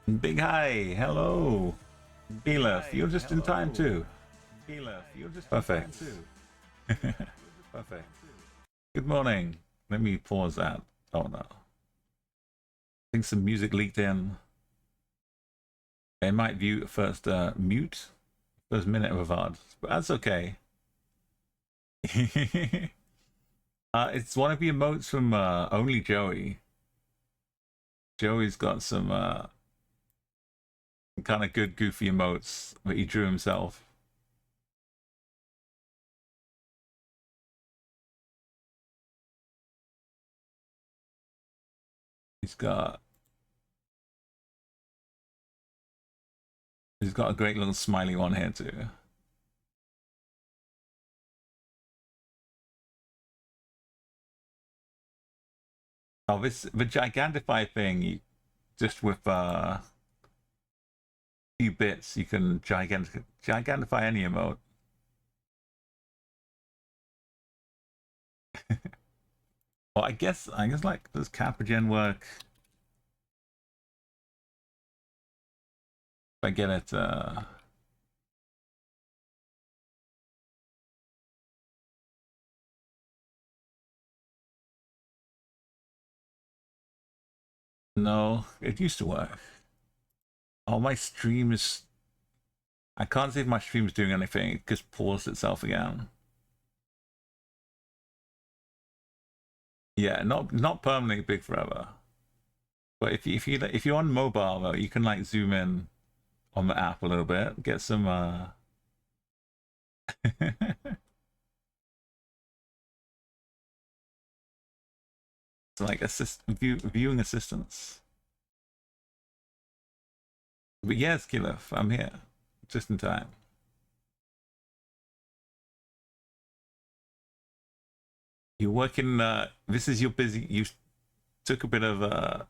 Big hi, hello. Belef, you're just in time too. Perfect. Perfect. Good morning. Let me pause that. Oh no. I think some music leaked in. They might view first mute first minute of a VOD, but that's okay. It's one of the emotes from Only Joey. Joey's got some kind of good goofy emotes that he drew himself. He's got he's got a great little smiley one here too. Oh, this the Gigantify thing. You just with few bits, you can gigantify any emote. Well, I guess like does Caprogen work? If I get it, no, it used to work. Oh, my stream is. I can't see if my stream is doing anything. It just paused itself again. Yeah, not permanently big forever. But if you're on mobile though, you can like zoom in on the app a little bit, get some like viewing assistance. But yes, Killif, I'm here, just in time. You're working. This is your busy. You took a bit of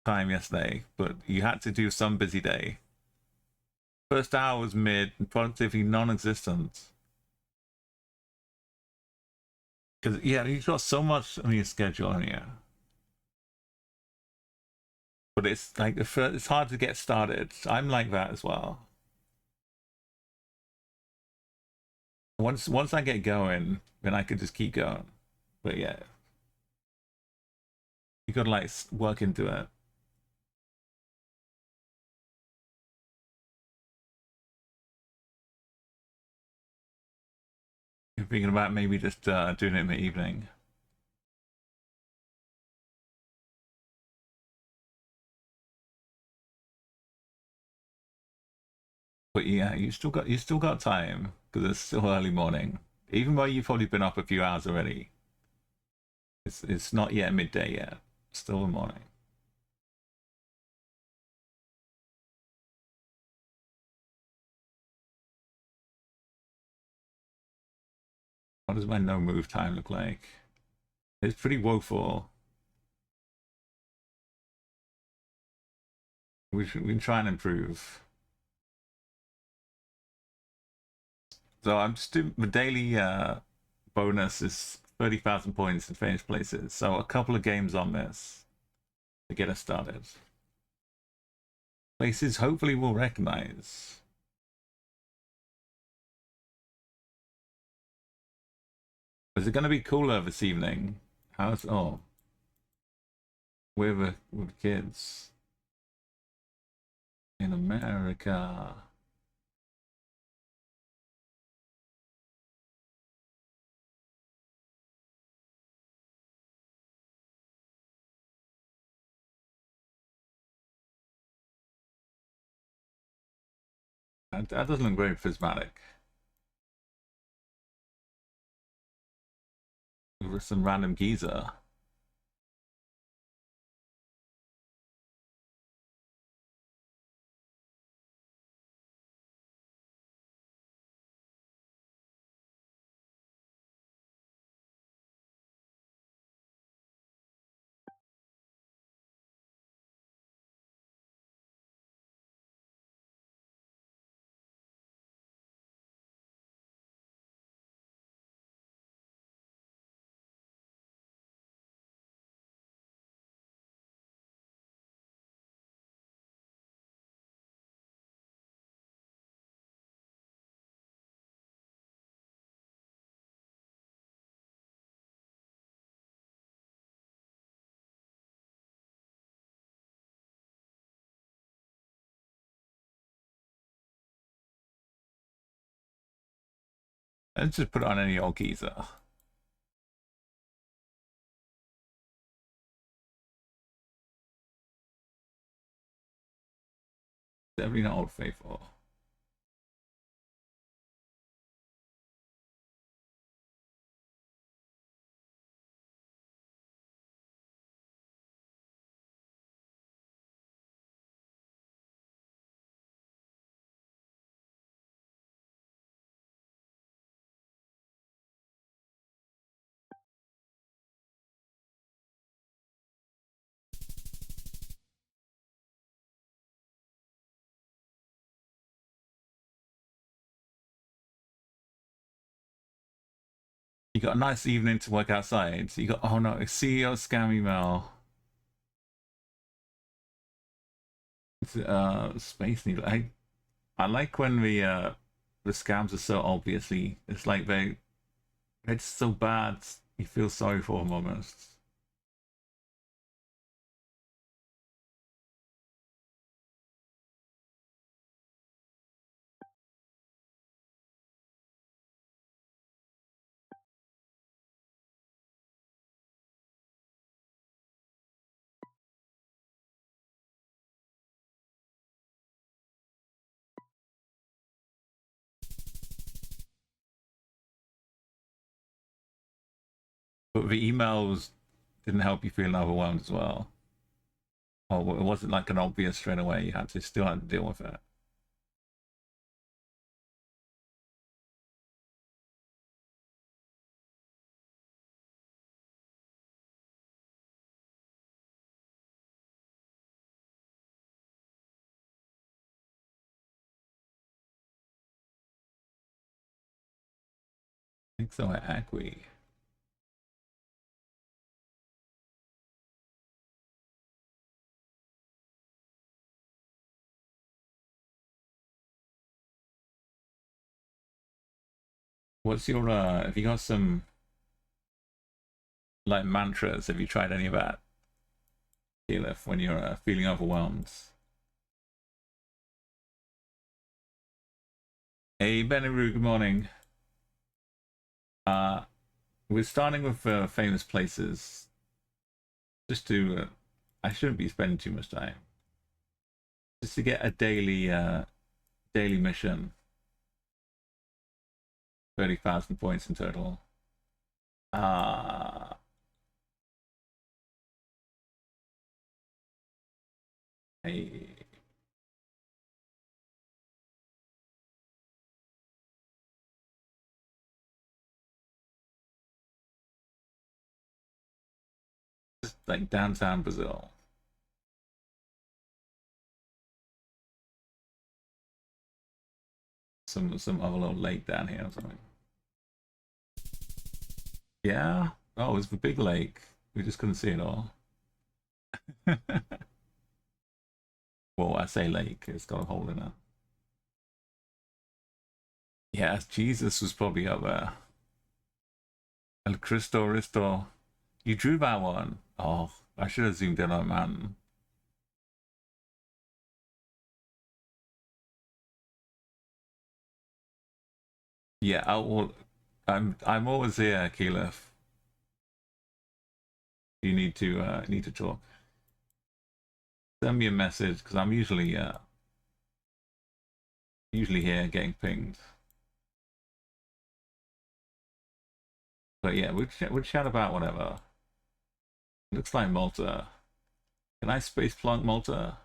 time yesterday, but you had to do some busy day. First hour was mid, and productivity non-existent. Because yeah, you've got so much on your schedule on here, but it's like it's hard to get started. I'm like that as well. Once I get going, then I could just keep going. But yeah, you got to like work into it. You're thinking about maybe just doing it in the evening. But yeah, you still got time because it's still early morning. Even though you've probably been up a few hours already, it's not yet midday yet. It's still the morning. What does my no move time look like? It's pretty woeful. We can try and improve. So I'm just doing the daily bonus is 30,000 points in finished places. So a couple of games on this to get us started. Places hopefully will recognize. Is it going to be cooler this evening? How's with kids in America? That doesn't look very prismatic. With some random geezer. Let's just put it on any old geezer. Definitely not Old Faithful. You got a nice evening to work outside. You got, oh no, a CEO scam email. It's, Space Needle. I like when the scams are so obviously, it's like it's so bad you feel sorry for them almost. But the emails didn't help you feel overwhelmed as well. Or it wasn't like an obvious straight away. You had to still had to deal with it. I think so at Acqui. What's your have you got some like mantras? Have you tried any of that, Caliph, when you're feeling overwhelmed? Hey Benaroo, good morning. Uh we're starting with famous places. Just to I shouldn't be spending too much time. Just to get a daily mission. 30,000 points in total. Uh I just like downtown Brazil. Some other little lake down here or something. Yeah. Oh, it's the big lake. We just couldn't see it all. Well, I say lake. It's got a hole in it. Yeah, Jesus was probably up there. El Cristo Risto. You drew that one. Oh, I should have zoomed in on a mountain. Yeah, I'm always here, Keyleth. You need to talk. Send me a message because I'm usually here getting pinged. But yeah, we'd chat about whatever. Looks like Malta. Can I space plunk Malta?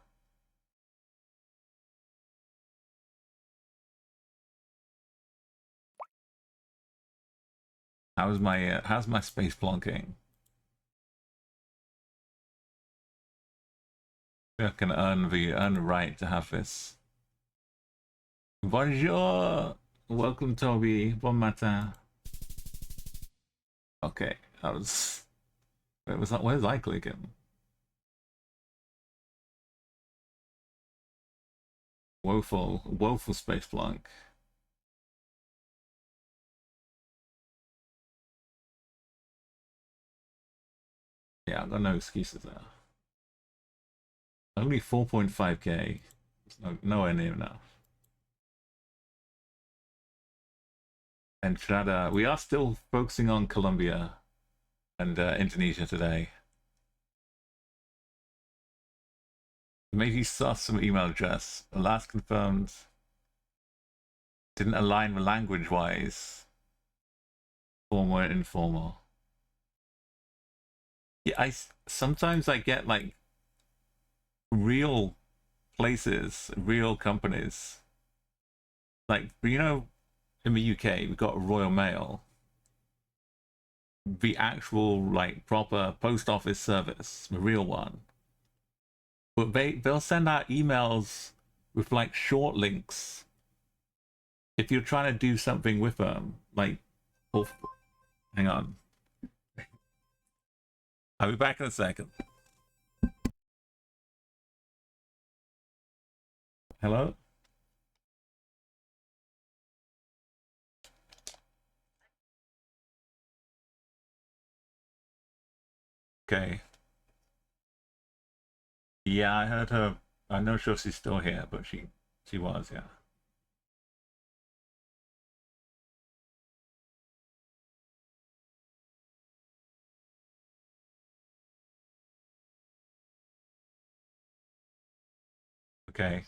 How's my space plunking? I can earn the right to have this. Bonjour, welcome Toby. Bon matin. Okay, that was. Where was that? Where's I clicking? Woeful space plunk. Yeah, I've got no excuses there. Only 4.5k. It's nowhere near enough. entrada. We are still focusing on Colombia and Indonesia today. Maybe saw some email address. Last confirmed. Didn't align with language-wise. Formal and informal. Yeah, sometimes I get like real places, real companies. Like, you know, in the UK, we've got Royal Mail, the actual like proper post office service, the real one. But they'll send out emails with like short links if you're trying to do something with them. Like, oh, hang on, I'll be back in a second. Hello. Okay. Yeah, I heard her. I'm not sure she's still here, but she was, yeah. Okay.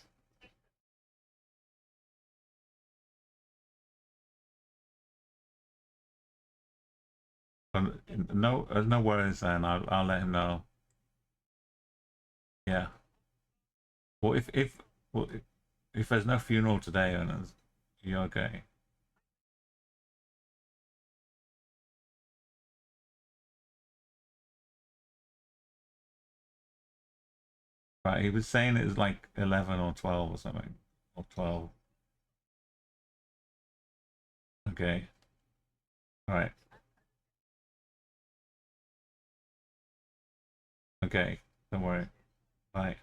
No, no worries, and I'll let him know. Yeah. Well, well, if there's no funeral today, and you're okay. Right. He was saying it was like 11 or 12 or something, or 12. Okay. All right. Okay. Don't worry. Bye.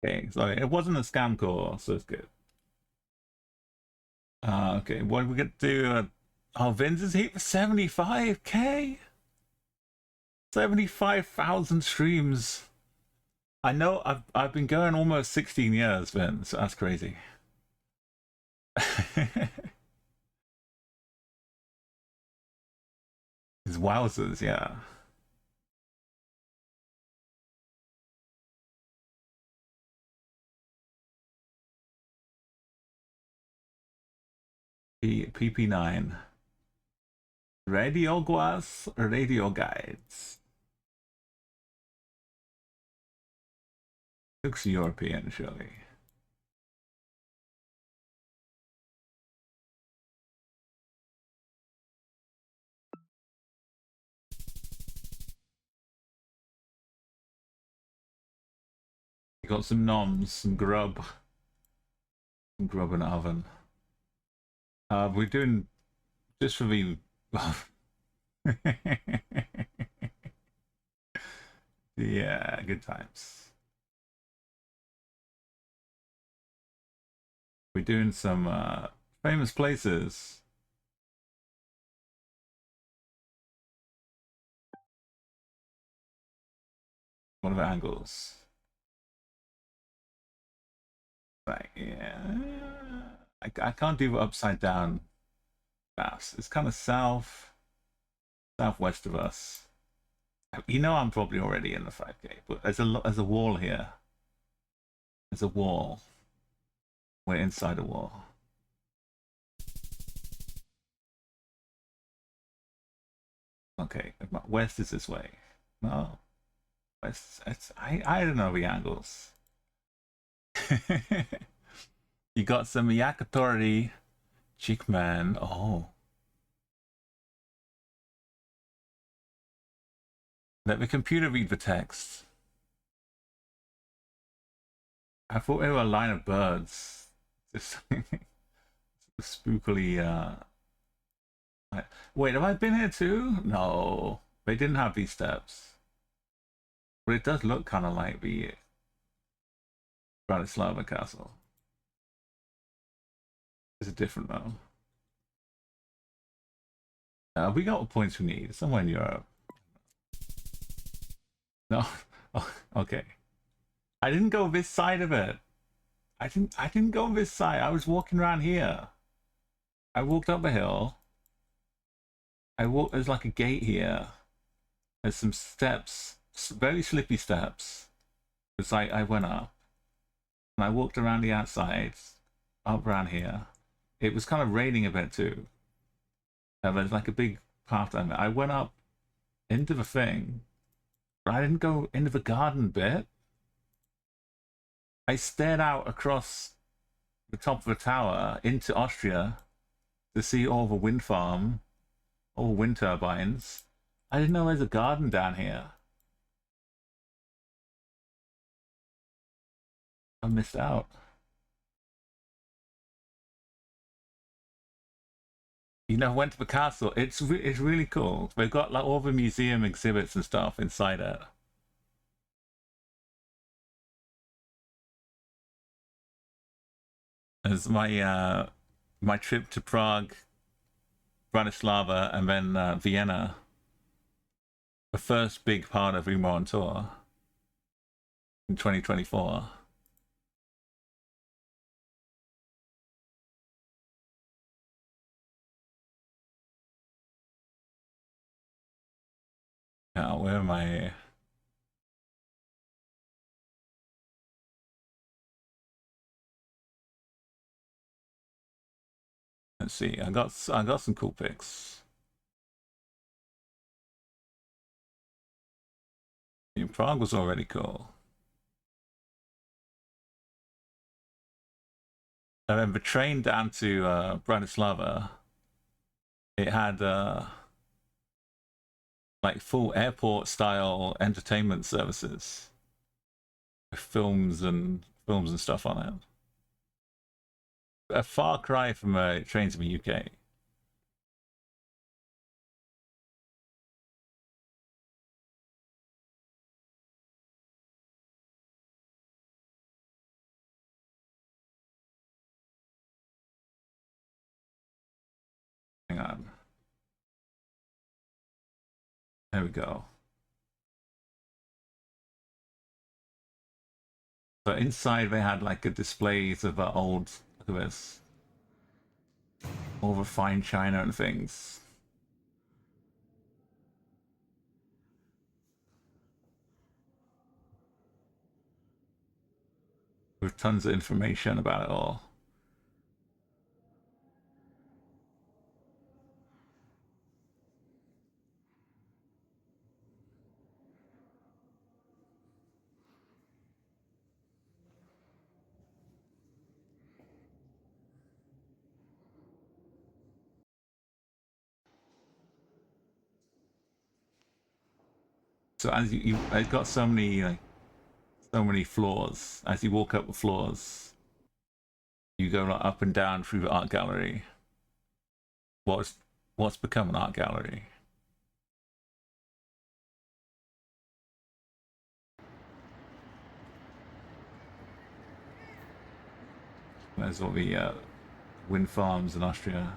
Okay, sorry, it wasn't a scam call, so it's good. Okay, what did we get to do? Oh, Vince is here for 75K? 75,000 streams. I know I've been going almost 16 years, Vince. That's crazy. It's wowzers, yeah. PP9. Radio Guas, Radio Guides. Looks European, surely. You got some noms, some grub. Some grub in the oven. We're doing just for the. Yeah, good times. We're doing some famous places. One of the angles. Right, yeah. I can't do upside down maps. It's kind of southwest of us. You know I'm probably already in the 5K, but there's a wall here. There's a wall. We're inside a wall. Okay, west is this way. No, west. I don't know the angles. You got some yakitori, chickman. Oh, let the computer read the text. I thought they were a line of birds. Just spookily. Wait, have I been here too? No, they didn't have these steps. But it does look kind of like the Bratislava castle. It's a different though. We got what points we need. Somewhere in Europe. No. Oh, okay. I didn't go this side of it. I didn't go this side. I was walking around here. I walked up a hill. There's like a gate here. There's some steps, very slippy steps. It's like I went up and I walked around the outside, up around here. It was kind of raining a bit too. There's like a big path down there. I went up into the thing, but I didn't go into the garden bit. I stared out across the top of the tower into Austria to see all the wind farm, all wind turbines. I didn't know there's a garden down here. I missed out. You know, went to the castle. It's really cool. They've got like all the museum exhibits and stuff inside it. As my trip to Prague, Bratislava, and then Vienna, the first big part of Remo on tour in 2024. Now, where am I? Let's see. I got some cool pics. Prague was already cool. I remember train down to Bratislava. It had like full airport style entertainment services with films and stuff on it. A far cry from trains in the UK. on. There we go. So inside they had like a displays of old, look at this, all the fine china and things. With tons of information about it all. So as it's got so many like so many floors. As you walk up the floors, you go like, up and down through the art gallery. What's what's become an art gallery? There's all the wind farms in Austria.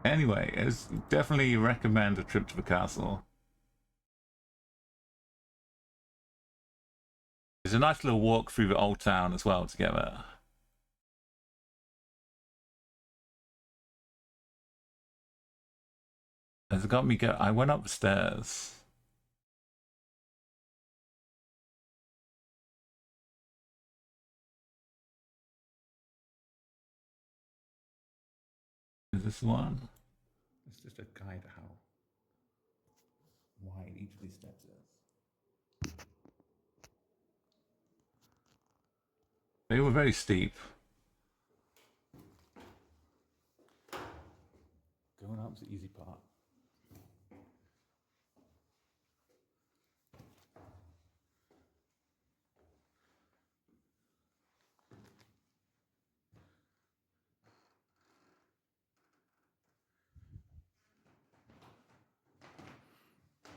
Anyway, it's definitely recommend a trip to the castle. There's a nice little walk through the old town as well together. Has got me go. I went up the stairs. Is this the one? It's just a guide to how wide each of these steps is. They were very steep. Going up's the easy part.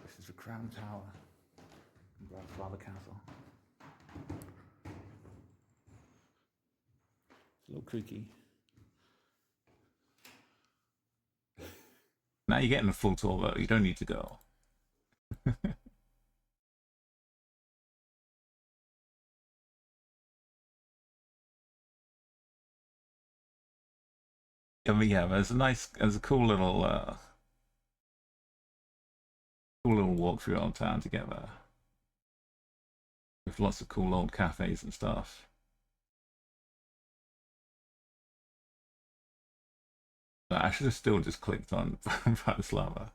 This is the Crown Tower in Grandfather Castle. It's a little creaky. Now you're getting a full tour though, you don't need to go. I mean, yeah, there's a cool little walk through old town together. With lots of cool old cafes and stuff. I should have still just clicked on Bratislava.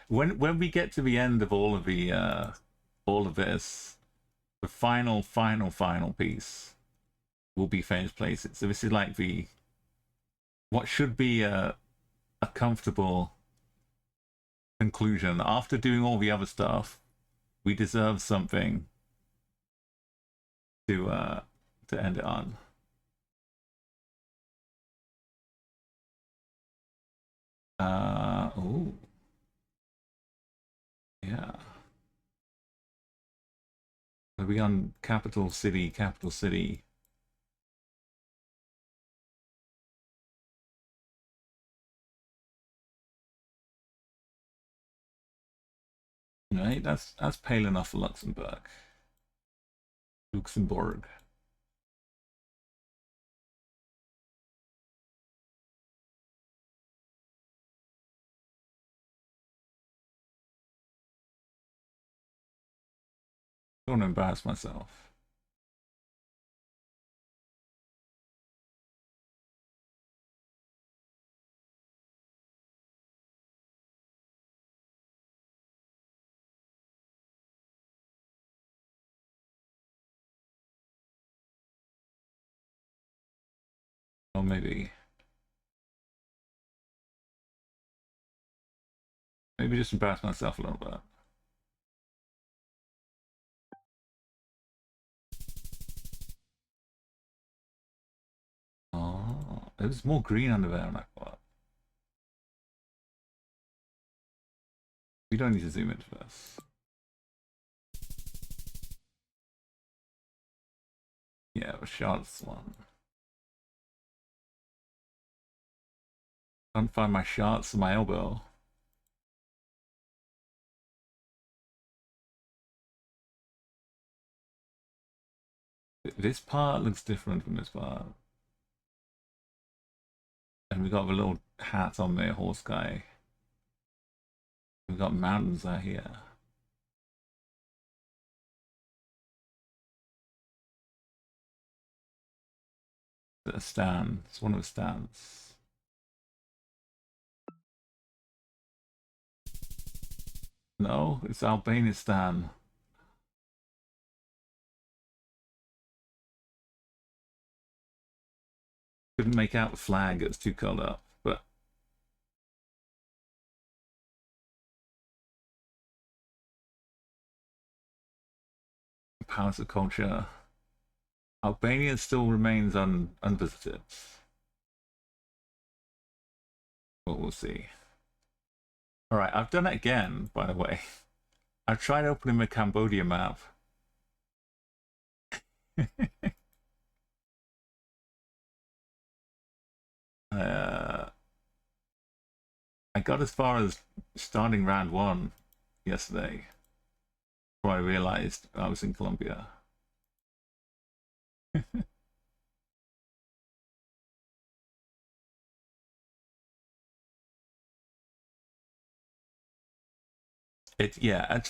When we get to the end of all of this, the final piece will be famous places. So this is like what should be a comfortable conclusion. After doing all the other stuff, we deserve something to end it on. Oh. Yeah. Are we on capital city, capital city? Right, that's pale enough for Luxembourg. Luxembourg. Don't want to embarrass myself. Or maybe just embarrass myself a little bit. Oh, there's more green under there than I thought. You don't need to zoom in first. Yeah, the shots one. Can't find my shots and my elbow. This part looks different from this part. And we got the little hats on there, horse guy. We got mountains out here. A stand. It's one of the stands. No, it's Albanistan. Couldn't make out the flag, it's too curled up, but powers of culture. Albania still remains unvisited. But we'll see. Alright, I've done it again, by the way. I've tried opening the Cambodia map. I got as far as starting round 1 yesterday before I realized I was in Colombia.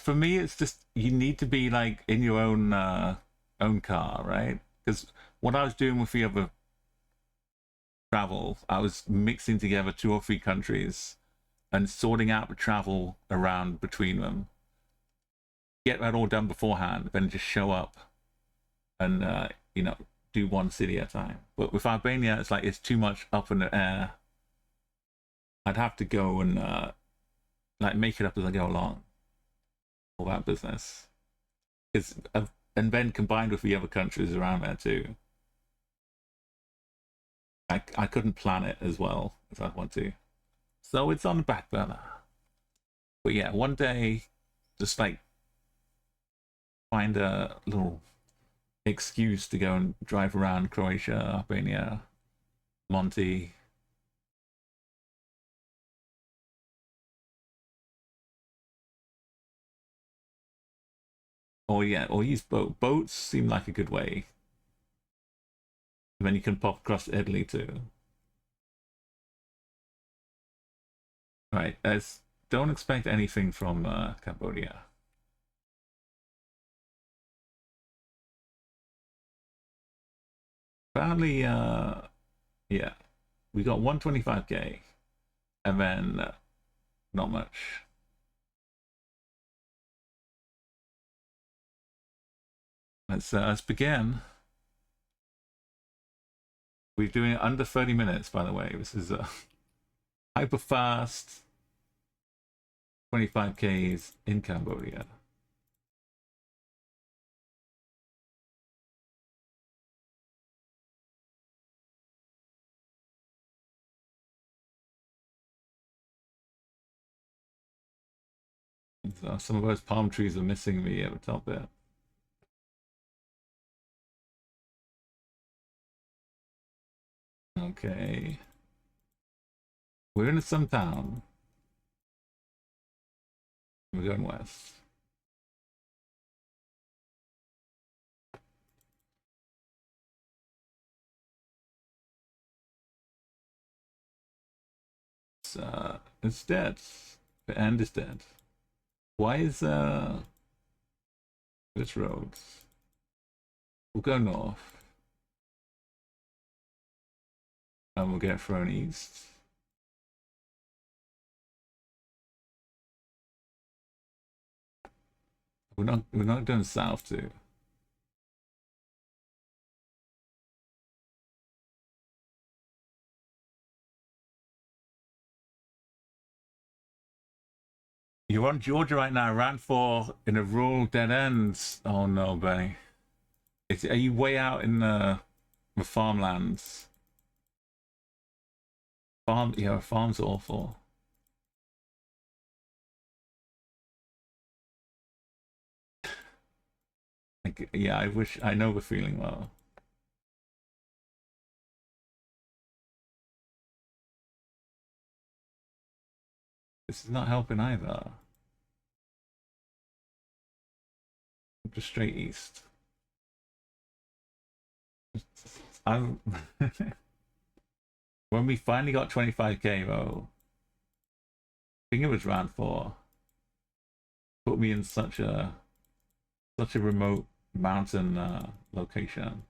For me it's just you need to be like in your own car, right? Because what I was doing with the other travel, I was mixing together 2 or 3 countries and sorting out the travel around between them. Get that all done beforehand, then just show up and do one city at a time. But with Albania, it's like it's too much up in the air. I'd have to go and like make it up as I go along. All that business. And then combined with the other countries around there too. I couldn't plan it as well as I'd want to. So it's on the back burner. But yeah, one day, just like find a little excuse to go and drive around Croatia, Albania, Monty. Or use boats seem like a good way. And then you can pop across Italy too. Right, don't expect anything from Cambodia. Apparently, yeah, we got 125k, and then not much. Let's begin. We're doing it under 30 minutes, by the way. This is hyper fast 25Ks in Cambodia. So some of those palm trees are missing me at the top there. Okay. We're in some town. We're going west. It's dead. The end is dead. Why is this road? We'll go north. And we'll get thrown east. We're not going south too. You're on Georgia right now, round 4 in a rural dead ends. Oh no, Benny. Are you way out in the farmlands? Farm's awful. Yeah, I wish I know the feeling well. This is not helping either. Just straight east. I'm when we finally got 25k though, I think it was round 4. Put me in such a remote mountain location.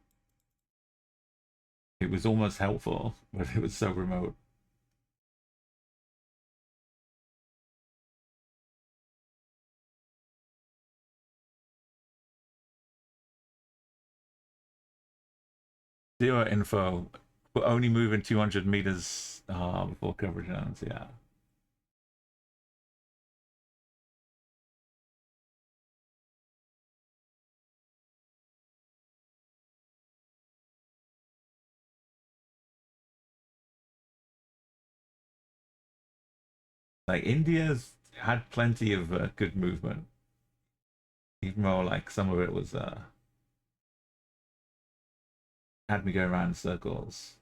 It was almost helpful, but it was so remote. Zero info, but only moving 200 meters before coverage ends. Yeah. Like India's had plenty of good movement, even though like some of it was had me go around in circles.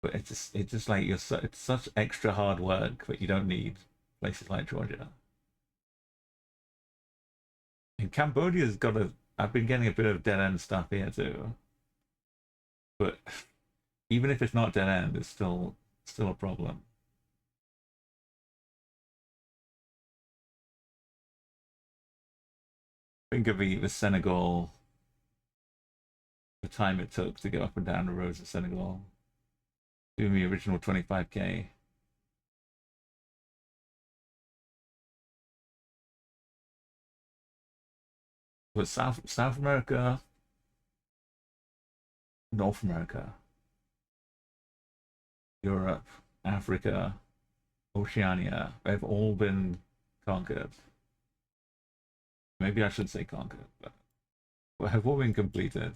But it's just like it's such extra hard work that you don't need places like Georgia. And Cambodia's got a. I've been getting a bit of dead end stuff here too, but even if it's not dead end, it's still a problem. Think of the Senegal, the time it took to go up and down the roads of Senegal, doing the original 25k. But South America, North America, Europe, Africa, Oceania, they've all been conquered. Maybe I should say conquered, but have all been completed.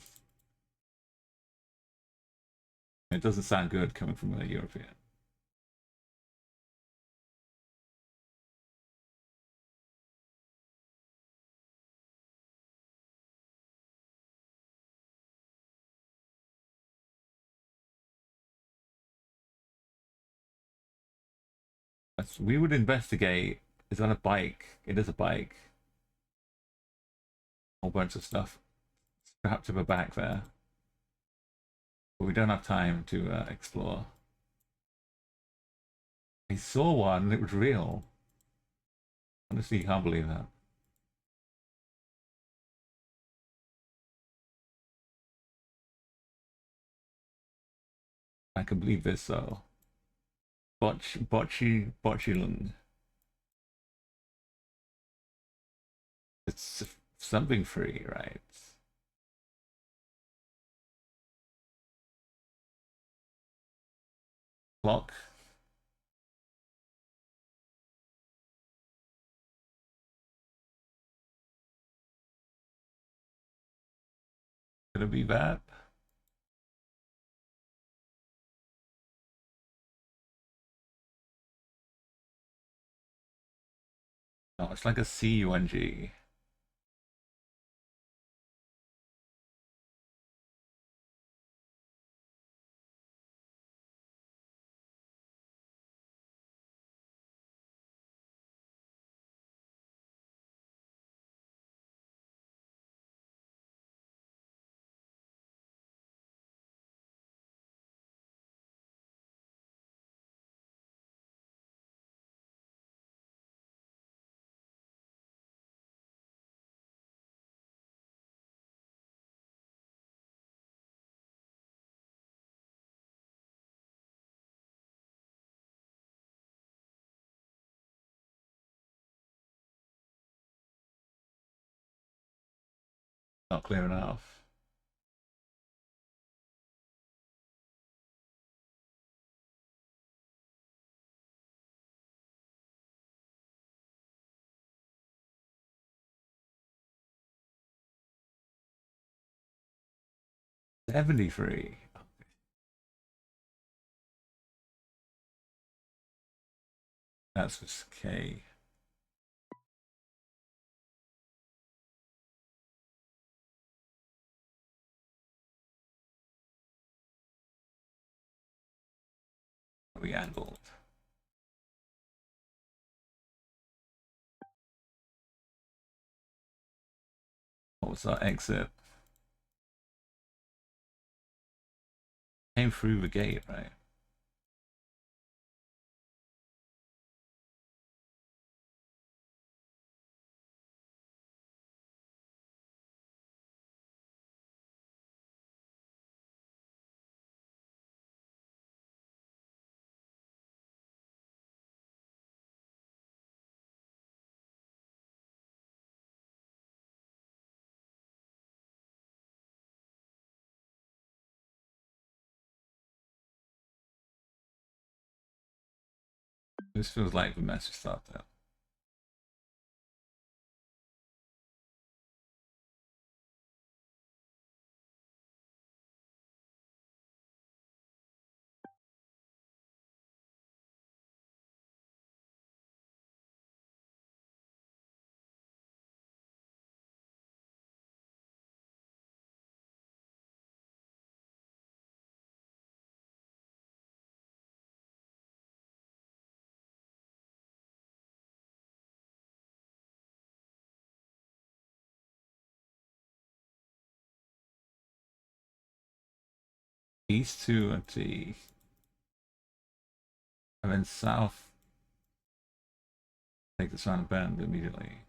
It doesn't sound good coming from a European. We would investigate. Is on a bike. It is a bike. A whole bunch of stuff strapped to the back there. But we don't have time to explore. I saw one. It was real. Honestly, you can't believe that. I can believe this though. Botchilung. It's something free, right? Clock. Could it be that? No, it's like a CUNG. Not clear enough. $73. That's just K. re-angled. What was our exit? Came through the gate, right? This feels like the mess we started. East to a T. And then south. Take the round bend immediately.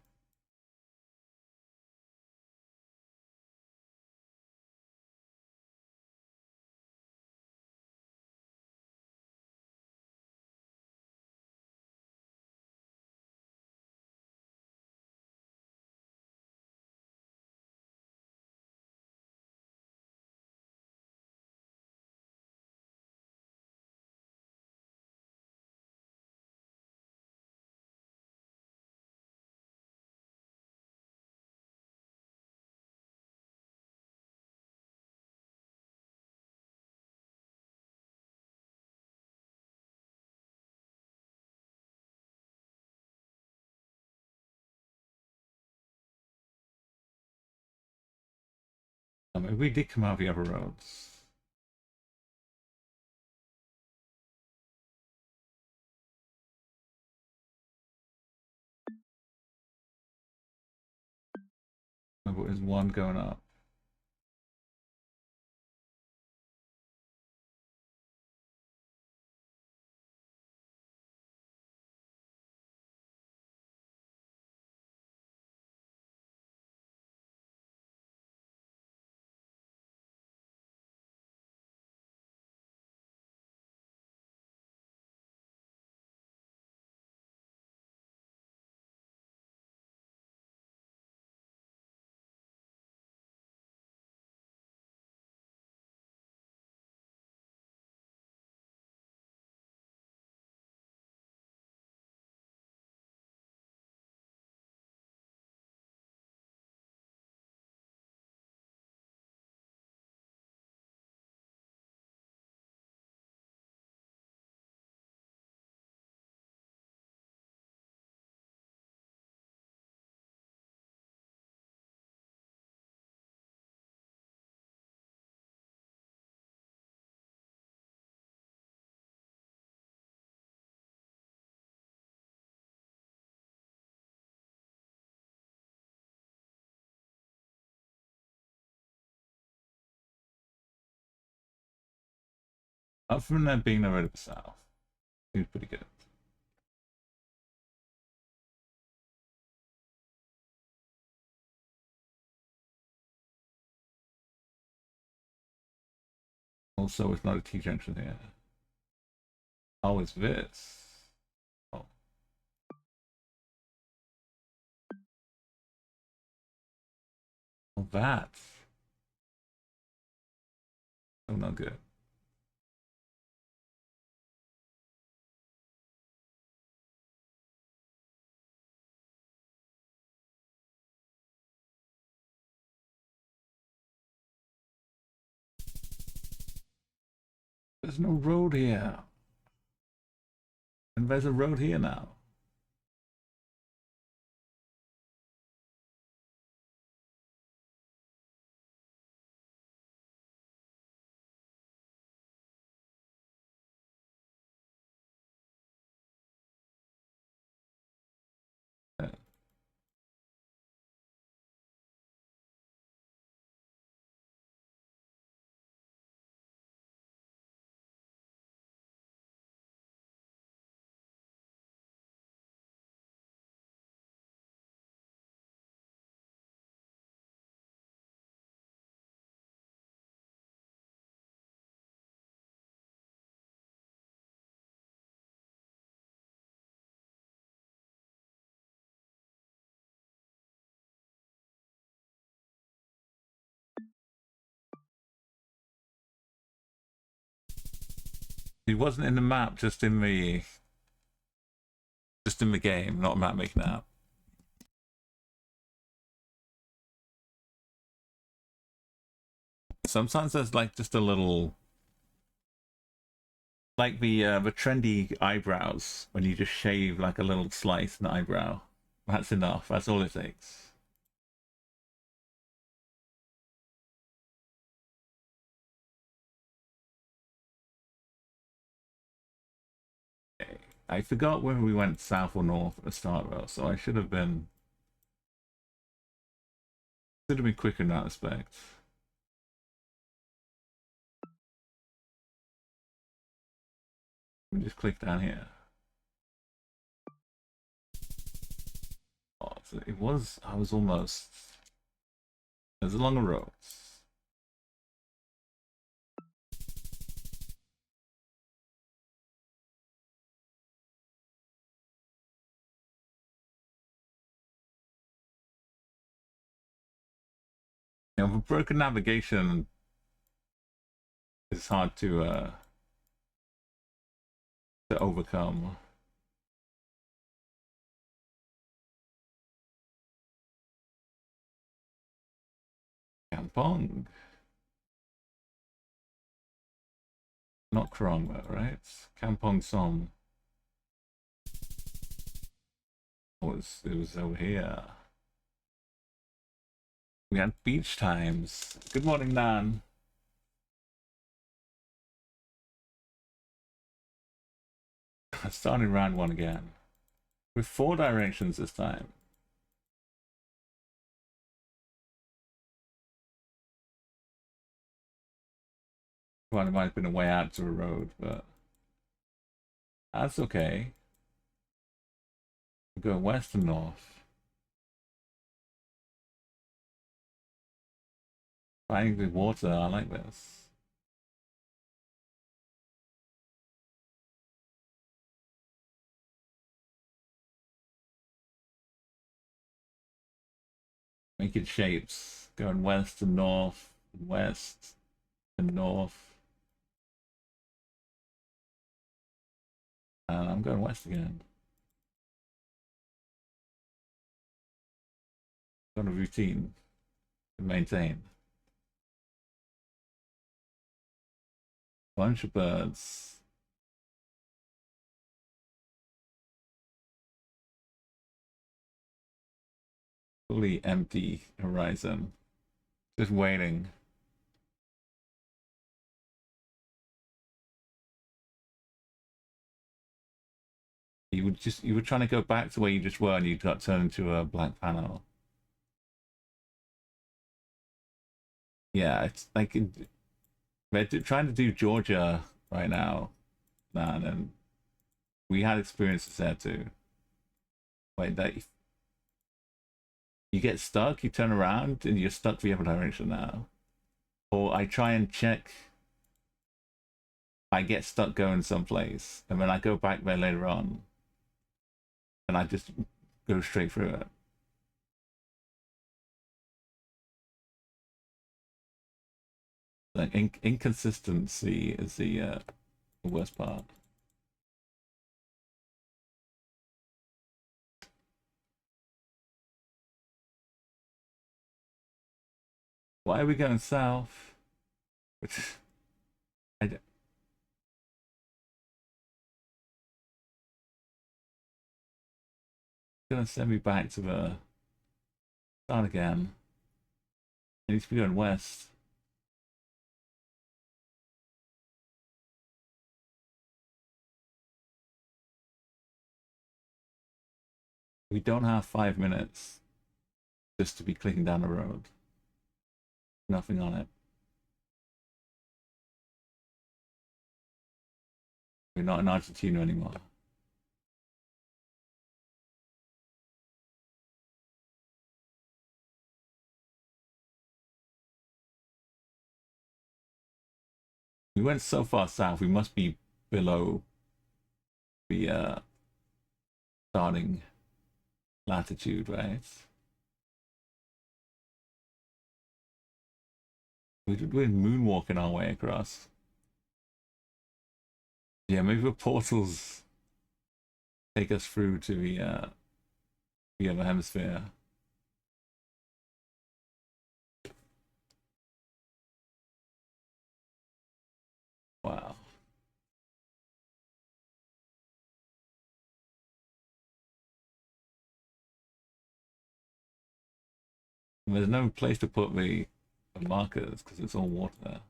I mean, we did come out the other roads. But there's one going up. Up from there being the road to the south. Seems pretty good. Also, it's not a T junction here. Oh, it's this. Oh. Well, that. Oh, not good. There's no road here. And there's a road here now. It wasn't in the map, just in the game, not map making app. Sometimes there's like just a little, like the trendy eyebrows when you just shave like a little slice in the eyebrow. That's enough. That's all it takes. Okay. I forgot whether we went south or north at the start though, so I should have been quicker in that respect. Let me just click down here. Oh, so it was. I was almost. It was along the roads. You know, with broken navigation, it's hard to overcome. Kampong. Not Krong though, right? Kampong Som. It was over here. We had beach times. Good morning, Nan. Starting round one again. With 4 directions this time. Well, it might have been a way out to a road, but that's okay. We go west and north. Finding the water, I like this. Making shapes. Going west and north, west and north. And I'm going west again. Got a routine to maintain. Bunch of birds. Fully empty horizon. Just waiting. You were trying to go back to where you just were and you got turned into a black panel. Yeah, it's like they're trying to do Georgia right now, man, and we had experiences there too. Wait, that you get stuck, you turn around, and you're stuck the other direction now. Or I try and check. I get stuck going someplace, and then I go back there later on, and I just go straight through it. Like inconsistency is the worst part. Why are we going south? I don't. Gonna send me back to the start again. I need to be going west. We don't have 5 minutes just to be clicking down the road. Nothing on it. We're not in Argentina anymore. We went so far south, we must be below the starting latitude, right? We're moonwalking our way across. Yeah, maybe the portals take us through to the other hemisphere. Wow. And there's no place to put the markers because it's all water there.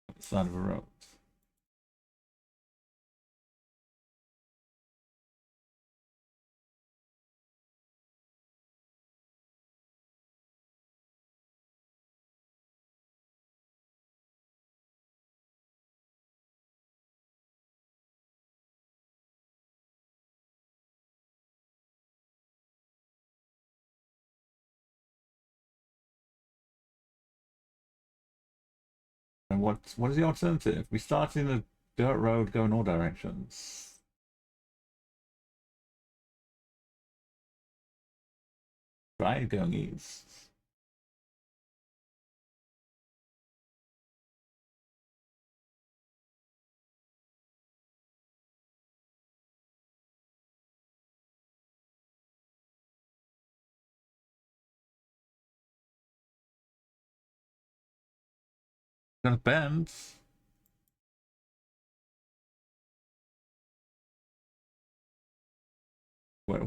At the side of the road. And what is the alternative? We start in a dirt road, go in all directions. Try going east. Gonna bend. What?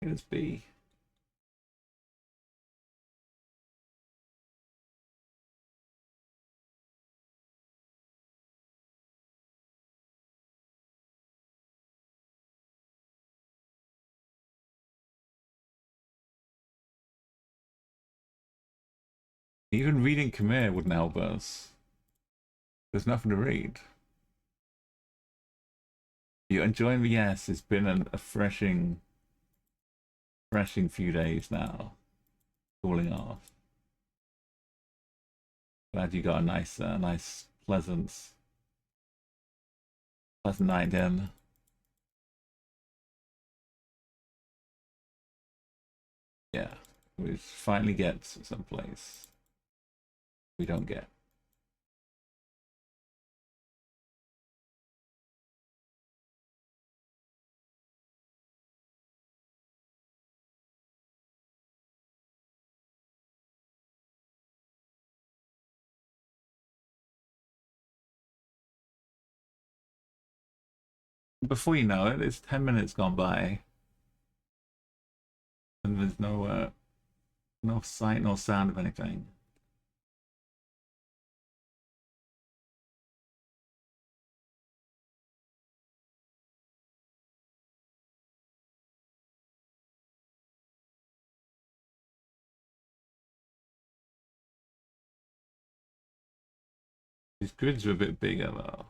Can this be? Even reading Khmer wouldn't help us. There's nothing to read. You enjoying the yes? It's been a refreshing few days now. Cooling off. Glad you got a nice, pleasant night in. Yeah, we finally get someplace we don't get. Before you know it, it's 10 minutes gone by, and there's no sight nor sound of anything. These grids are a bit bigger though.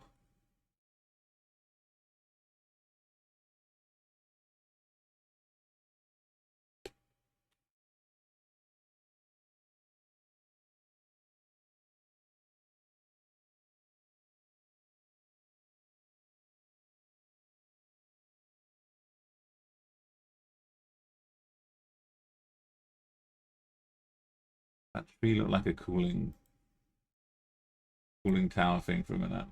That tree looked like a cooling tower thing for a minute.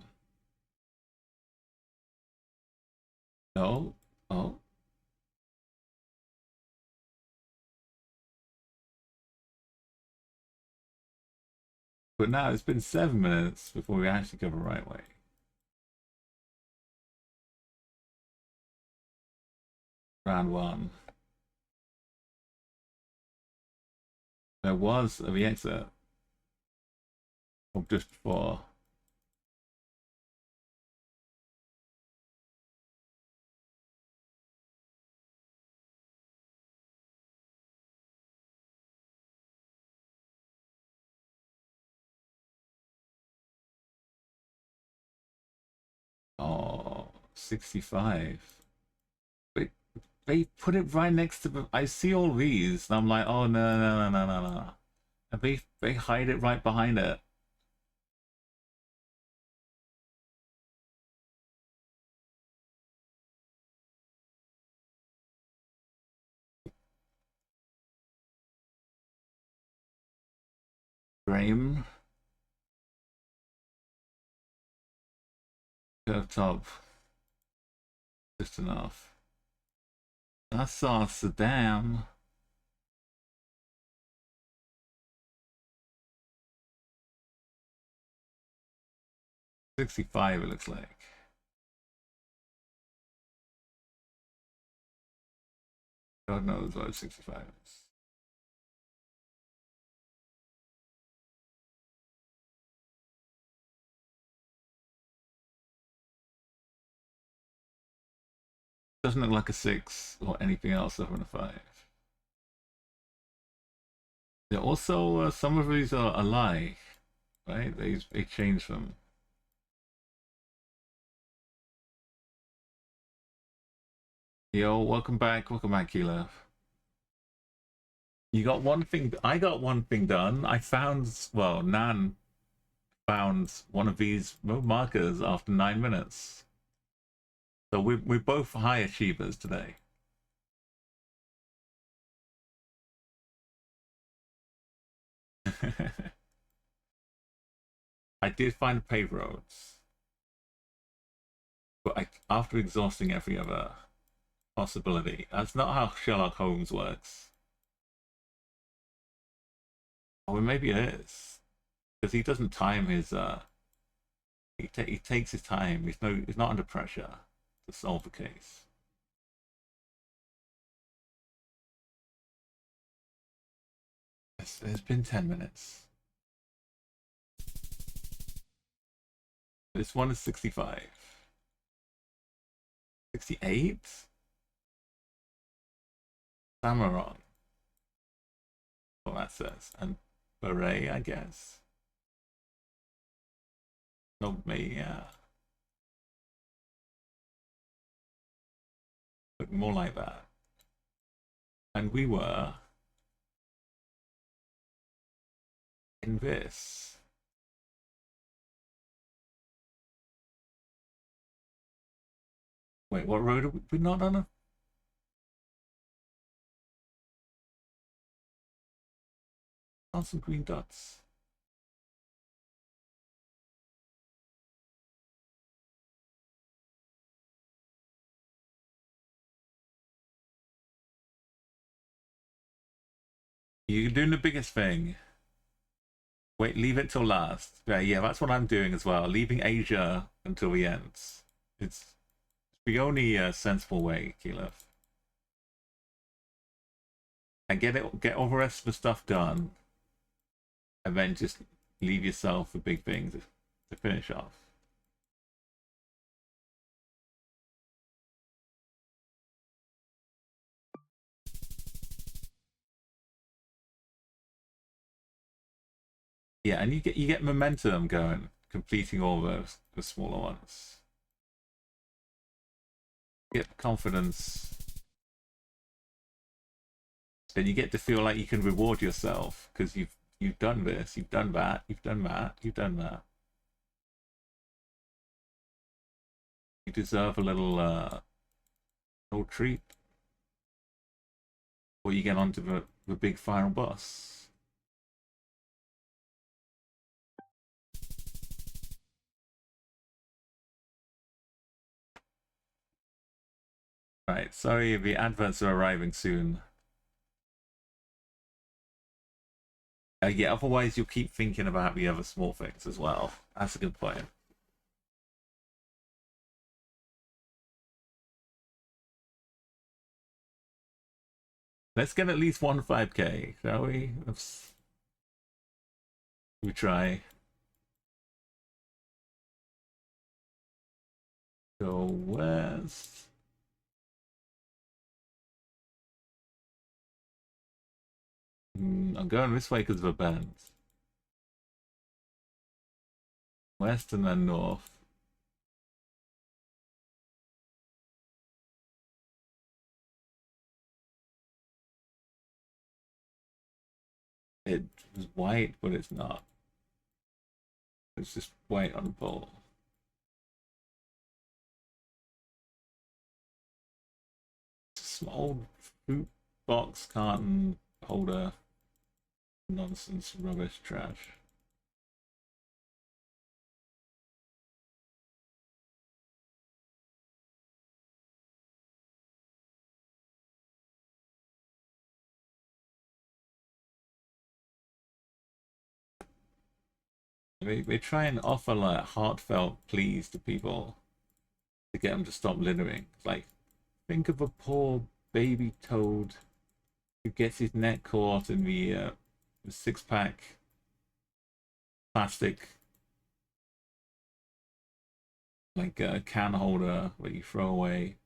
No, oh, but now it's been 7 minutes before we actually go the right way. Round one. There was the exit from just before. Oh, 65. But they put it right next to the. I see all these, and I'm like, oh no. And they hide it right behind it. Frame. Curve top. Just enough. That's awesome. Damn. 65 it looks like. God knows what 65 is. Doesn't look like a 6 or anything else other than a 5. Yeah, also, some of these are alike, right? They change them. Yo, welcome back, Keela. You got one thing. I got one thing done. I found, well, Nan found one of these markers after 9 minutes. So we're both high achievers today. I did find paved roads, but after exhausting every other possibility, that's not how Sherlock Holmes works. Or maybe it is, because he doesn't time his. He takes his time. He's not under pressure to solve the case. It's been 10 minutes. This one is 65. 68? Samurai. What that says. And beret, I guess. No, me, yeah. Look more like that. And we were in this. Wait, what road are we not on? On some green dots. You're doing the biggest thing. Wait, leave it till last. Yeah, that's what I'm doing as well. Leaving Asia until the end. It's the only sensible way, Keyleth. And get all the rest of the stuff done, and then just leave yourself the big things to finish off. Yeah, and you get momentum going, completing all the smaller ones. Get confidence. Then you get to feel like you can reward yourself because you've done this, you've done that, you've done that, you've done that. You deserve a little treat. Or you get onto the big final boss. Right, sorry, the adverts are arriving soon. Yeah, otherwise you'll keep thinking about the other small things as well. That's a good point. Let's get at least 1.5k, shall we? We try. Go west. I'm going this way because of a bend. West and then north. It was white, but it's not. It's just white on the pole. Small fruit box, carton, holder, nonsense, rubbish, trash. they try and offer like heartfelt pleas to people to get them to stop littering. It's like, think of a poor baby toad who gets his neck caught in the six-pack plastic like a can holder that you throw away.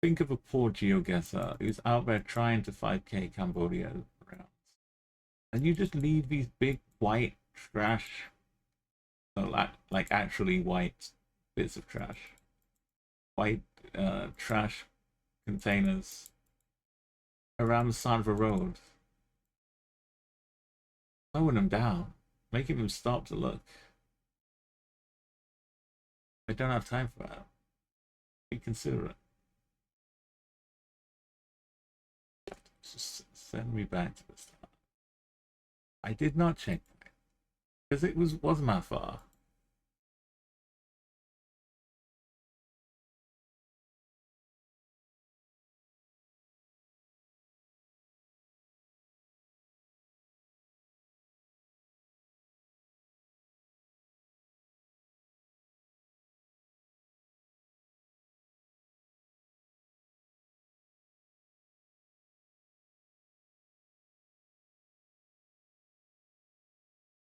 Think of a poor geoguesser who's out there trying to 5K Cambodia around, and you just leave these big white trash, like actually white bits of trash, white trash containers around the side of a road, slowing them down, making them stop to look. They don't have time for that. Be considerate. Just send me back to the start. I did not check that because it wasn't that far.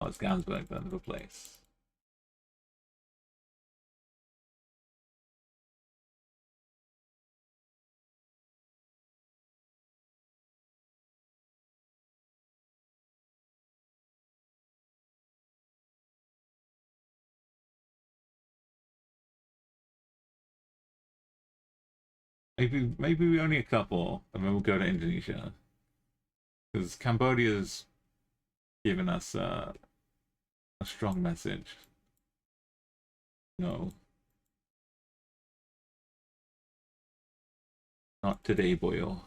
Oh, it's Gamsberg, the other place. Maybe we only a couple, and then we'll go to Indonesia because Cambodia's given us a strong message. No, not today, boyo.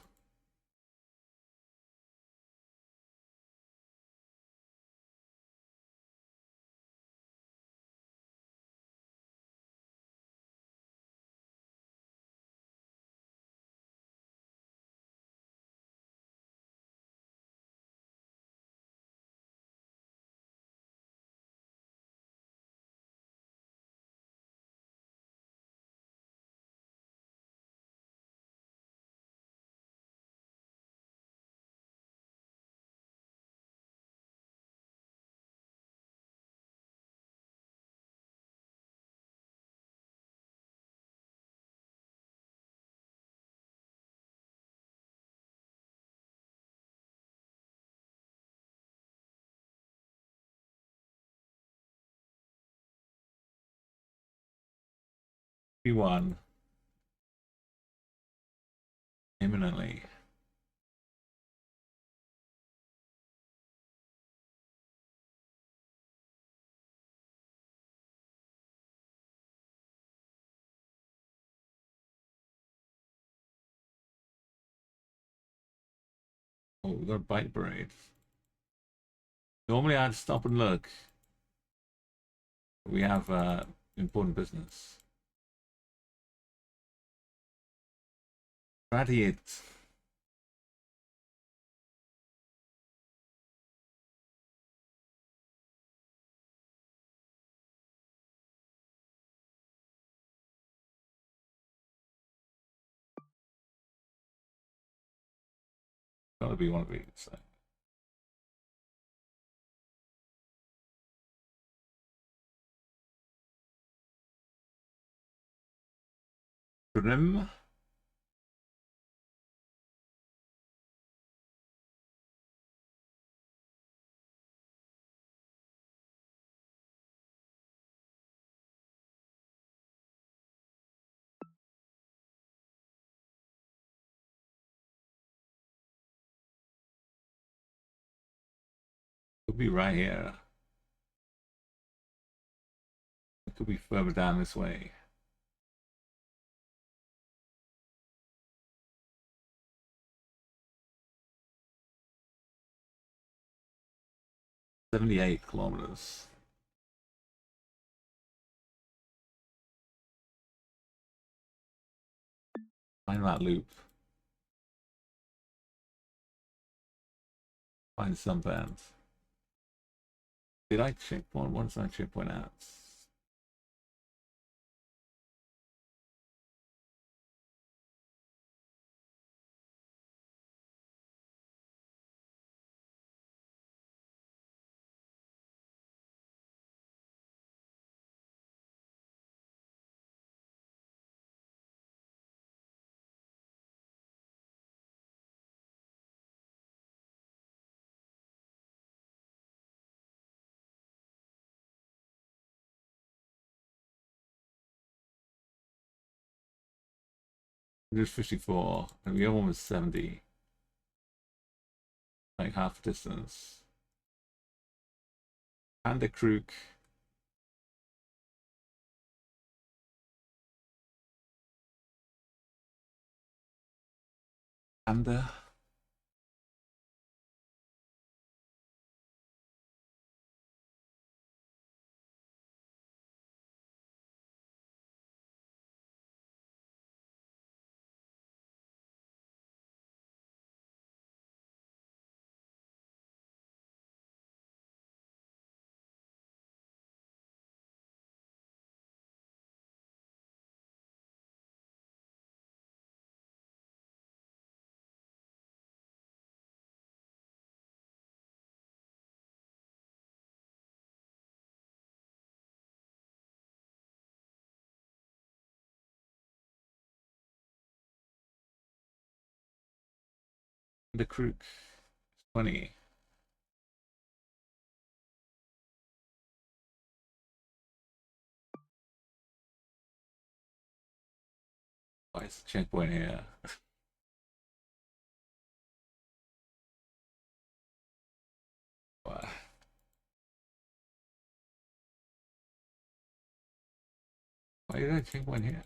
We won imminently. Oh, we got a bike parade. Normally I'd stop and look. We have important business. Radiate. Gotta be one of these. So. Grim. Could be right here. It could be further down this way. $78 kilometers. Find that loop. Find some bands. Did I checkpoint? What is my checkpoint at? Just 54, and the other one was 70. Like half distance. Panda Crook. Panda. The Crook. 20. Why is the checkpoint here? Why did I checkpoint here?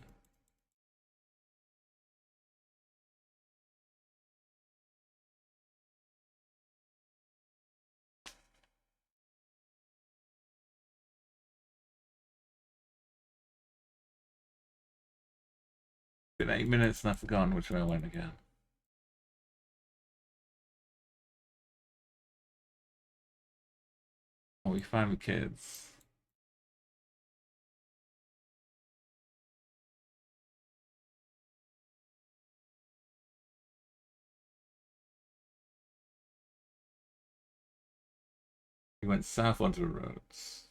Been 8 minutes and I've forgotten which way I went again. Oh, we find the kids. We went south onto the roads.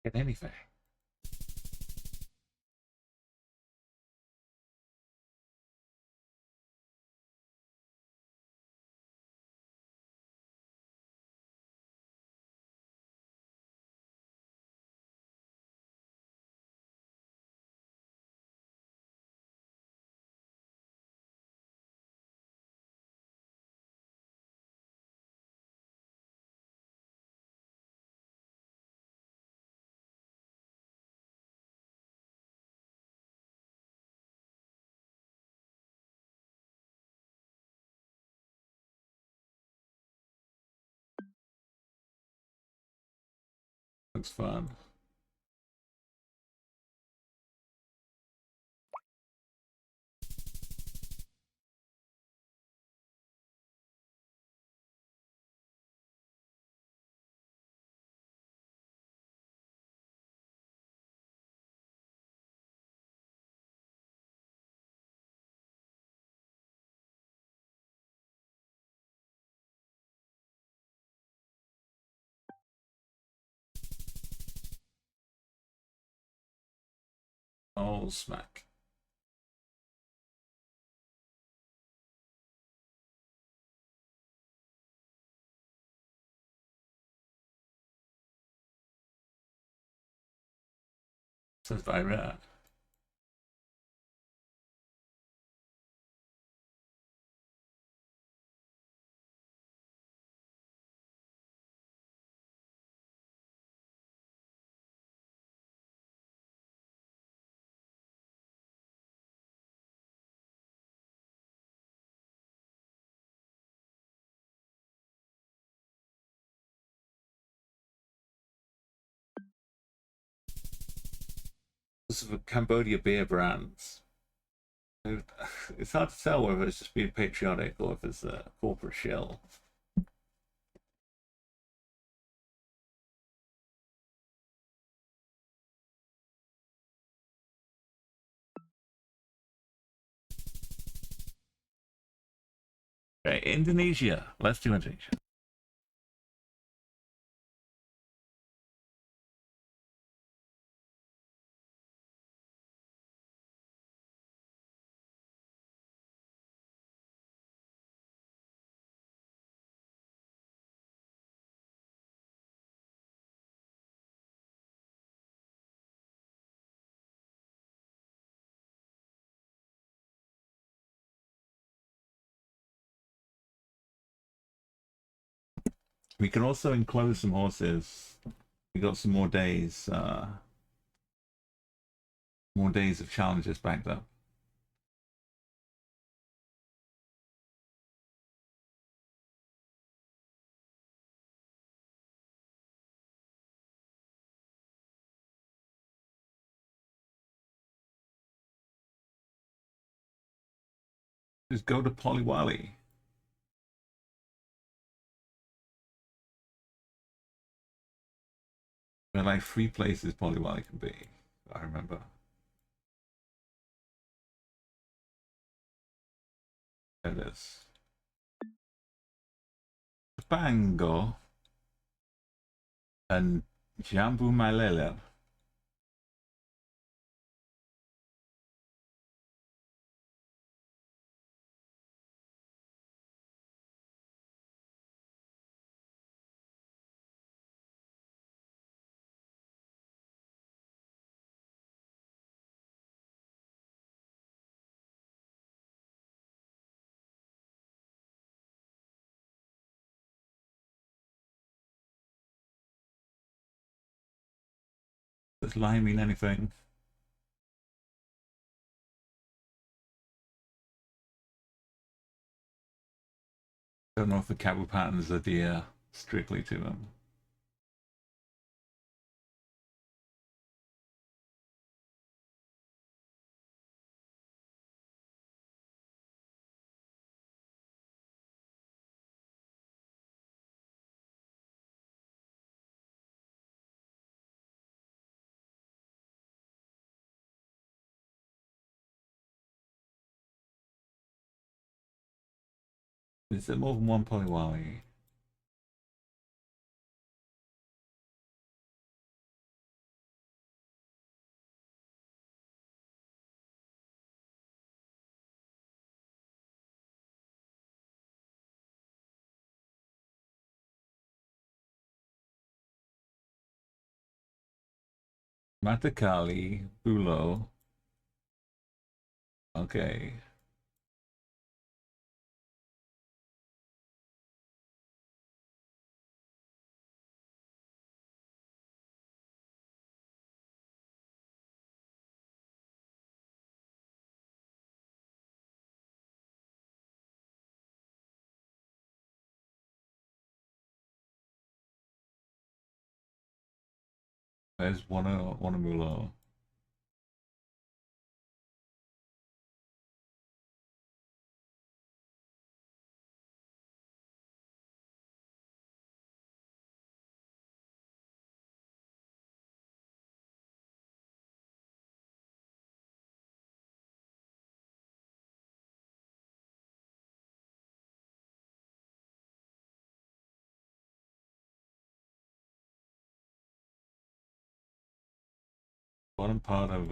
Get anything. Looks fun. Oh, smack. Sounds very rare. This is for Cambodia beer brands. It's hard to tell whether it's just being patriotic or if it's a corporate shill. Okay, Indonesia. Let's do Indonesia. We can also enclose some horses. We got some more days of challenges backed up. Just go to Poliwali. There are like 3 places Poliwali can be. I remember. There it is. Bango and Jambu Malele. Does line mean anything? Don't know if the Kabu patterns adhere strictly to them. Is there more than one Poliwali? Matakali, Bulo. Okay. Where's Wanamulo? Bottom part of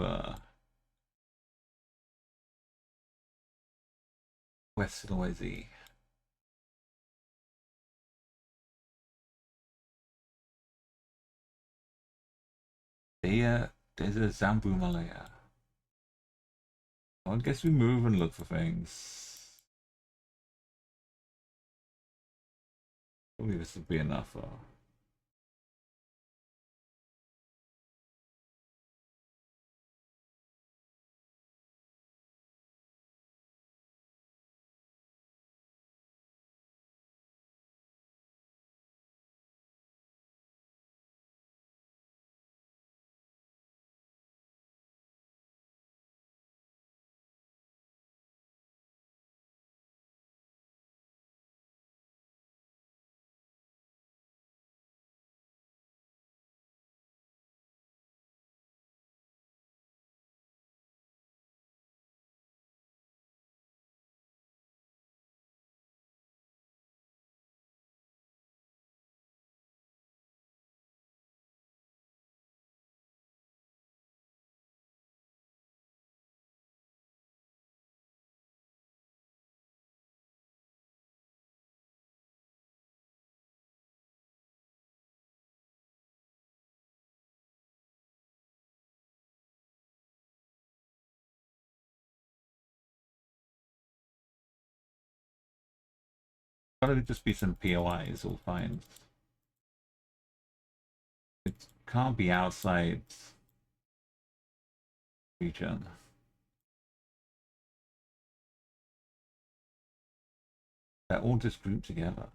West Sulawesi. There's a Zambu Malaya. I guess we move and look for things. Probably this would be enough. Gotta just be some POIs all fine. It can't be outside region. They're all just grouped together.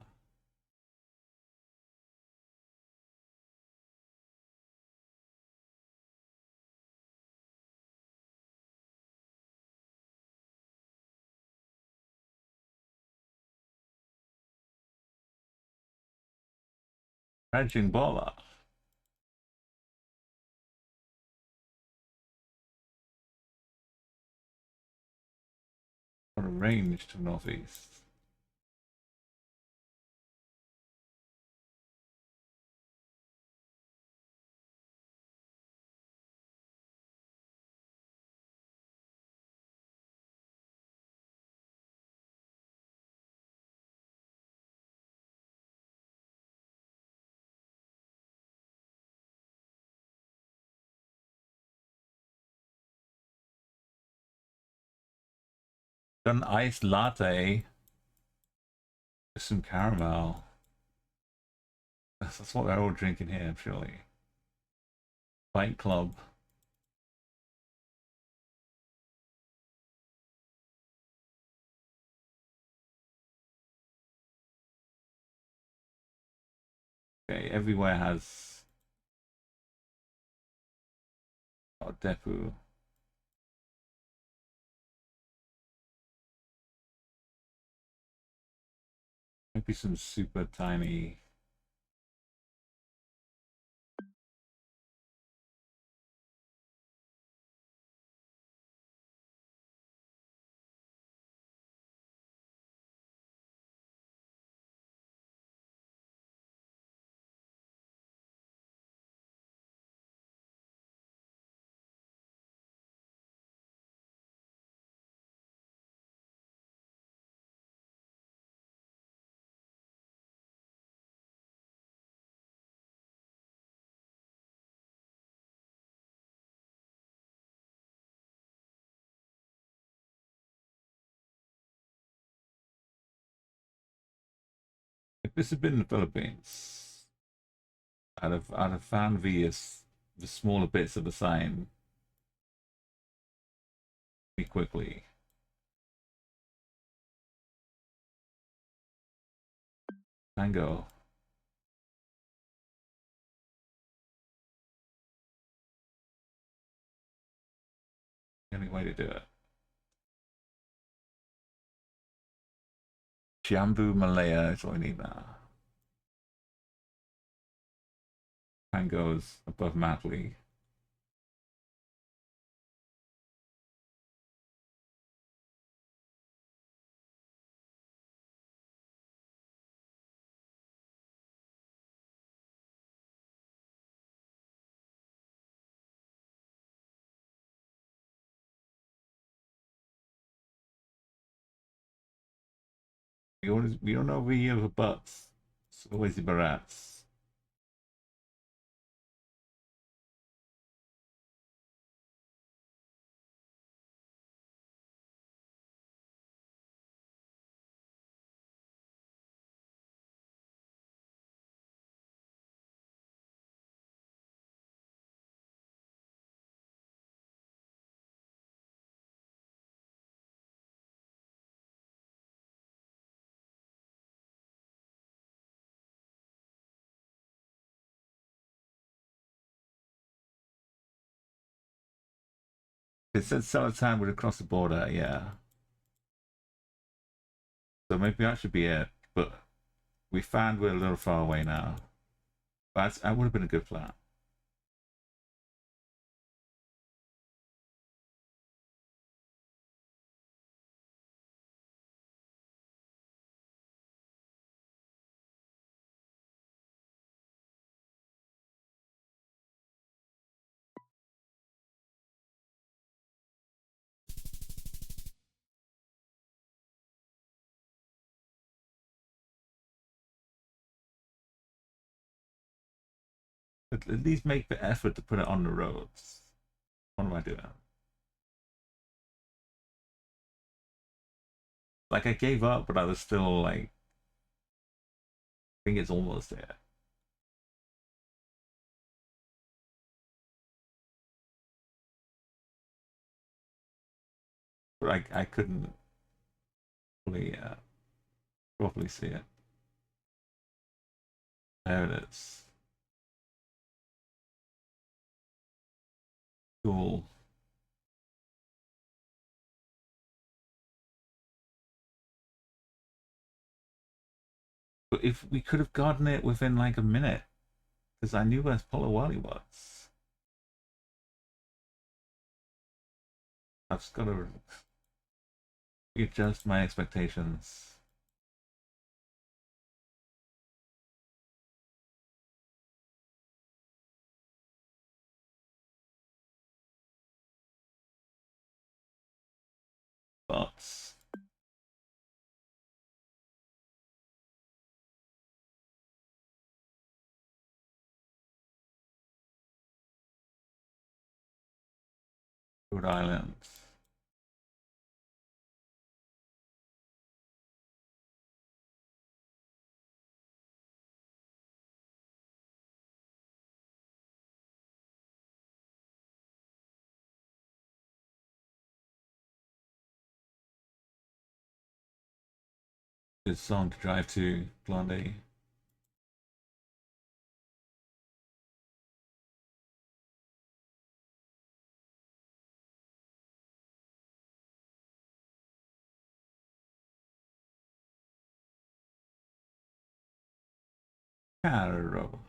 Raging Bola. Got a range to northeast. Got an iced latte with some caramel. That's what they're all drinking here, surely. Fight Club. Okay, everywhere has Depu. Maybe some super tiny. this has been in the Philippines, I'd have found the smaller bits of the sign pretty quickly. Tango. Any way to do it. Jambu Malaya is what we need now. Tango's above Madly. We don't know we have a butts. It's always the barats. It said summertime would cross the border, yeah. So maybe that should be it. But we found we're a little far away now. But that would have been a good plan. At least make the effort to put it on the roads. What am I doing? Like I gave up, but I was still like, I think it's almost there. But I couldn't really properly see it. There it is. Cool. But if we could have gotten it within like a minute, because I knew where Polawali was. I've just got to readjust my expectations. But Rhode Island. Good song to drive to, Blondie. Carro.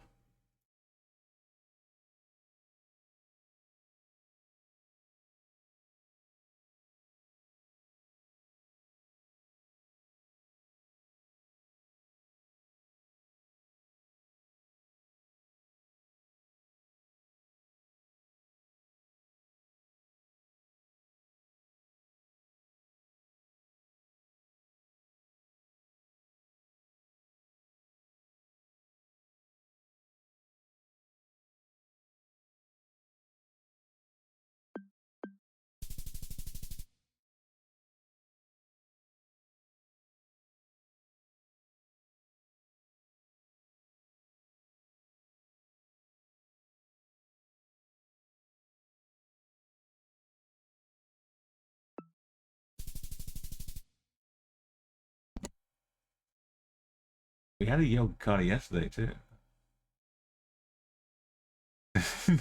We had a yoga cardi yesterday too.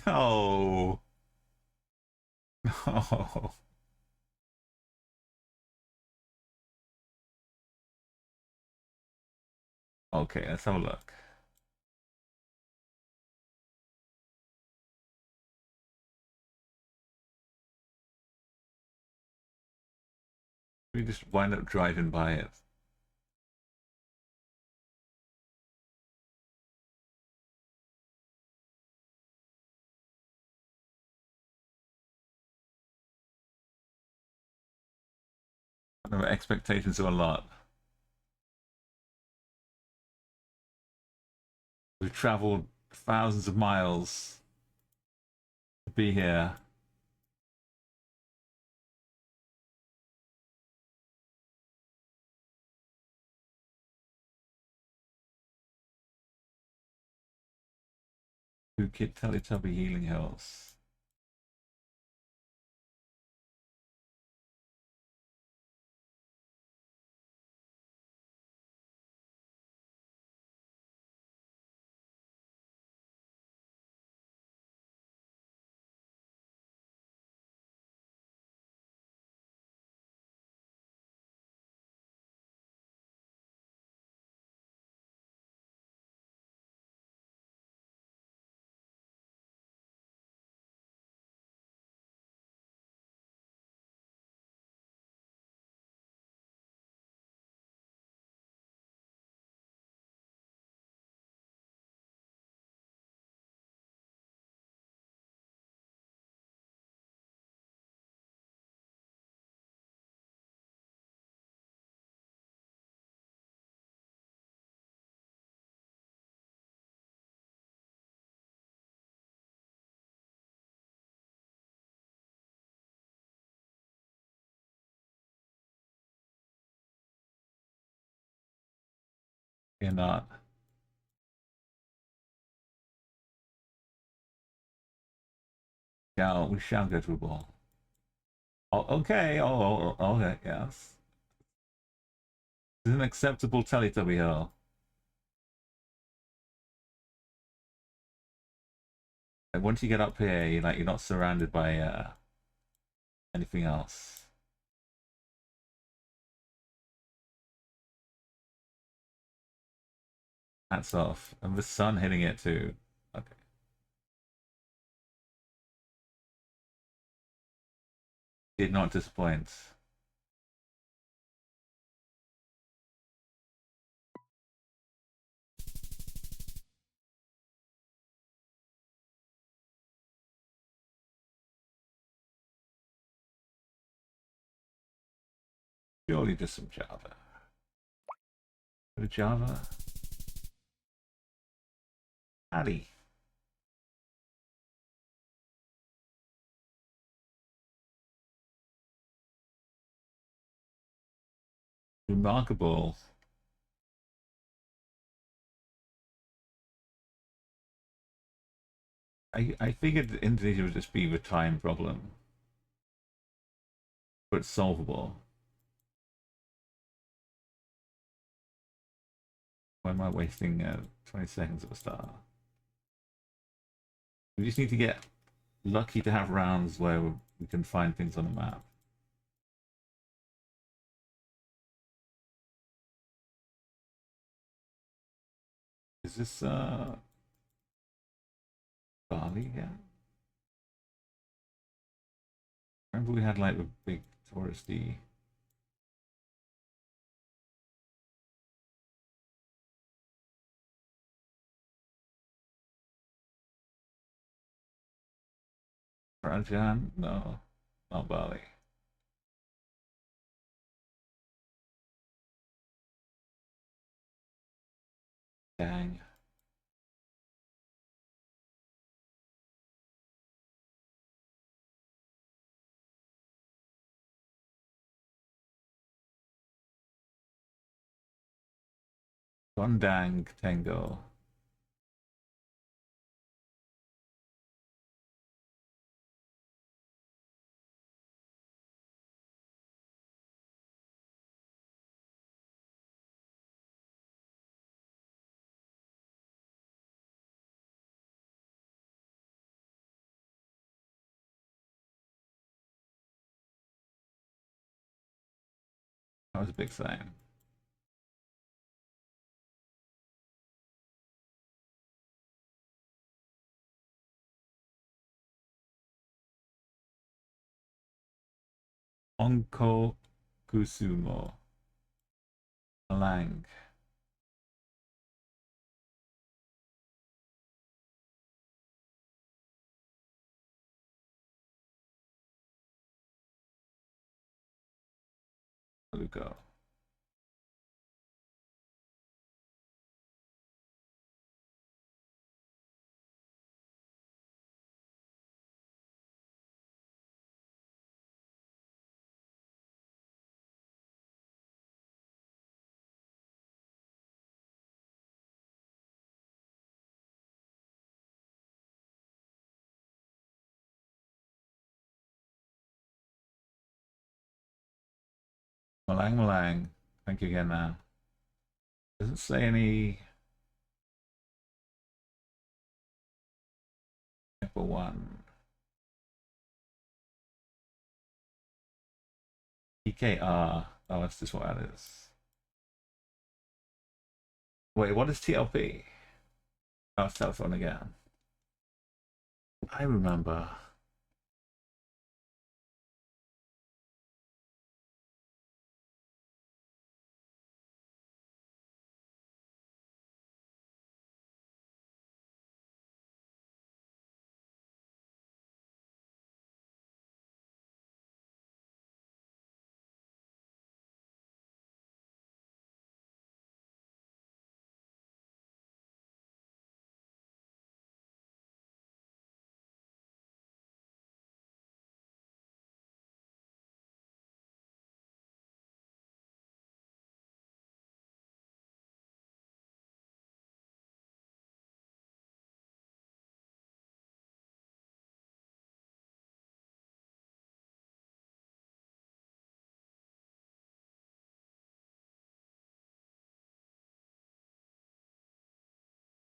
No. No. Okay, let's have a look. We just wind up driving by it. Our expectations are a lot. We've traveled thousands of miles to be here. Phuket Teletubby Healing Hills. You're not. Yeah, we shall go to a ball. Oh, okay. Okay. Yes. This is an acceptable Teletubby Hill. Like, once you get up here, you're not surrounded by anything else. Hats off. And the sun hitting it too. Okay. Did not disappoint. Surely just some Java. Bit of Java. Howdy. Remarkable. I figured Indonesia would just be the time problem, but it's solvable. Why am I wasting 20 seconds of a star? We just need to get lucky to have rounds where we can find things on the map. Is this Bali again? Remember we had like the big touristy. Rajan? No, not Bali. Dang. Gondang Tango. was a big thing. Onko Kusumo. Malang. Lugo. Malang Malang. Thank you again now. Doesn't say any number one. EKR. Oh, that's just what that is. Wait, what is TLP? Oh, it's telephone again. I remember.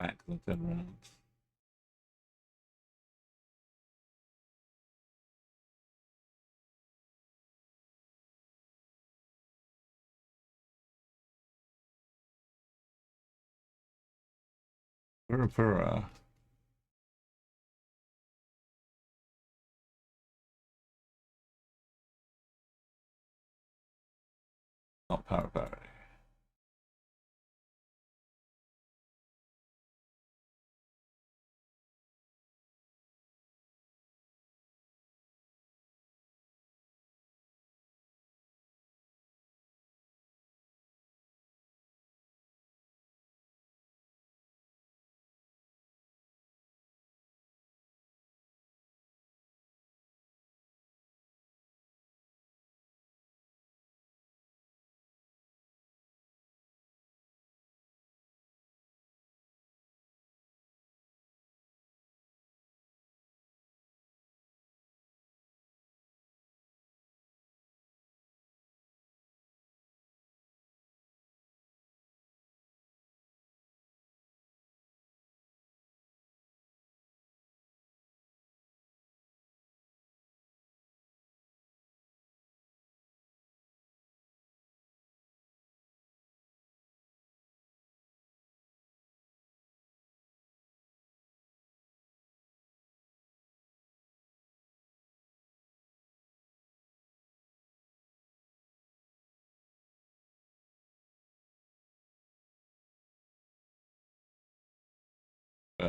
Back the turn around. Pura Pura. Not Para Para.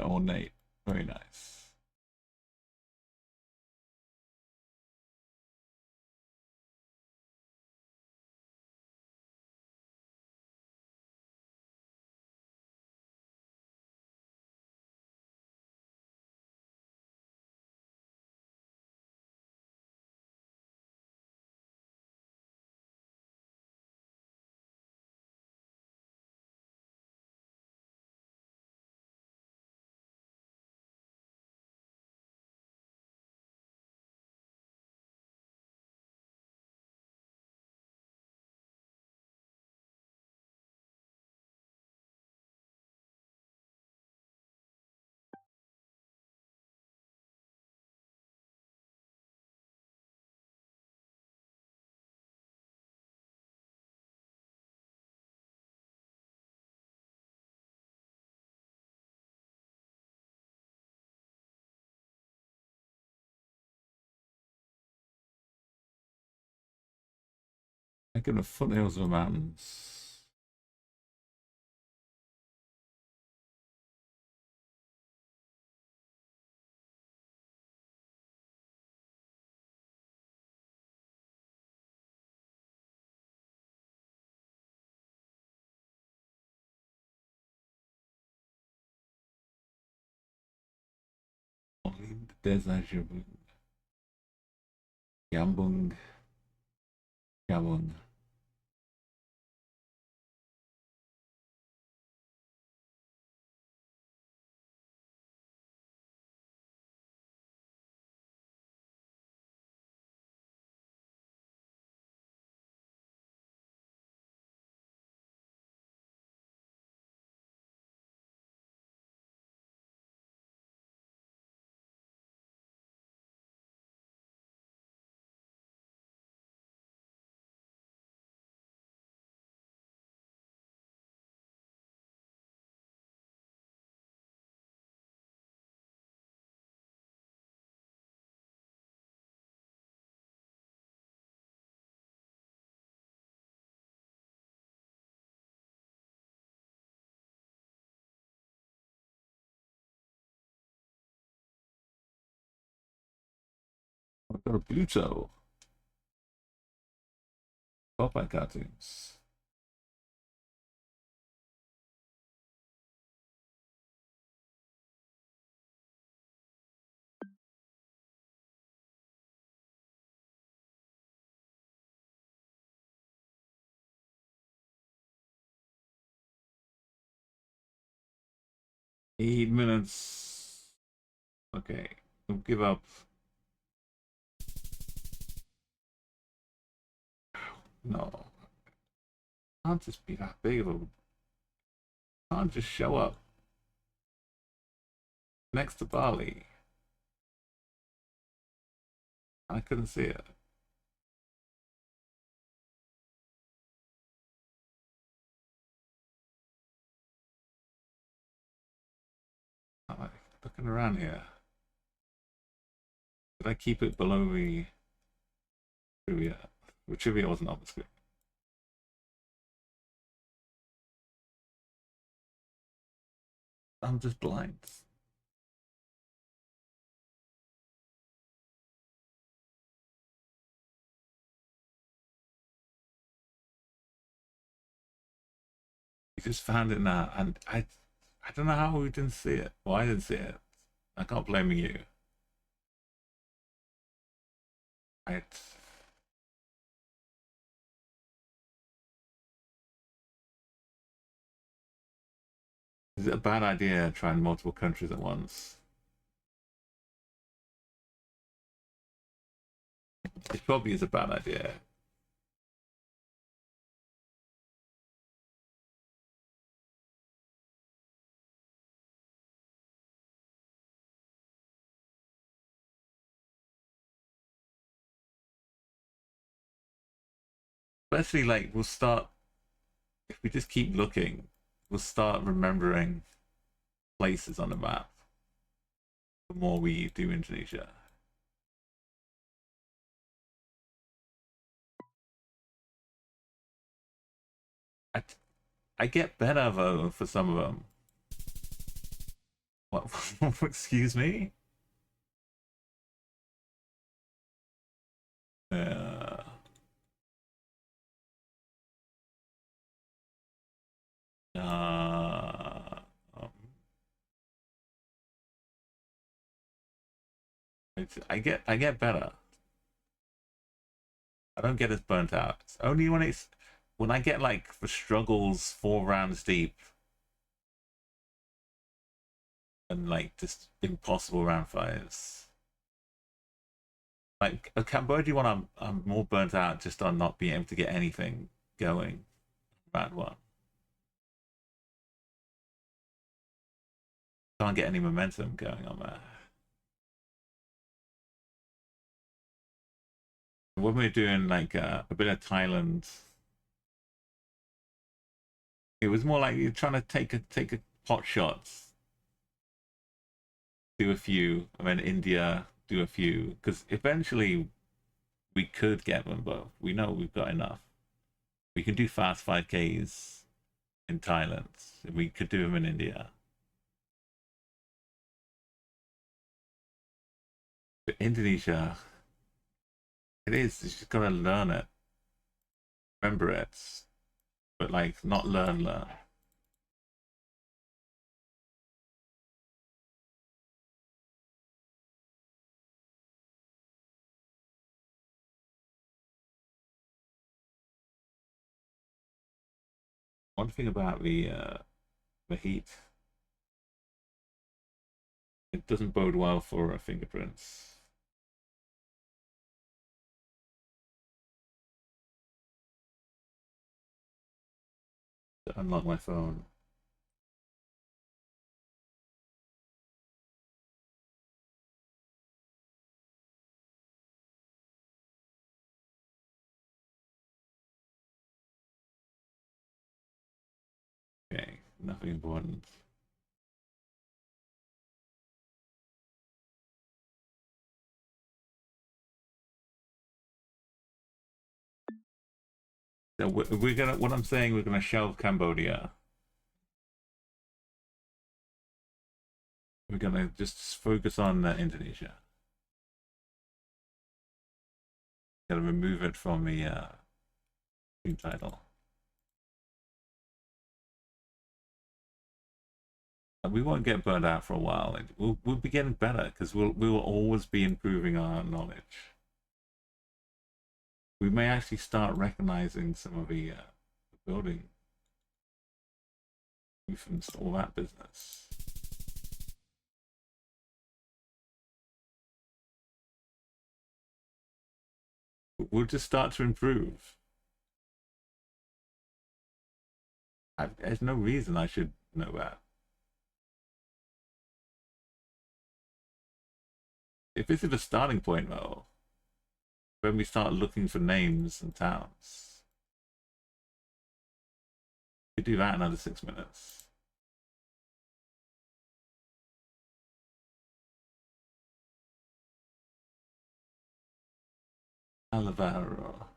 Ornate. Very nice. Like in the foothills of the mountains. Desajabung. Gambung. Gabung. I've got a Pluto. Popeye cartoons. Eight minutes. Okay, we'll give up. No, can't just be that big of a. Can't just show up next to Bali. I couldn't see it. I'm like looking around here. Did I keep it below the trivia? The trivia wasn't on the screen. I'm just blind. We just found it now, and I don't know how we didn't see it. Well, I didn't see it. I can't blame you. I. Is it a bad idea trying multiple countries at once? It probably is a bad idea. Especially like we'll start if we just keep looking, we'll start remembering places on the map the more we do Indonesia. I, I get better though for some of them. What? Excuse me? Yeah. Uh, um, I get better. I don't get as burnt out. It's only when I get like the struggles 4 rounds deep and like just impossible round fights. Like a Cambodia one, I'm more burnt out just on not being able to get anything going. Round one, can't get any momentum going on there. When we are doing like a bit of Thailand, it was more like you're trying to take a pot shots, do a few, and then India do a few, because eventually we could get them both. We know we've got enough. We can do fast 5Ks in Thailand. We could do them in India. But Indonesia, it is. You just gotta learn it, remember it, but like not learn. One thing about the heat, it doesn't bode well for fingerprints. To unlock my phone. Okay, nothing important. So we're gonna. What I'm saying, we're gonna shelve Cambodia. We're gonna just focus on Indonesia. Gotta remove it from the team title. And we won't get burned out for a while. We'll be getting better because we will always be improving our knowledge. We may actually start recognizing some of the building movements, all that business. We'll just start to improve. There's no reason I should know that. If this is a starting point, though, when we start looking for names and towns, we do that in another 6 minutes. Alvaro.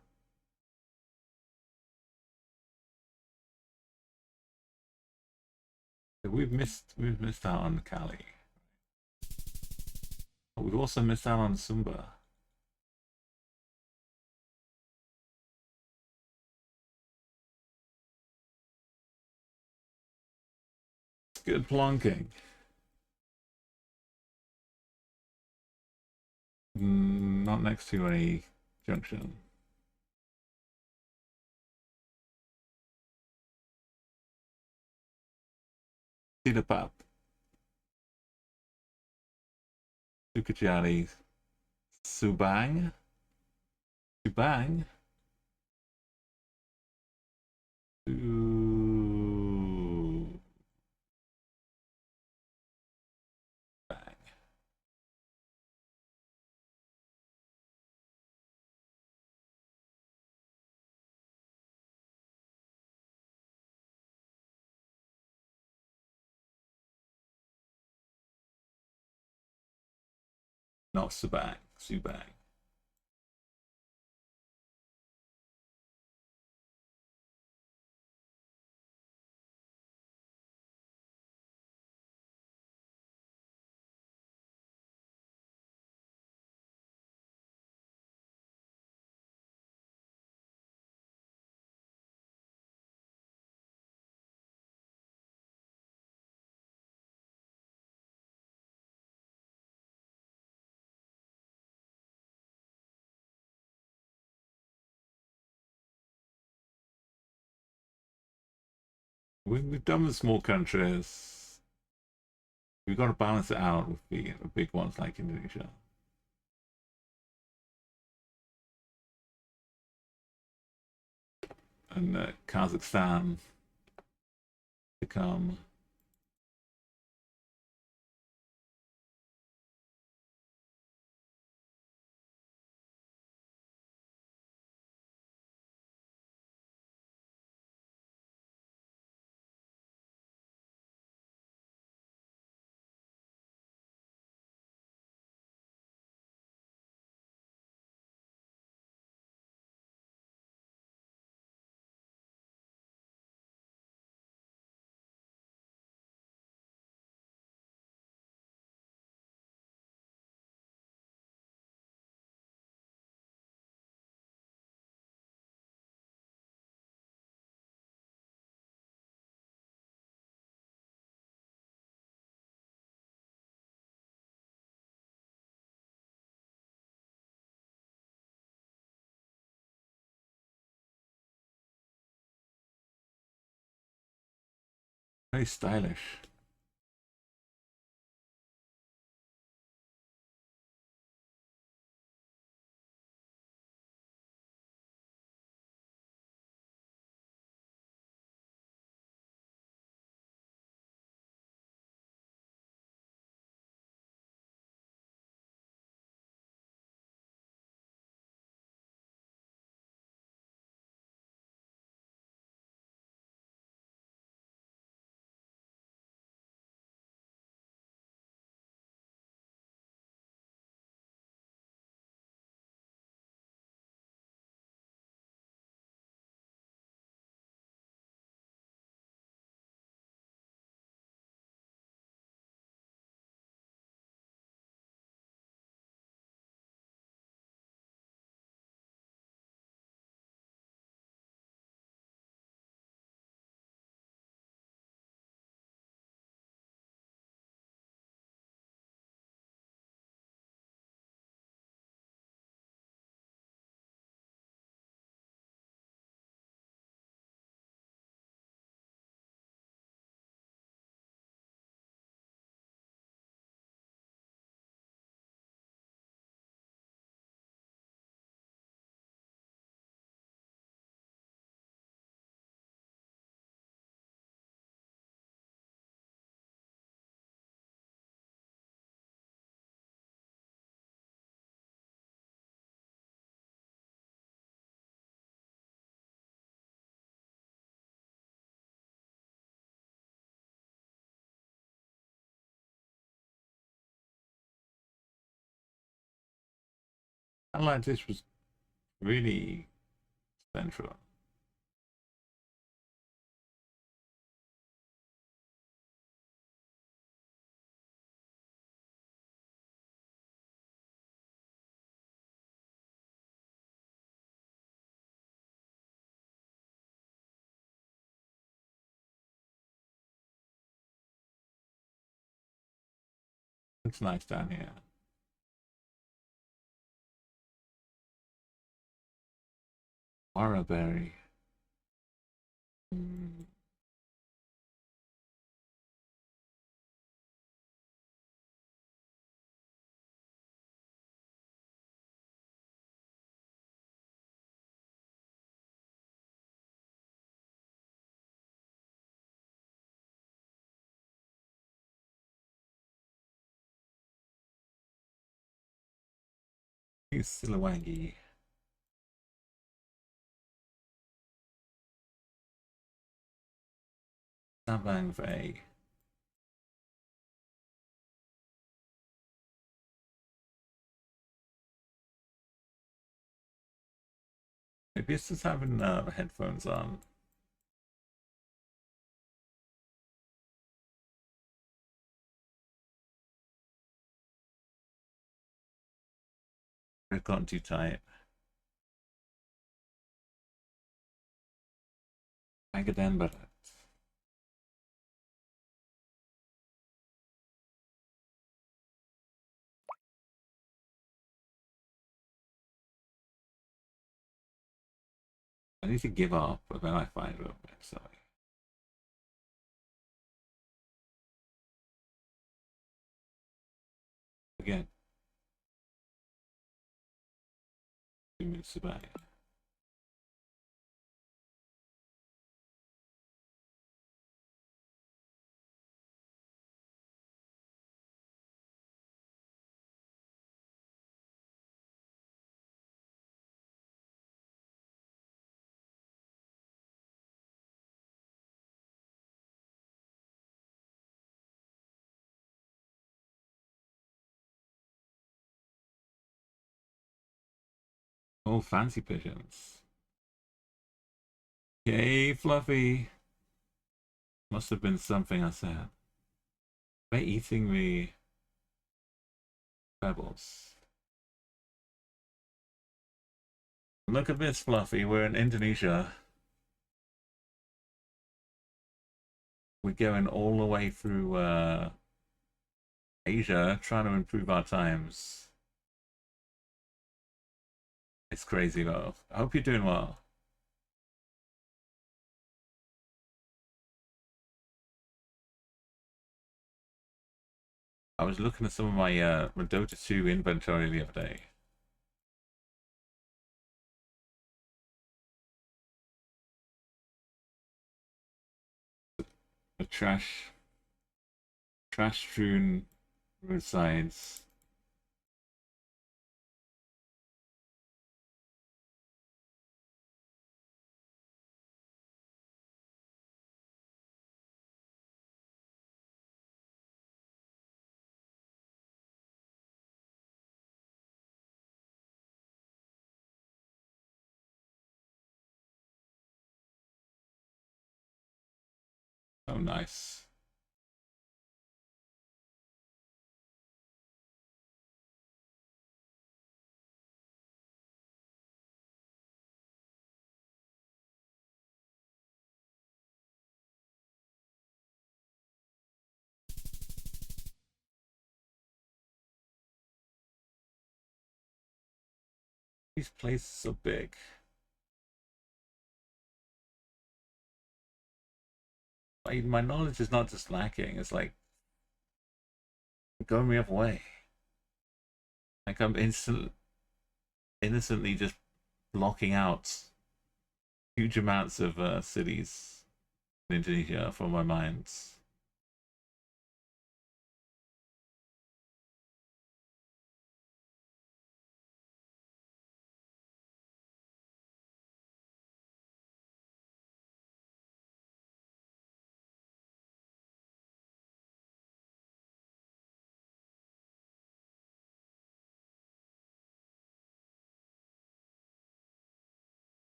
We've missed out on Cali. But we've also missed out on Sumba. It's good plonking. Not next to any junction. Sidapap. Sukachari. Subang. Subang. Subang. Not Subang. Subang. We've done the small countries. We've got to balance it out with the big ones like Indonesia. And Kazakhstan to come. Very stylish. I like this was really central. Looks nice down here. Marberry. Silawagi. Sabang Vey. Maybe it's just having headphones on. They've gotten too tight. Magadan Barat. I need to give up, but then I find it. So again, 2 minutes to buy. Oh, fancy pigeons. Okay, Fluffy. Must have been something I said. They're eating the pebbles. Look at this, Fluffy. We're in Indonesia. We're going all the way through Asia, trying to improve our times. It's crazy, though. I hope you're doing well. I was looking at some of my Dota 2 inventory the other day. The trash strewn roadsides. Oh, nice. These places are big. My knowledge is not just lacking, it's like going the other way. Like I'm innocently just blocking out huge amounts of cities in Indonesia from my mind.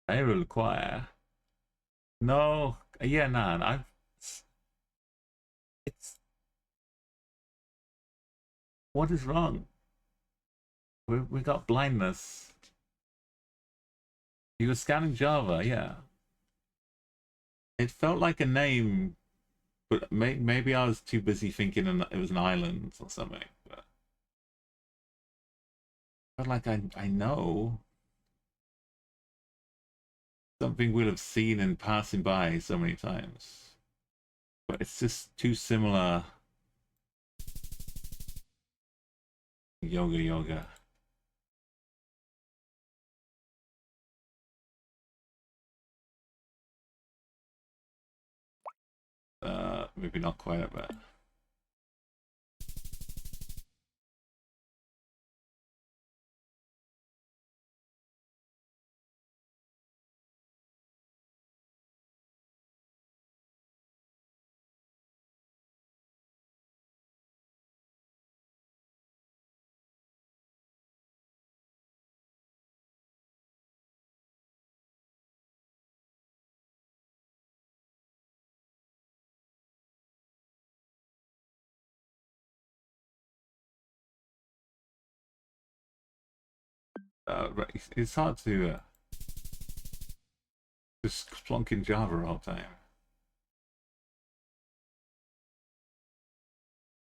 I will require. No, yeah, nah, it's what is wrong? We got blindness. You were scanning Java, yeah. It felt like a name, but maybe I was too busy thinking it was an island or something. But like I know something we'll have seen in passing by so many times, but it's just too similar. Yoga. Maybe not quite a bit. Right, it's hard to just plonk in Java all the time.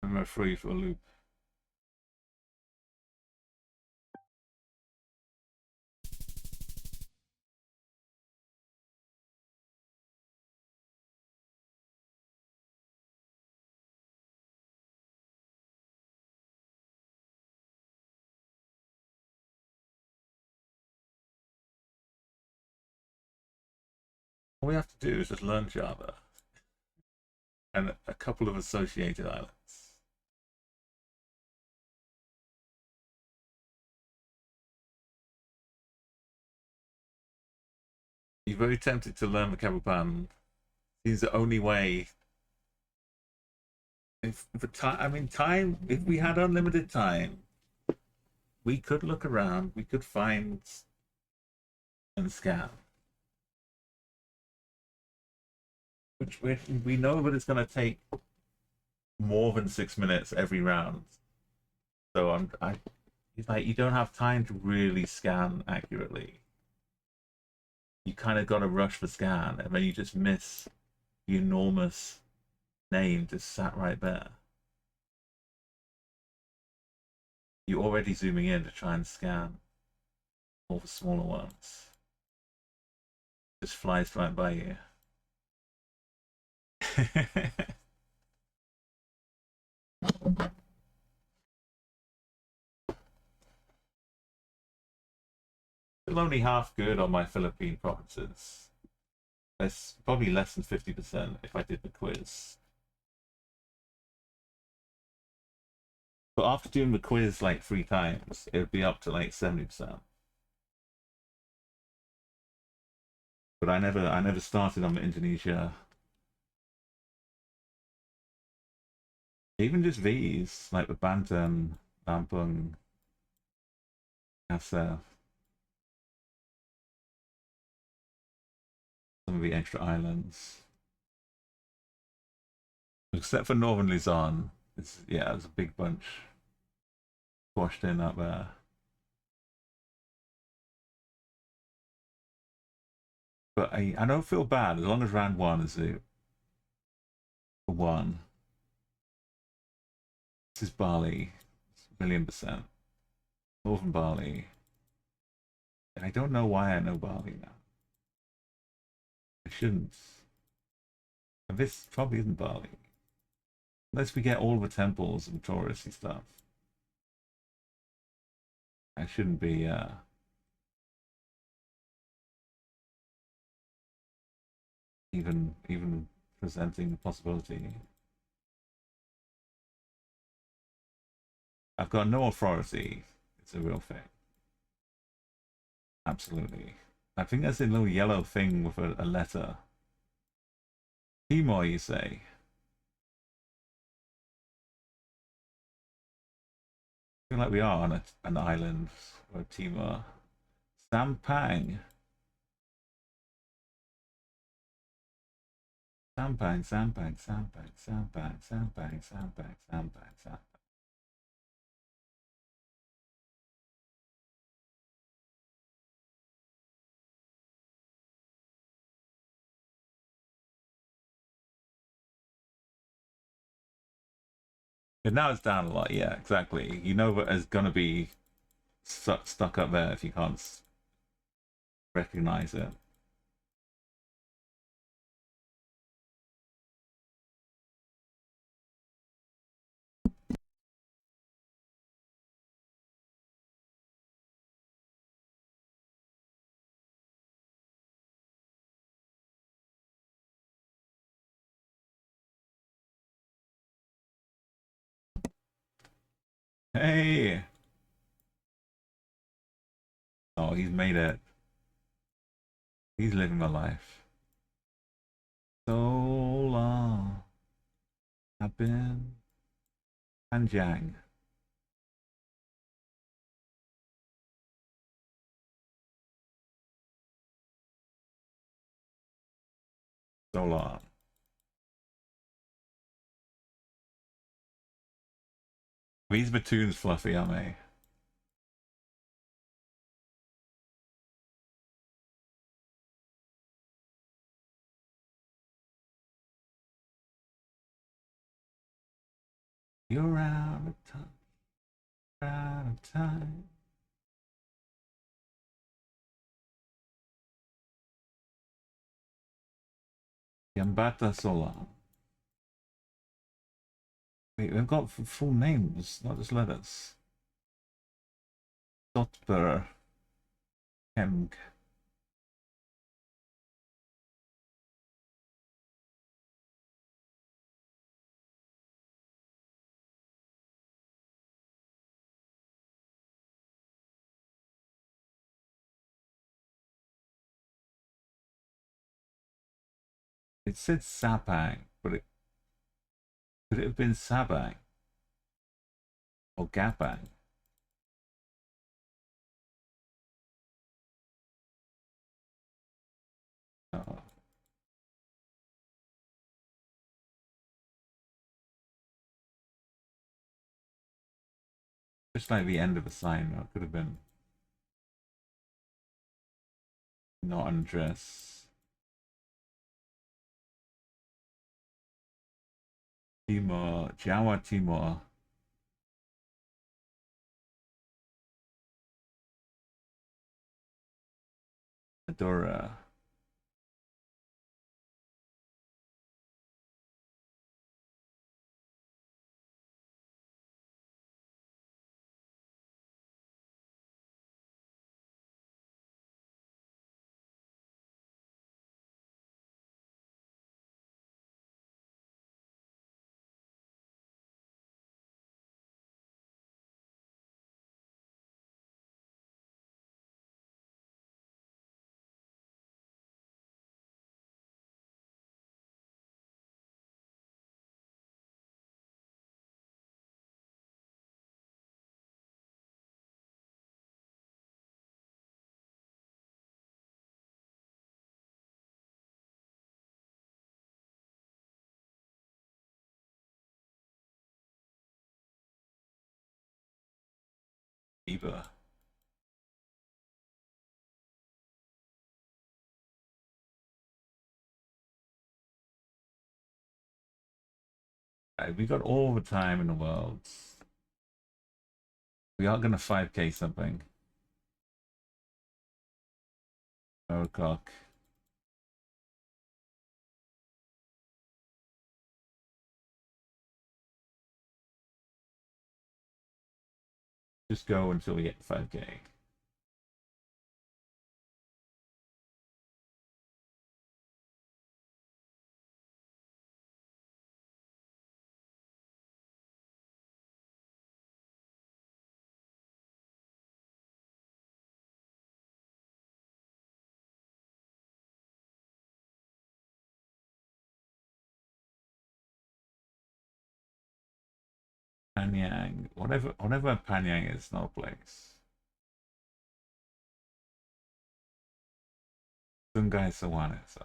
I'm free for a loop. All we have to do is just learn Java and a couple of associated islands. You're very tempted to learn the Kabupan. Seems the only way. If the time, I mean, time. If we had unlimited time, we could look around. We could find and scan. Which we know that it's going to take more than 6 minutes every round. So it's like you don't have time to really scan accurately. You kind of got to rush the scan, and then you just miss the enormous name just sat right there. You're already zooming in to try and scan all the smaller ones. Just flies right by you. Still only half good on my Philippine provinces. That's probably less than 50% if I did the quiz. But after doing the quiz like 3 times, it would be up to like 70%. But I never started on the Indonesia. Even just these, like the Banten, Lampung, Aceh, some of the extra islands. Except for Northern Luzon. Yeah, it's a big bunch washed in up there. But I don't feel bad as long as round one is the one. This is Bali, 1,000,000%. Northern Bali. And I don't know why I know Bali now. I shouldn't. And this probably isn't Bali. Unless we get all the temples and touristy stuff. I shouldn't be even presenting the possibility. I've got no authority. It's a real thing. Absolutely. I think there's a little yellow thing with a letter. Timor, you say? I feel like we are on an island or Timor. Sampang. Sampang, Sampang, Sampang, Sampang, Sampang, Sampang, Sampang, Sampang. And now it's down a lot. Yeah, exactly. You know that it's gonna be stuck up there if you can't recognize it. Hey! Oh, he's made it. He's living a life. So long. I've been Panjang. So long. These Batoons fluffy, aren't they? You're out of time. Out of time. Yambata Sola. Wait, they've got full names, not just letters. Dotper. Hemg. It said Sapang, but it could it have been Sabang or Gapang? Oh, just like the end of a sign, or it could have been not undress. Timor, Jawa Timor. Adora. Eva. Right, we got all the time in the world. We are gonna 5K something. 4 o'clock. Just go until we get 5K. Panyang, whatever Panyang is, no place. Sungai Sawana, so.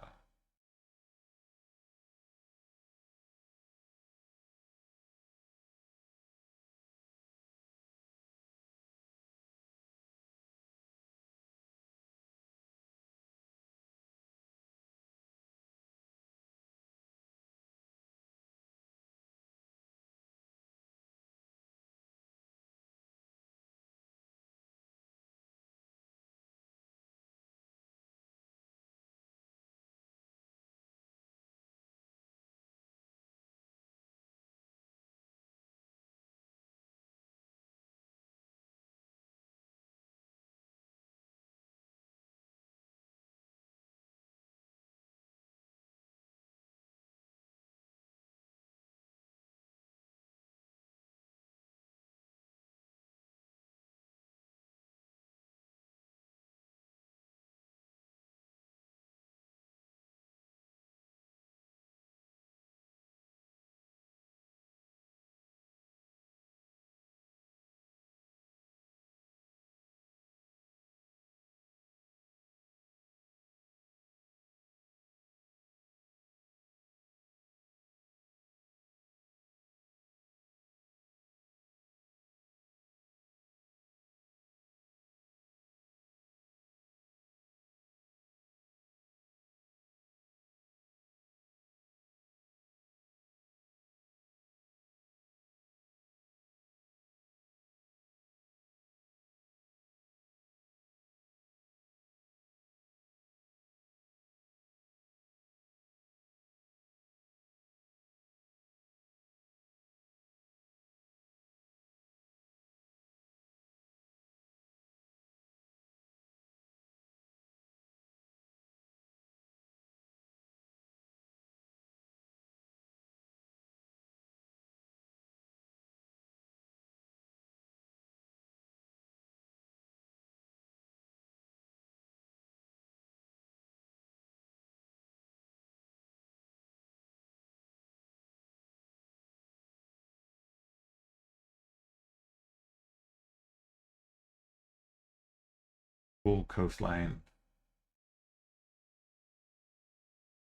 Full coastline.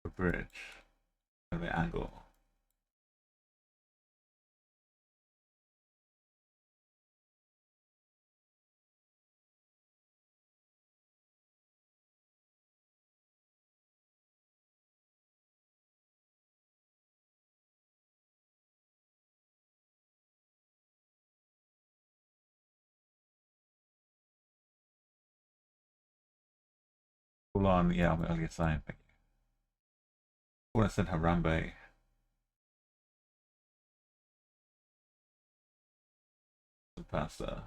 A bridge. And the angle. Full on, yeah, I'll get signed. What I said Harambe. The pasta.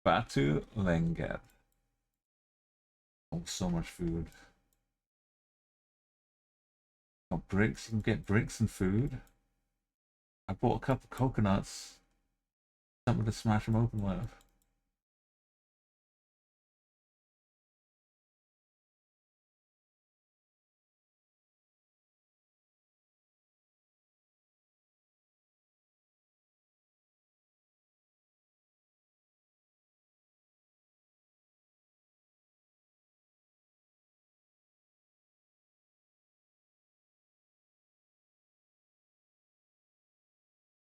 Batu Lenget. Oh, so much food. Oh, bricks. You can get bricks and food. I bought a couple of coconuts. Something to smash them open with.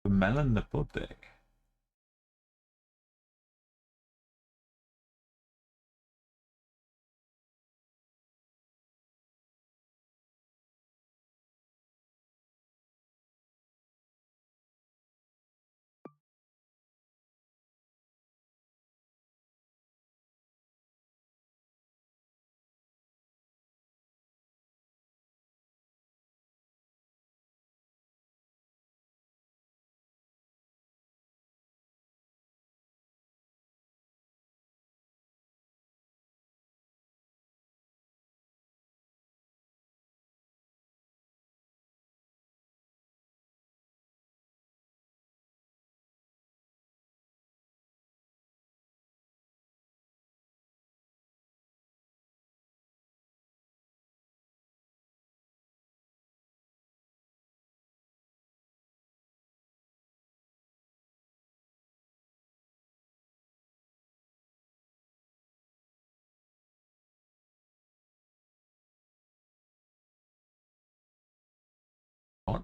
The melon the putte.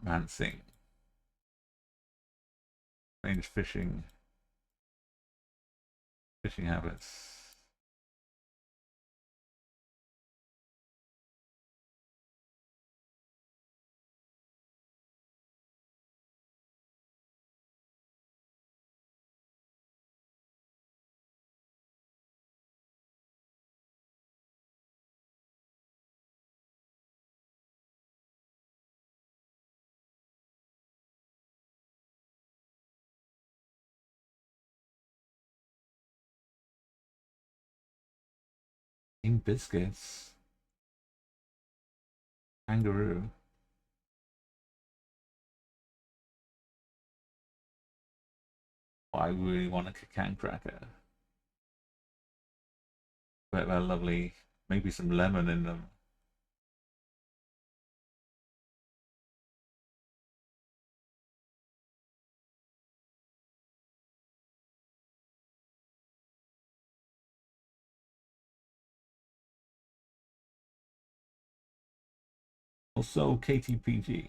Mansing. Strange fishing habits. In biscuits. Kangaroo. Oh, I really want a can cracker. But they're lovely. Maybe some lemon in them. Also KTPG.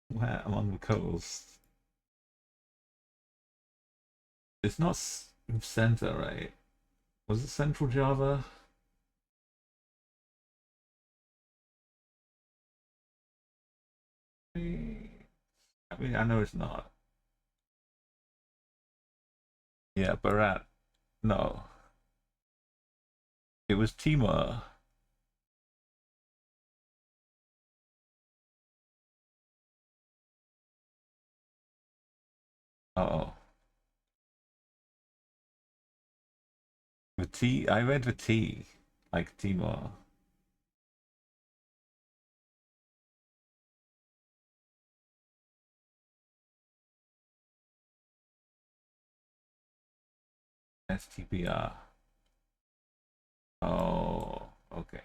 Where along the coast? It's not center, right? Was it Central Java? I mean, I know it's not. Yeah, Barat. No. It was Timor. Oh. The T. I read the T. Like Timor. STPR. Oh, okay.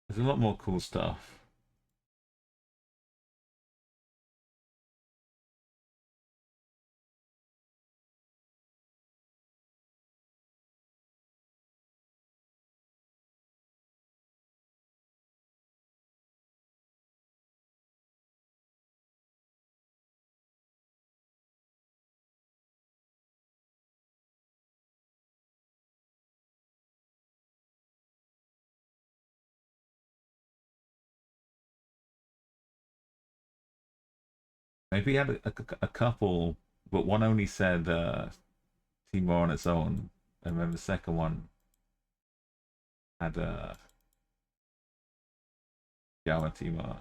There's a lot more cool stuff. Maybe he had a couple, but one only said Timor on its own, and then the second one had Java Timor.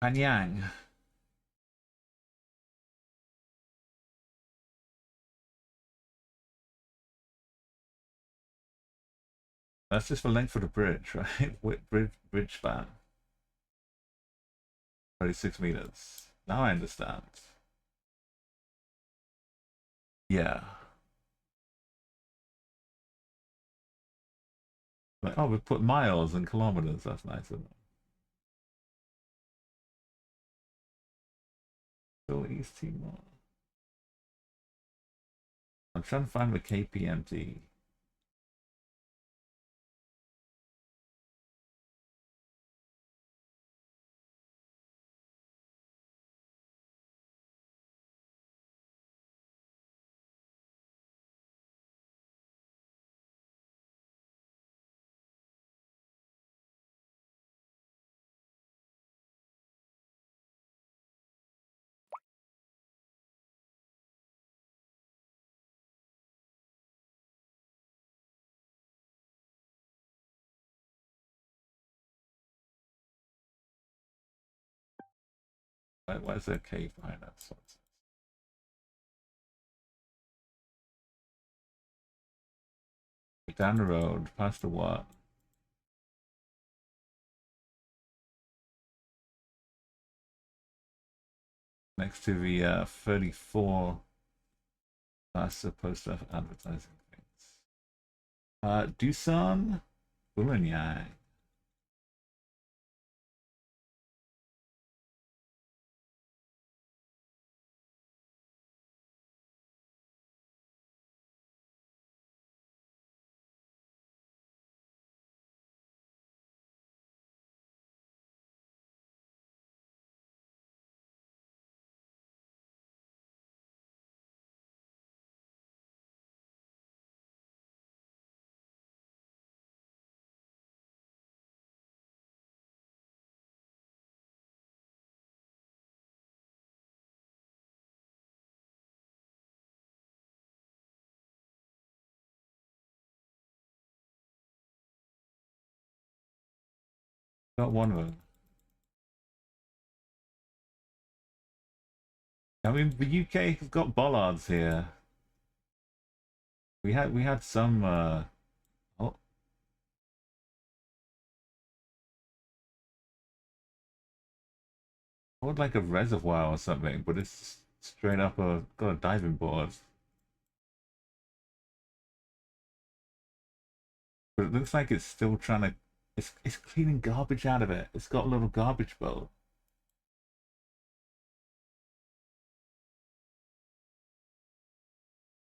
Panyang. That's just the length of the bridge, right? Bridge span. 36 meters. Now I understand. Yeah. Like, oh, we put miles and kilometers. That's nice, isn't it? Still East Timor. I'm trying to find the KPMT. Where's the K finance? Down the road, past the what? Next to the 34. That's supposed to have advertising things. Dusan Boulogne. Got one of them. I mean, the UK has got bollards here. We had some. Oh, what like a reservoir or something, but it's straight up got a diving board. But it looks like it's still trying to. It's cleaning garbage out of it. It's got a little garbage boat.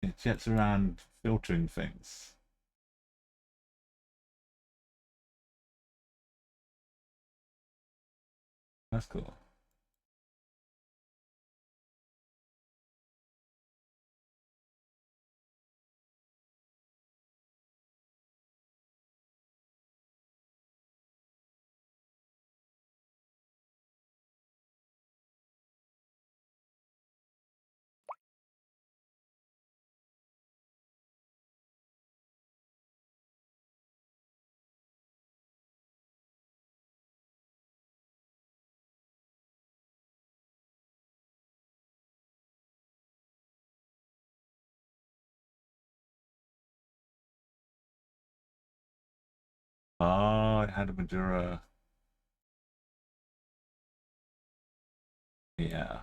It jets around filtering things. That's cool. Oh, it had a Madura. Yeah.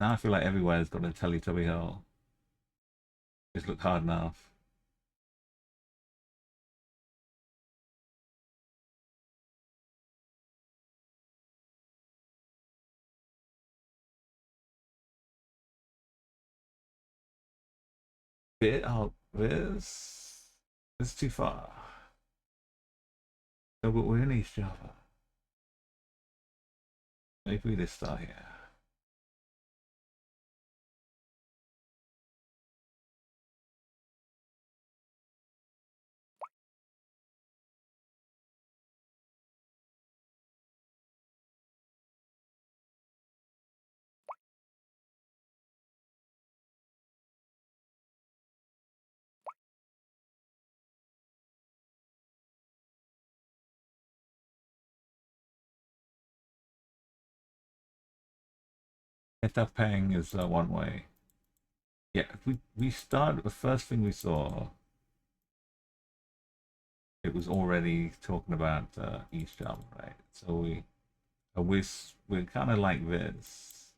Now I feel like everywhere's got a Teletubby hole. Just look hard enough. Bit oh this too far. No, but we're in East Java. Maybe we just start here. If paying is one way. Yeah, we started the first thing we saw. It was already talking about East Java, right? So we're kind of like this.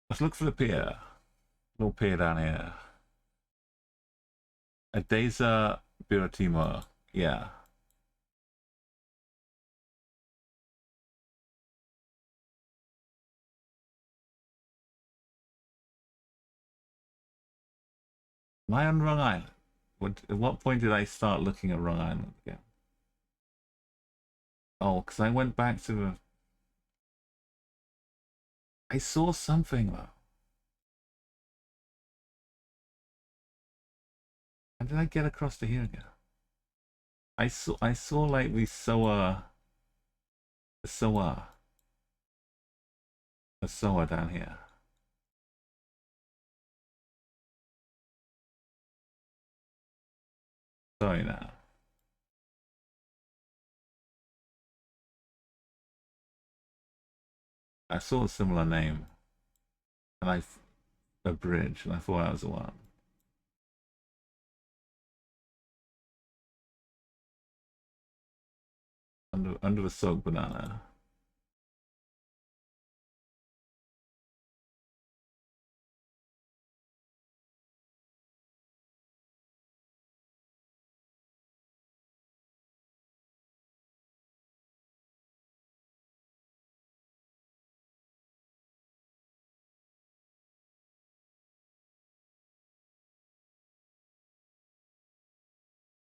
Let's look for the pier. Little pier down here. Adesa Biratima. Yeah. Am I on Wrong Island? At what point did I start looking at Wrong Island again? Oh, because I went back to the. I saw something though. How did I get across to here again? I saw like the SOA down here. Sorry now. I saw a similar name, and a bridge, and I thought that was the one. under a soaked banana.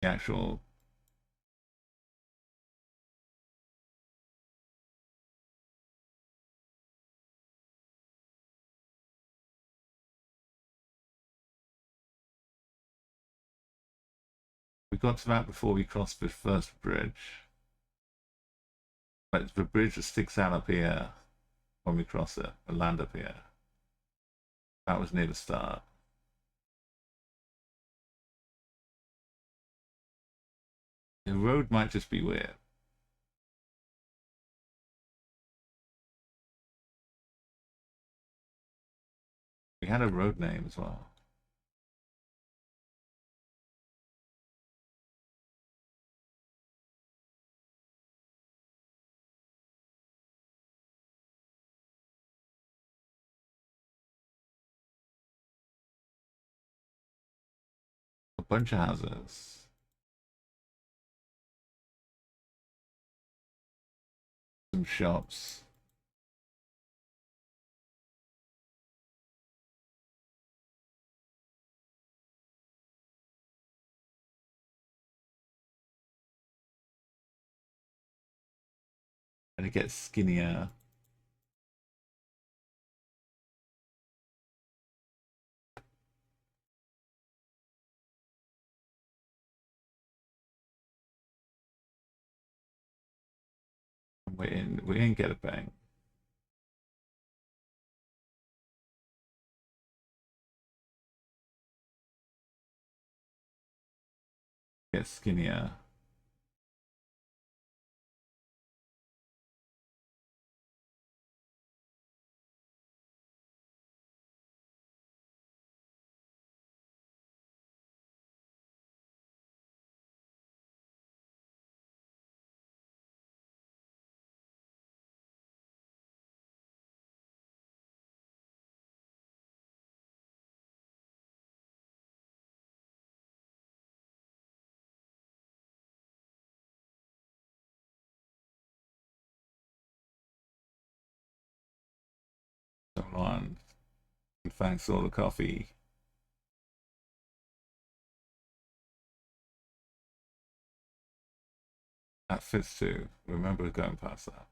The actual we got to that before we crossed the first bridge. But it's the bridge that sticks out up here when we cross it and land up here. That was near the start. The road might just be weird. We had a road name as well. A bunch of houses. Some shops. And it gets skinnier. We're in Get a Bang. Get skinnier. So on. And thanks for all the coffee. That fits too. Remember going past that.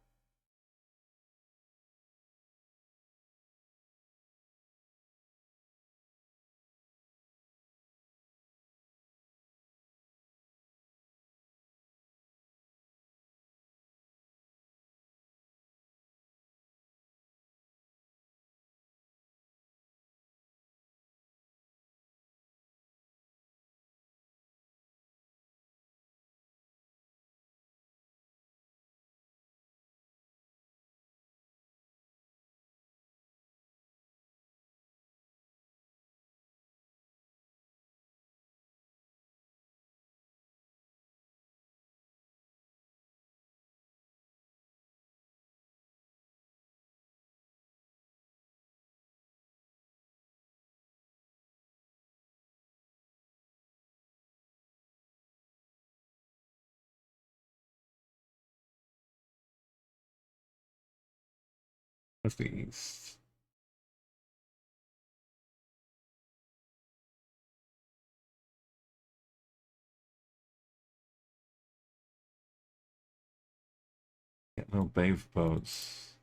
What's the east? Get little bathe boats.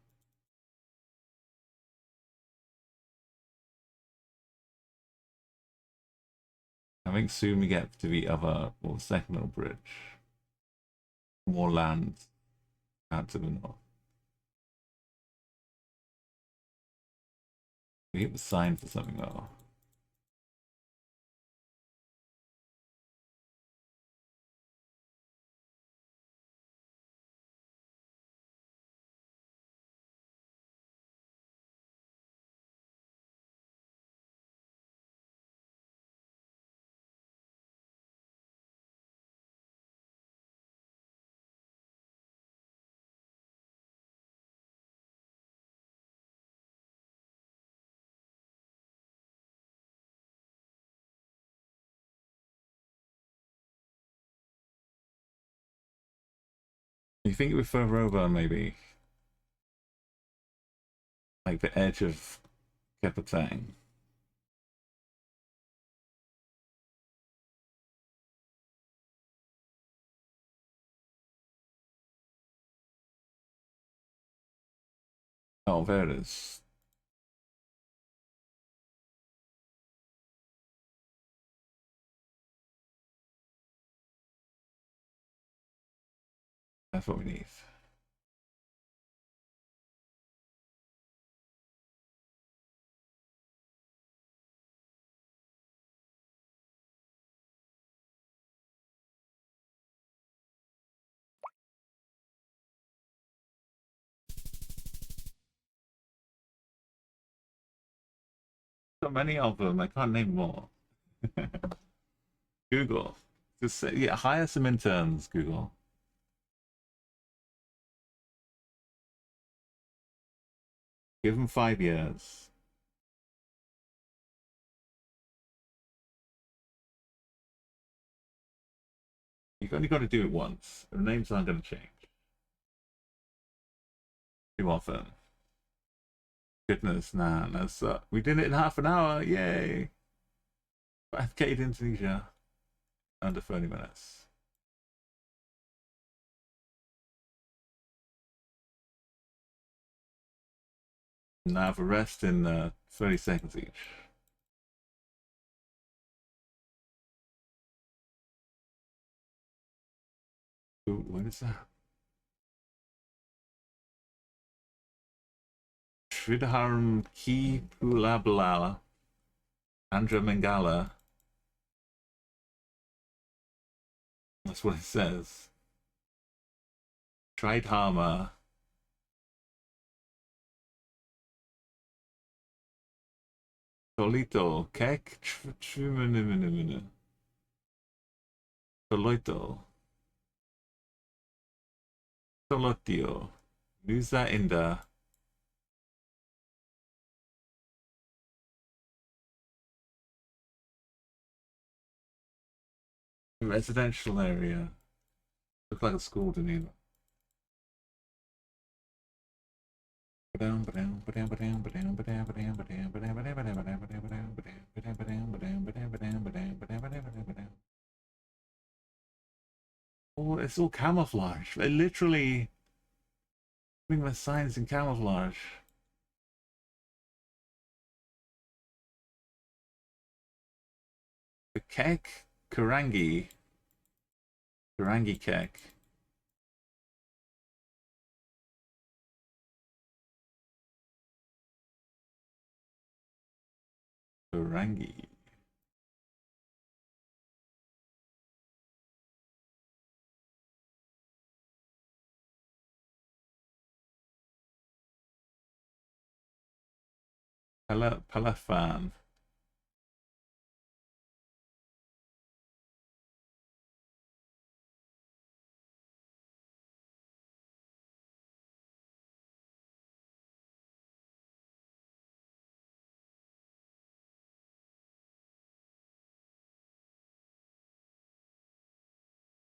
I think soon we get to the other or second little bridge. More land out to the north. We get the sign for something though. You think it would further over, maybe? Like the edge of Kepatang. Oh, there it is. That's what we need. So many of them, I can't name more. Google. Just say, yeah, hire some interns, Google. Give them 5 years. You've only got to do it once. The names aren't going to change too often. Goodness, man, that's we did it in half an hour. Yay! 5K to Indonesia under 30 minutes. Now for rest in 30 seconds each. Ooh, what is that? Sridharam Ki Pulablala Andra Mangala. That's what it says. Tridharma. Tolito. Kek Toloito. Tolotio. Nusa Inda. Residential area. Look like a school, didn't it? Oh, it's all camouflage. They literally putting the signs in camouflage. The kek Karangi. Karangi kek. Karangi. Palafan.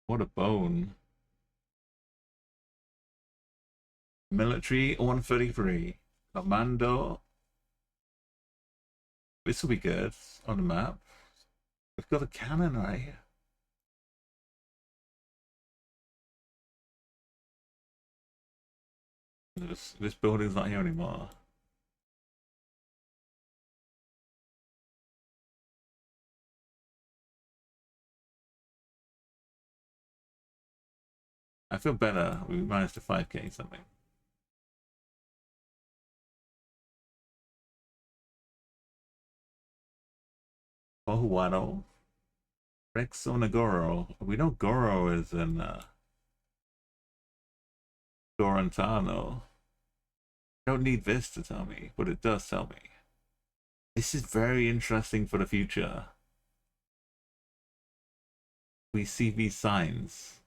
What a bone. Military 133. Commando. This will be good on the map. We've got a cannon right here. This building's not here anymore. I feel better. We managed to 5K something. Ohuado. Rexonagoro. We know Goro is in Dorantano. Don't need this to tell me, but it does tell me. This is very interesting for the future. We see these signs.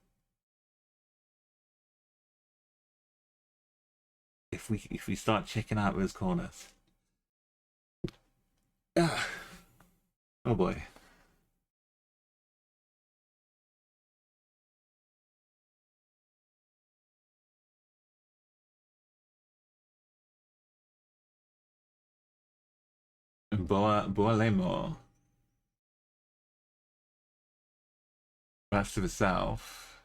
If we start checking out those corners. Ah. Oh boy. Boalemo. That's to the south.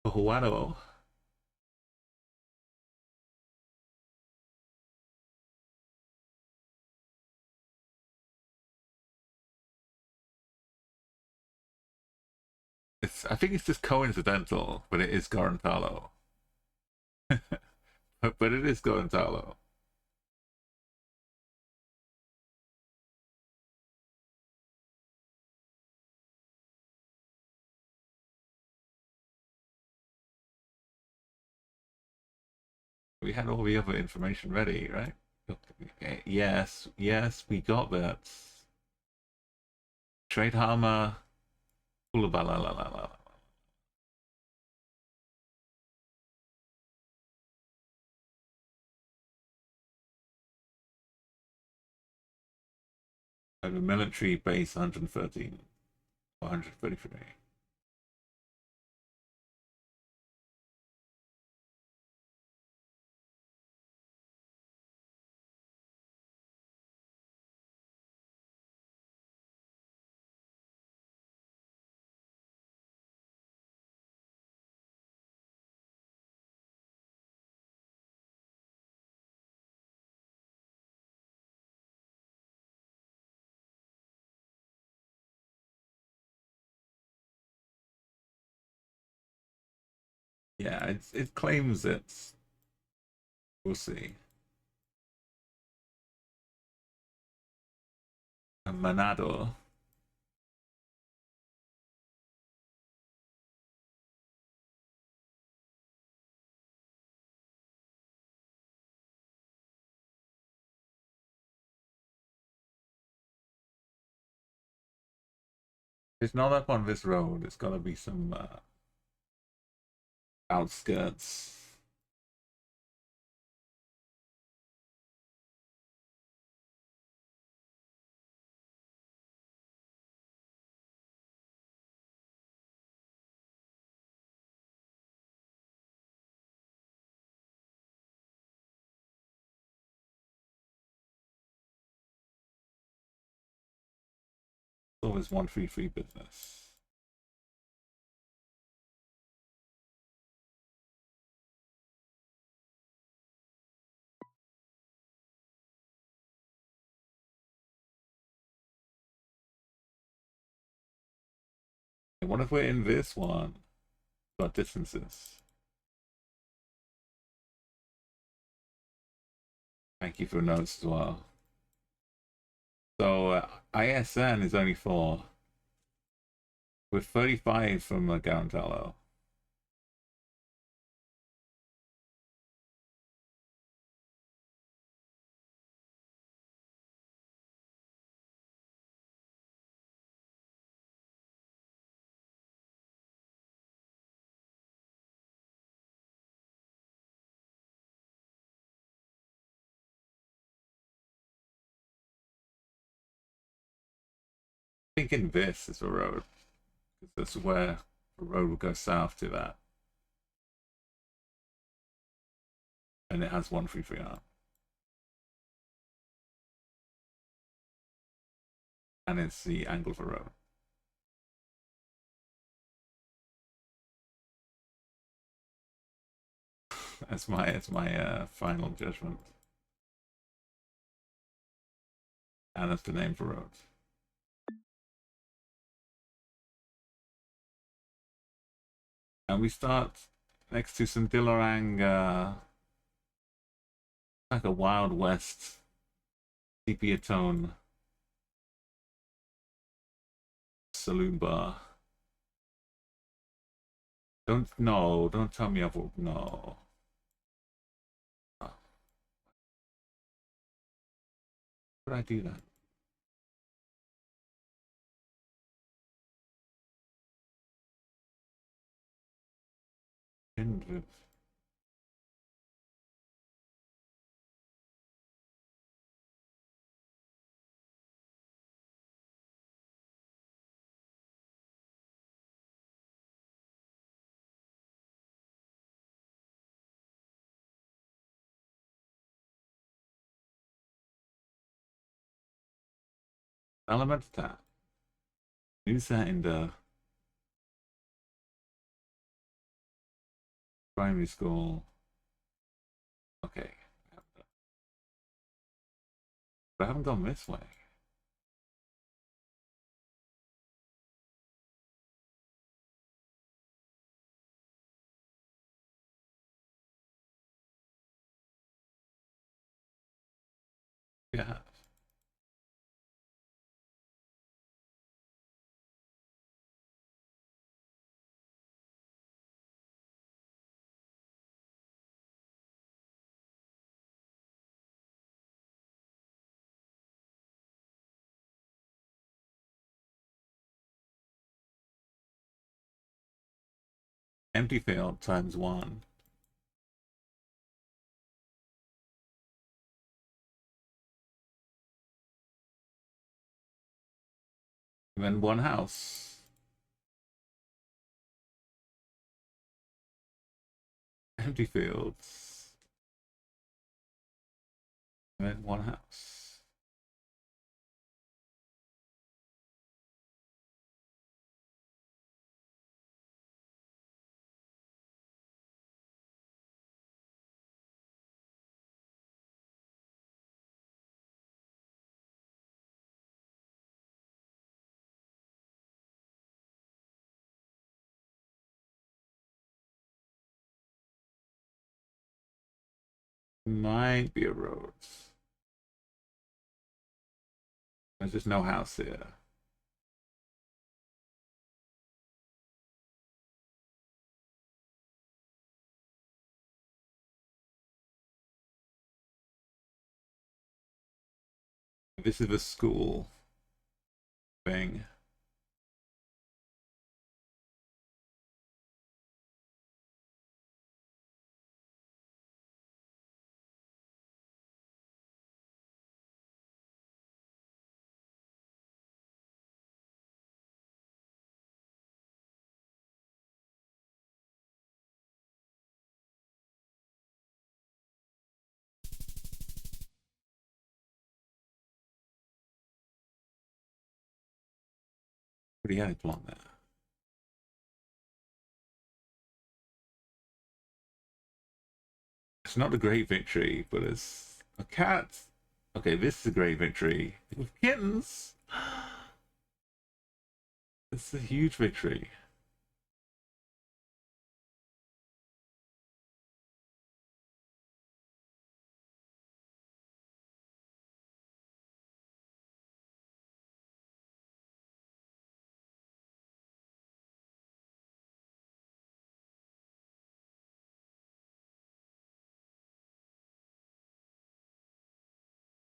Ohuado. I think it's just coincidental, but it is Gorontalo. But it is Gorontalo. We had all the other information ready, right? Okay. Yes, we got that. Trade Hammer. The military base 113 or 133. Yeah, it claims it's. We'll see. A Manado. It's not up on this road. It's got to be some outskirts. Always 133 business. What if we're in this one? Got distances. Thank you for notes as well. So ISN is only 4. We're 35 from Garantalo. Thinking this is a road. Because that's where the road will go south to that. And it has 133 on. And it's the angle of the road. That's my final judgment. And that's the name for road. And we start next to some Dilarang, like a Wild West sepia tone saloon bar. Don't tell me I've no. How would I do that? Elemental Nusa in the primary school. Okay. But I haven't gone this way. Yeah. Empty field times 1. And then 1 house. Empty fields. And then 1 house. Might be a road. There's just no house there. This is a school thing. Pretty had along there. It's not a great victory, but it's a cat. Okay, this is a great victory. With kittens. It's a huge victory.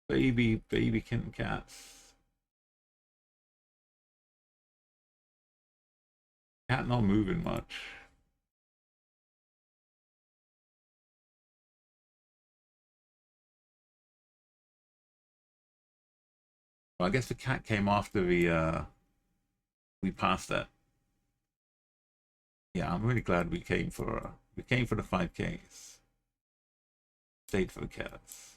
Baby kitten cats. Cat not moving much. Well, I guess the cat came after we passed that. Yeah, I'm really glad we came for the 5Ks. Stayed for the cats.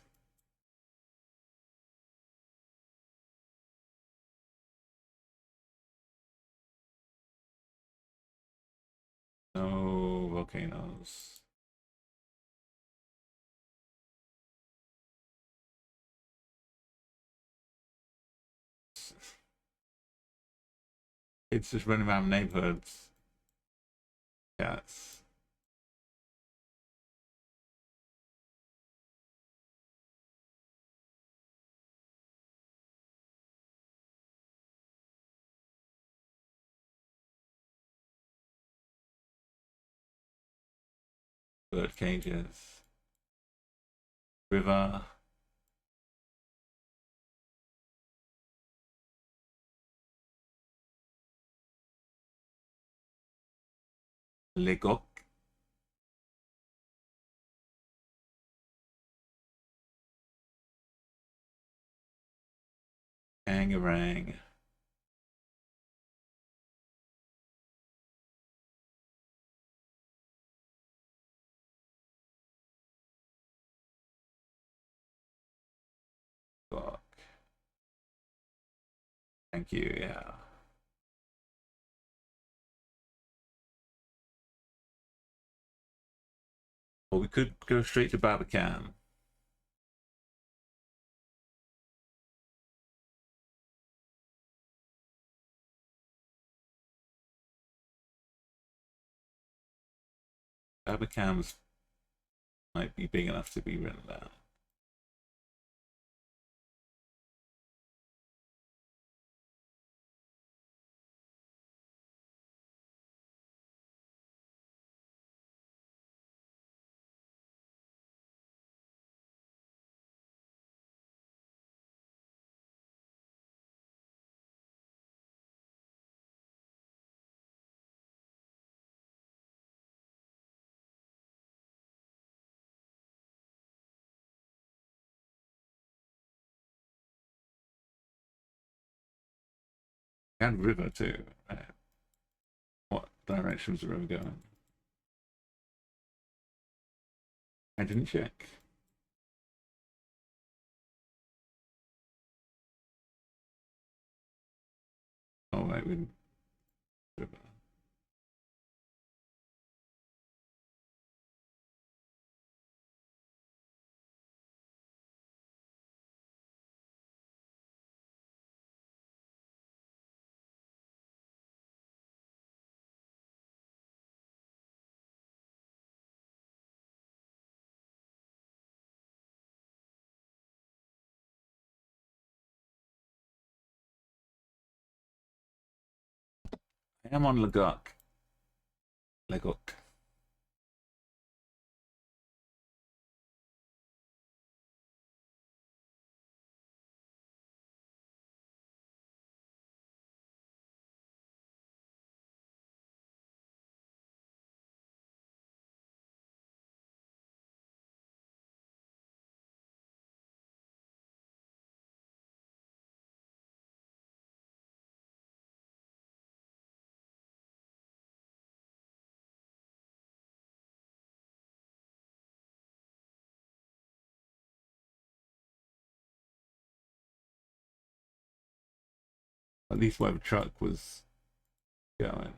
No volcanoes. It's just running around neighborhoods. Cats. Bird cages. River. Legok. Angarang. Fuck. Thank you. Yeah. Or we could go straight to Barbican. Barbicans might be big enough to be written down. And river too. What direction was the river going? I didn't check. Oh, right, we river. I am on Lagok. Lagok. At least where the truck was going.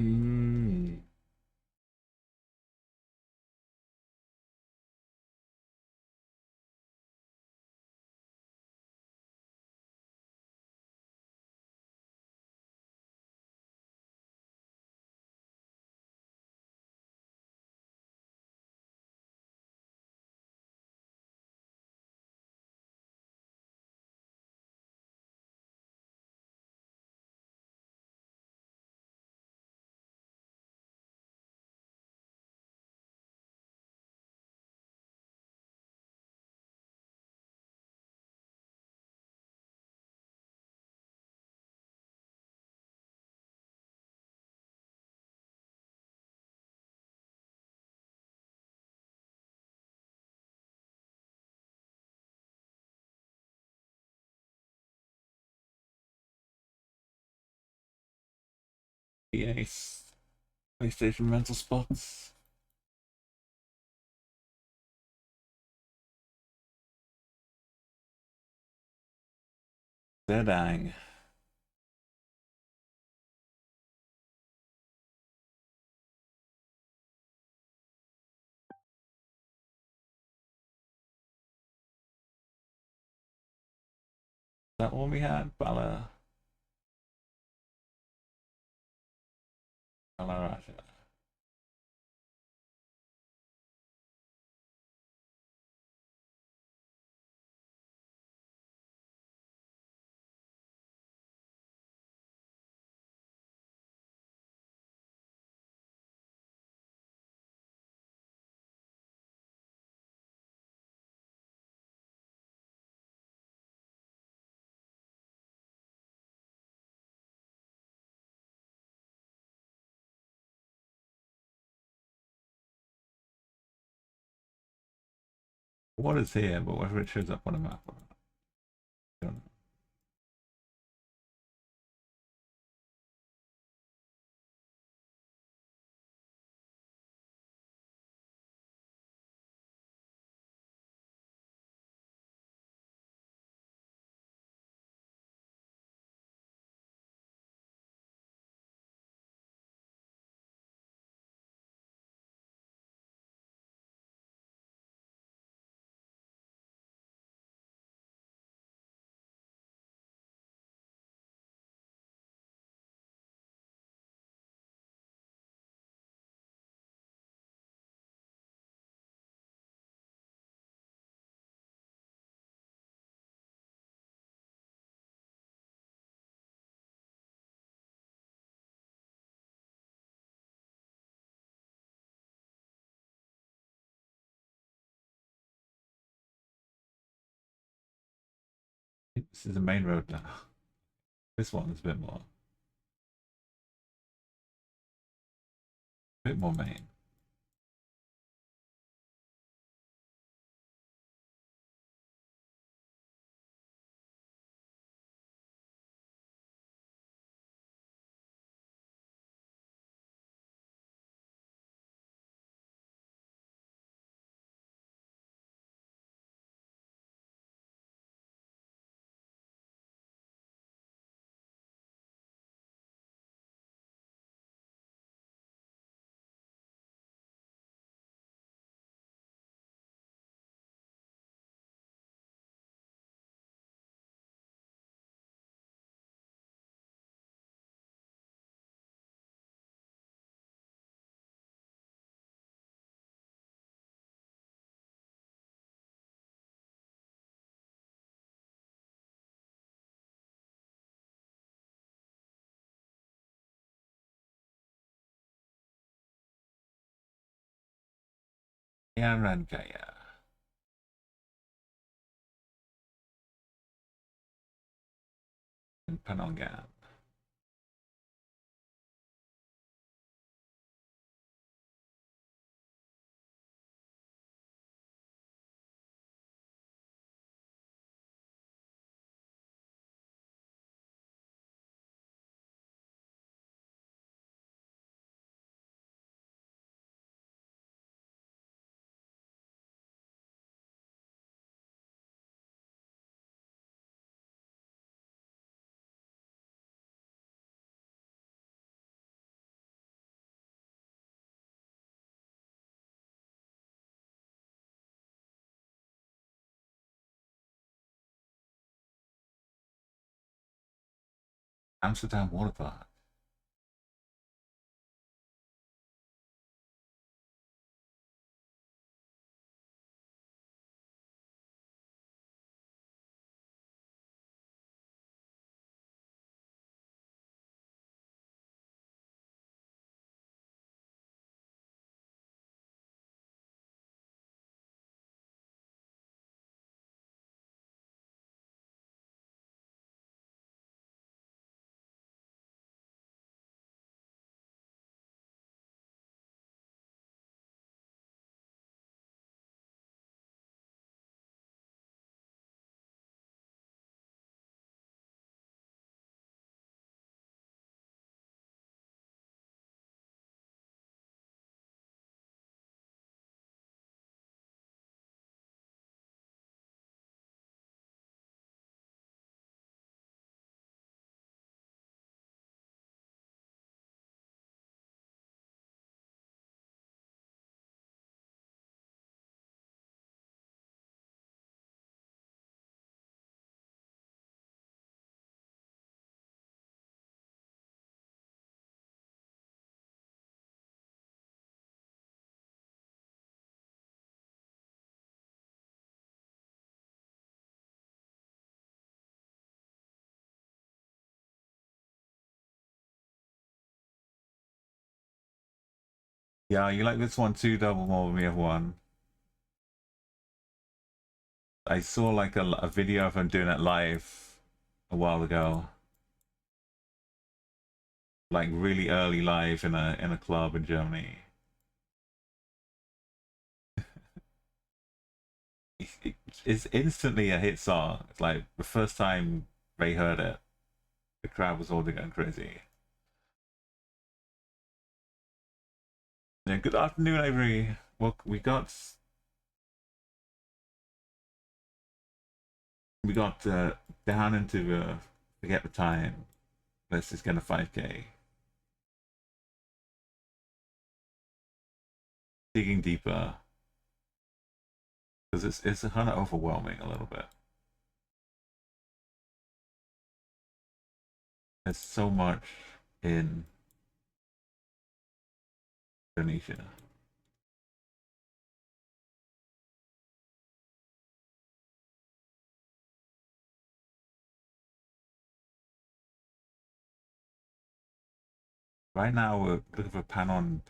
Mm. Yes. PlayStation rental spots. They're dying. Is that all we had? Bala. Balaraja. What is here, but whether it shows up on a map or not. I don't know. This is the main road now. This one's a bit more main. Yaran Gaya. In Panongan. Amsterdam Water Park. Yeah, you like this one too, Double more than the other one. I saw like a video of him doing it live a while ago. Like really early live in a club in Germany. It's instantly a hit song. It's like the first time they heard it, the crowd was all going crazy. Yeah, good afternoon, Avery. Well, we got down into forget the time. Let's just get a 5K. Digging deeper because it's kind of overwhelming a little bit. There's so much in Indonesia. Right now we're looking for Panongan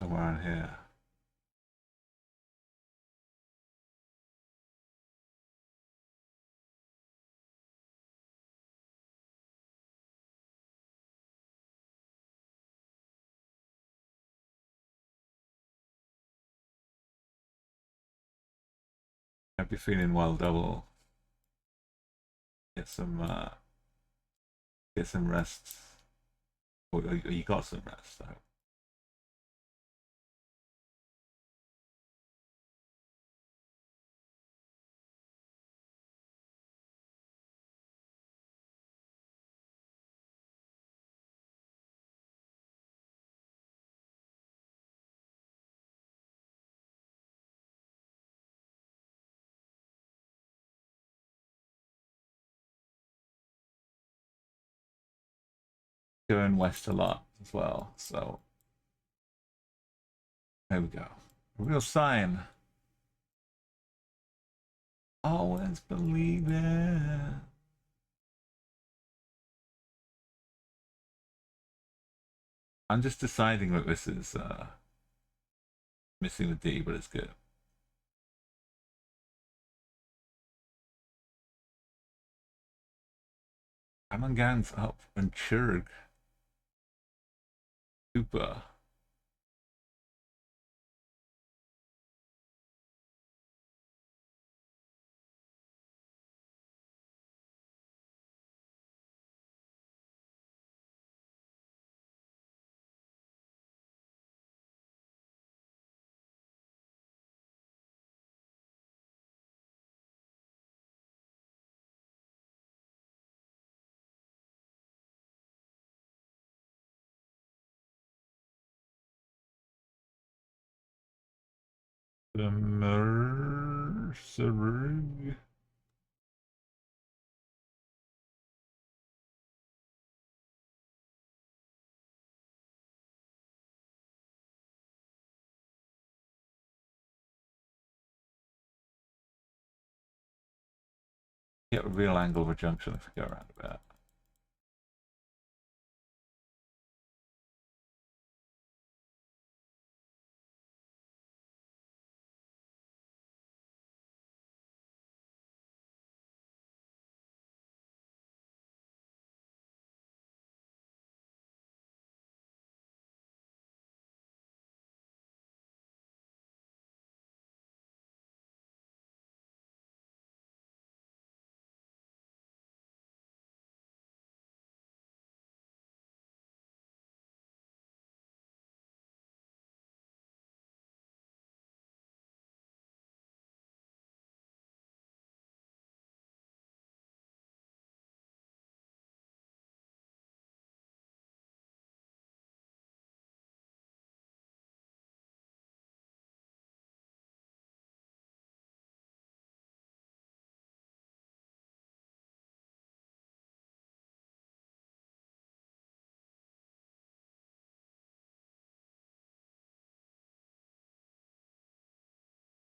somewhere around here. Hope you're feeling well, double. Get some rest. Or you got some rest, I hope. Going west a lot as well, so there we go. A real sign. Always believe it. I'm just deciding that this is missing the D, but it's good. Amangang's up and Churg. Super. The Mercerig. Get a real angle of a junction if we go around about.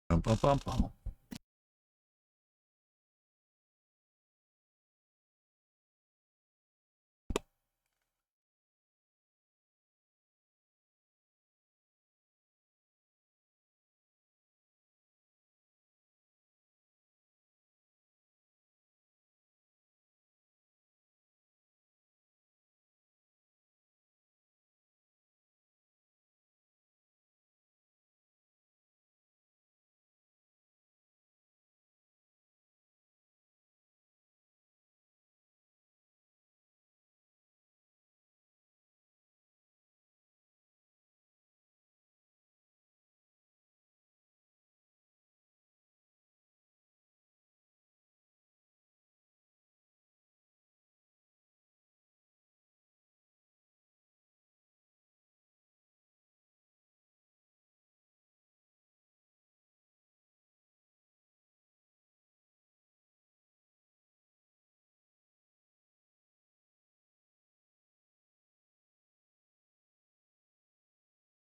Bum, bum, bum, bum.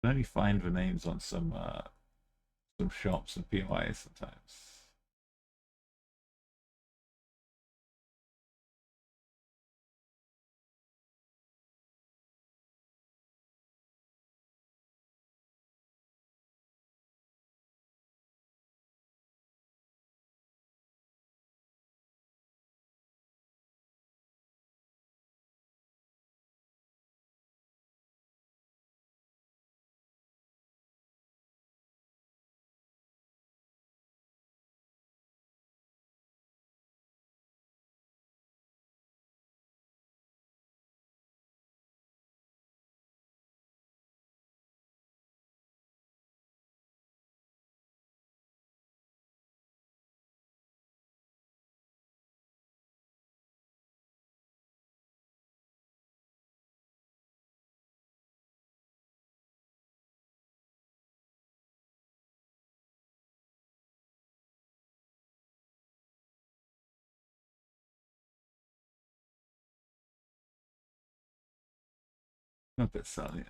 I can only find the names on some shops and POIs sometimes. A bit silly.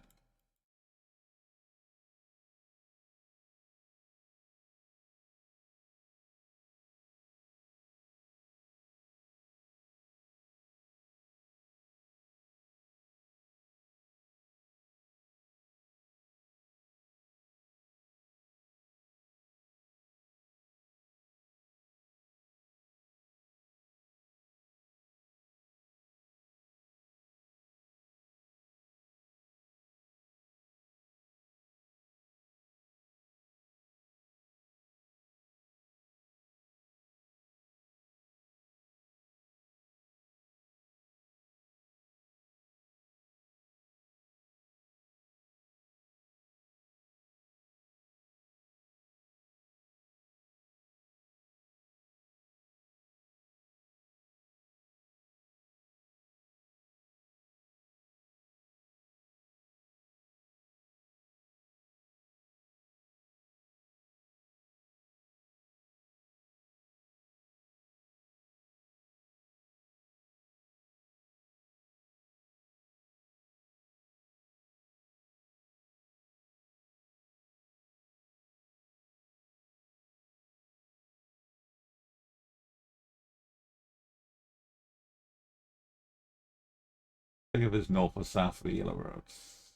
Think of it as north or south of the yellow roads.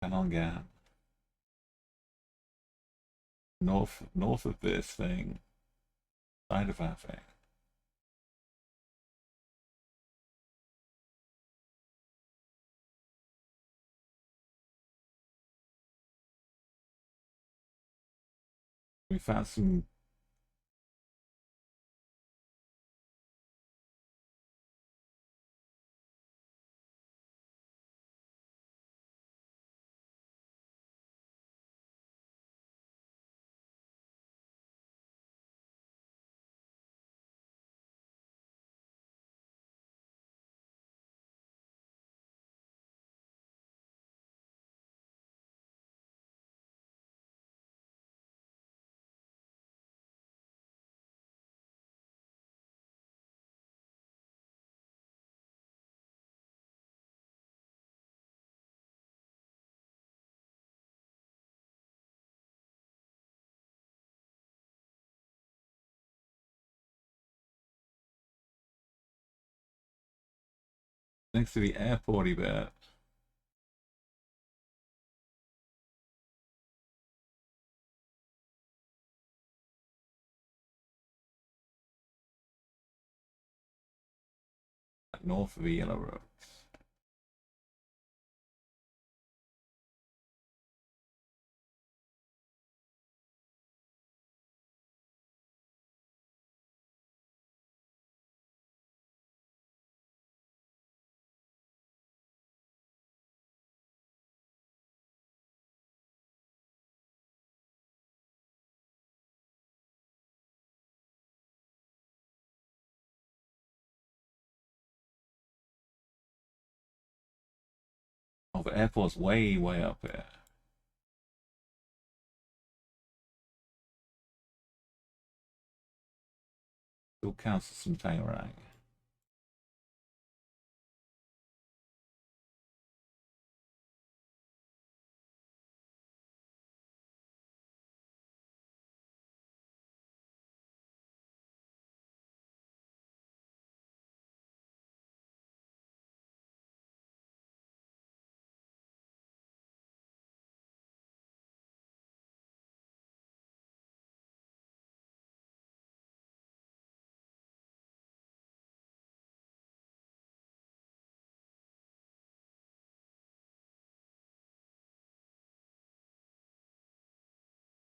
And on Gap. North of this thing, side of that thing. We found some. Next to the airporty bit. North of the yellow roads. Oh, the airport's way up here. Still counts as some Tangerang.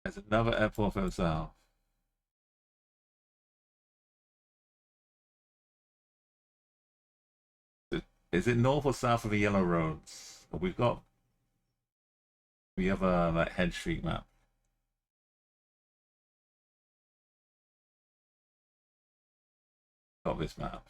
There's another airport for south. Is it north or south of the yellow roads? We've got the other like head street map. Got this map.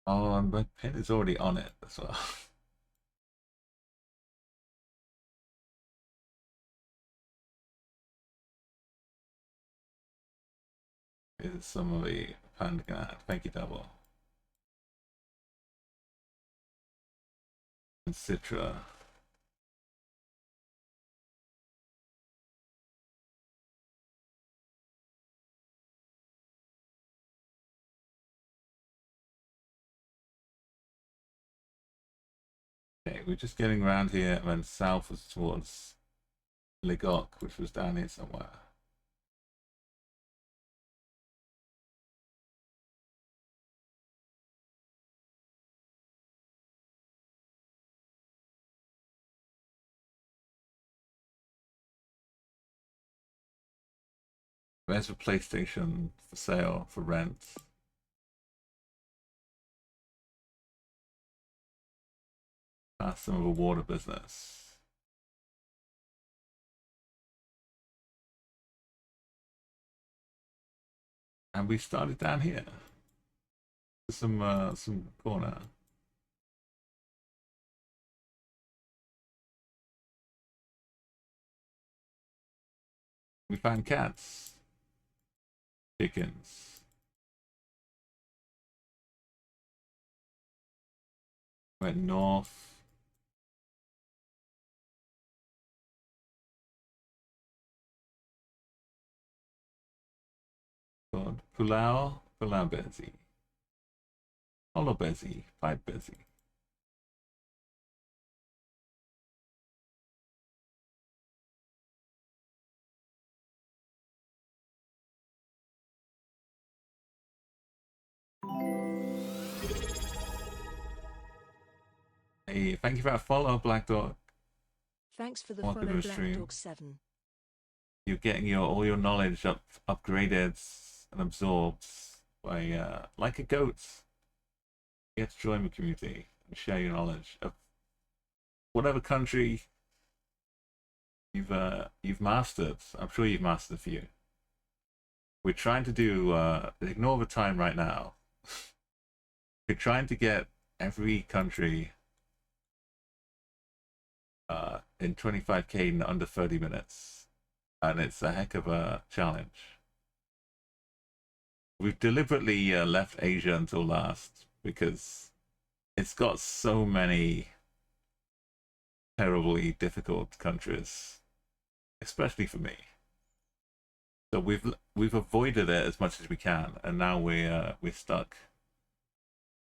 Oh, and my pin is already on it as well. Is some of the pan. Thank you, double. And Citra. Okay, we're just getting around here, and then south was towards Ligok, which was down here somewhere. There's a PlayStation for sale, for rent. That's some of a water business. And we started down here. Some corner. We found cats. Chickens. Went north. God. Pulau. Pulau Bezi. Holo Bezi. Pipe Bezi. Hey, thank you for that follow, Black Dog. Thanks for the Welcome follow, to the Black stream. Dog 7. You're getting all your knowledge upgraded and absorbed by like a goat. You get to join the community and share your knowledge of whatever country you've mastered. I'm sure you've mastered a few. We're trying to do ignore the time right now. We're trying to get every country in 25k in under 30 minutes, and it's a heck of a challenge. We've deliberately left Asia until last because it's got so many terribly difficult countries, especially for me. So we've avoided it as much as we can, and now we're stuck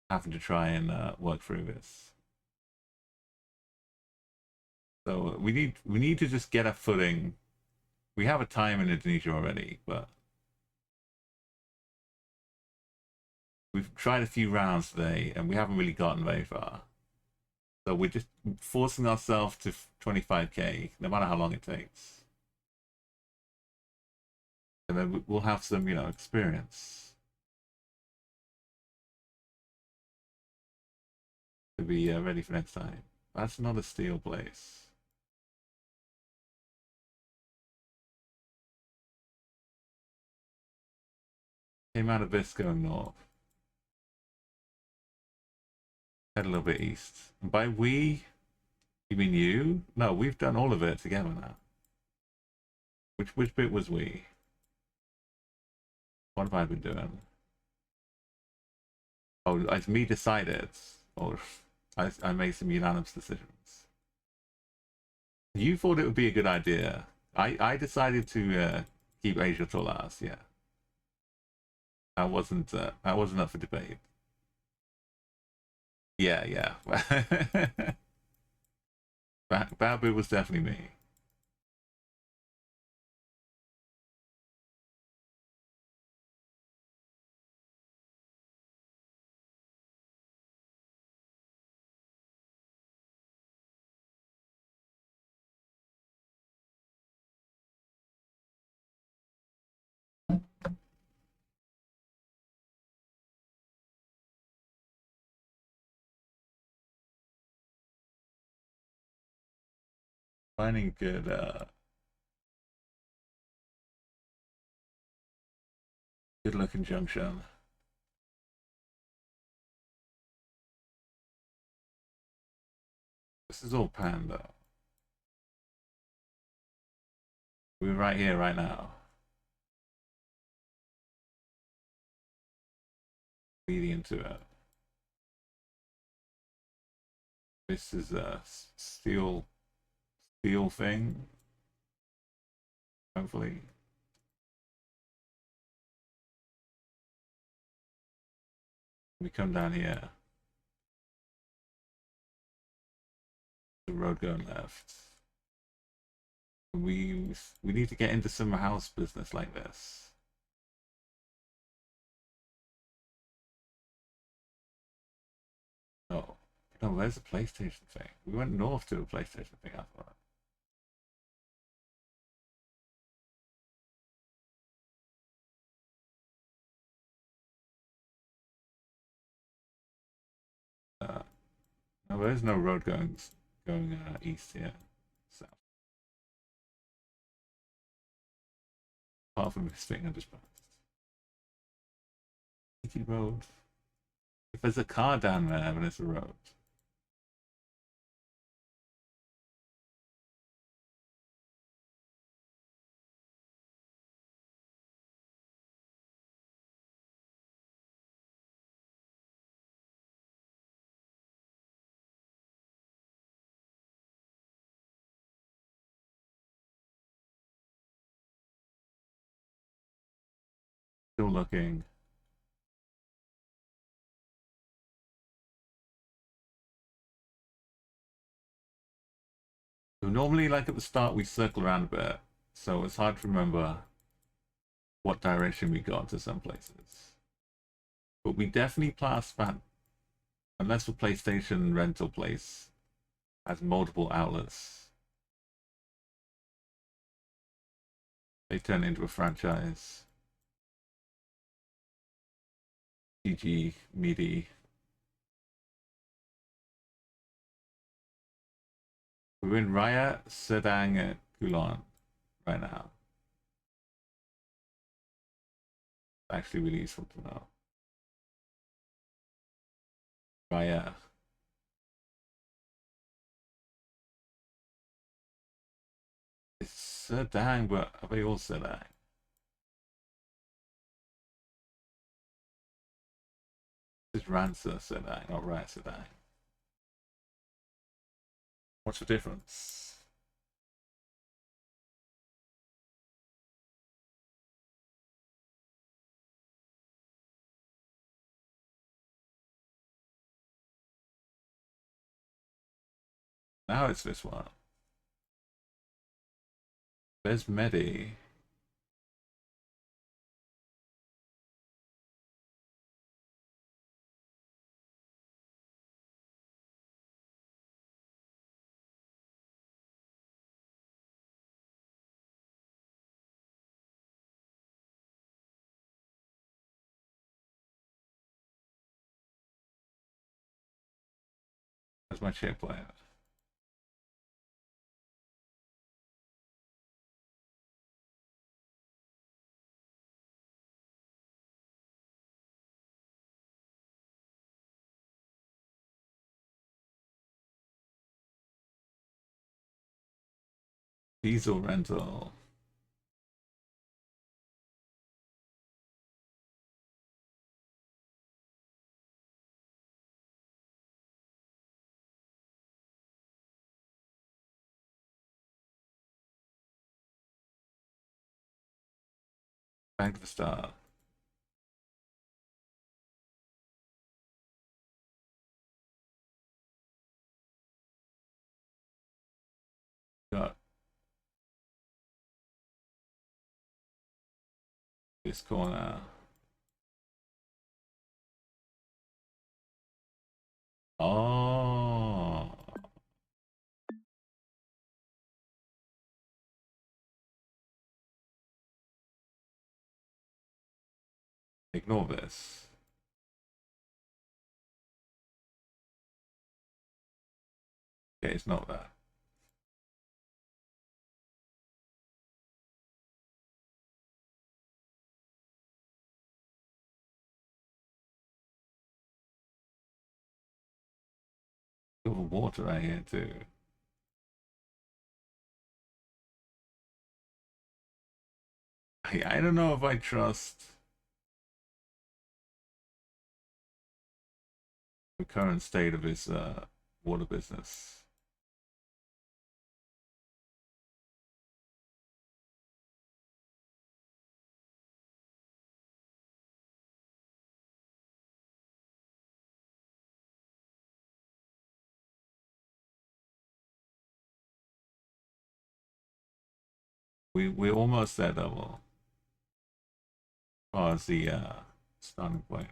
having to try and work through this. So we need to just get a footing. We have a time in Indonesia already, but we've tried a few rounds today, and we haven't really gotten very far. So we're just forcing ourselves to 25k, no matter how long it takes. And then we'll have some, experience to be ready for next time. That's not a steel place. Came out of this going north. Head a little bit east. And by we, you mean you? No, we've done all of it together now. Which bit was we? What have I been doing? Oh, it's me decided. Or I made some unanimous decisions. You thought it would be a good idea. I decided to keep Asia till last, yeah. I wasn't up for debate. Yeah. Babu was definitely me. Finding good good looking junction. This is all Panda. We're right here, right now. Leading into it. This is a steel thing. Hopefully. We come down here. The road going left. We need to get into some house business like this. Oh, no, where's the PlayStation thing? We went north to a PlayStation thing, I thought. No, there's no road going east here. South. Apart from this thing I just passed. City road. If there's a car down there, then it's a road. Still looking. So normally, like at the start, we circle around a bit, so it's hard to remember what direction we got to some places. But we definitely passed that, unless the PlayStation rental place has multiple outlets. They turn into a franchise. GG, meaty. We're in Raya, Sedang, and Kulon right now. Actually really useful to know. Raya. It's Sedang, but are they all Sedang? It's Ransa Sedang, not Raya Sedang. What's the difference? Now it's this one. There's Medi. That's my chip player. Diesel rental. Back to the start. Got this corner. Oh. Ignore this. Okay, it's not that. over water right here too. I don't know if I trust the current state of his water business. We're almost there, double. As far as the starting point.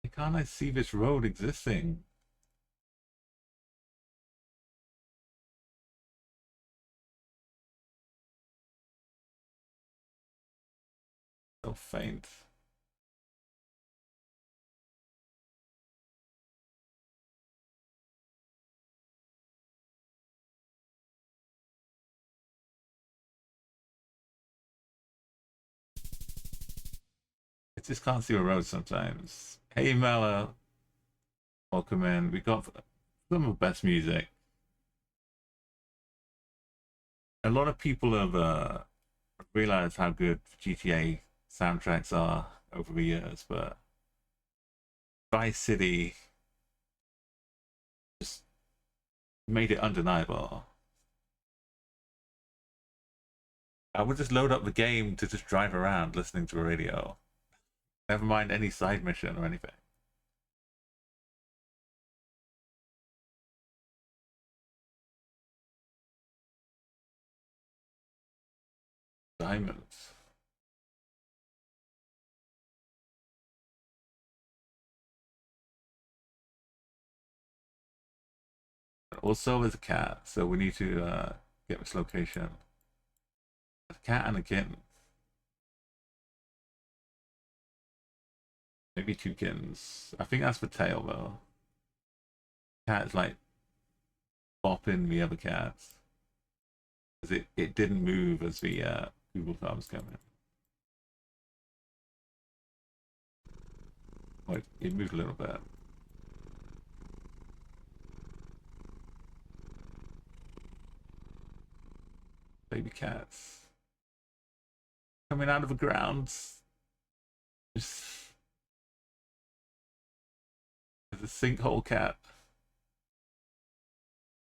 Why can't I see this road existing? So faint. I just can't see a road sometimes. Hey Mela, welcome in. We got some of the best music. A lot of people have realized how good GTA soundtracks are over the years, but Vice City just made it undeniable. I would just load up the game to just drive around listening to a radio. Never mind any side mission or anything. Diamonds. Also, there's a cat, so we need to get this location. A cat and a kitten. Maybe two kittens. I think that's the tail, though. Cat's like bopping the other cats. Because it didn't move as the Google thumbs come in. Well, it moved a little bit. Baby cats. Coming out of the ground. Just... There's a sinkhole cat.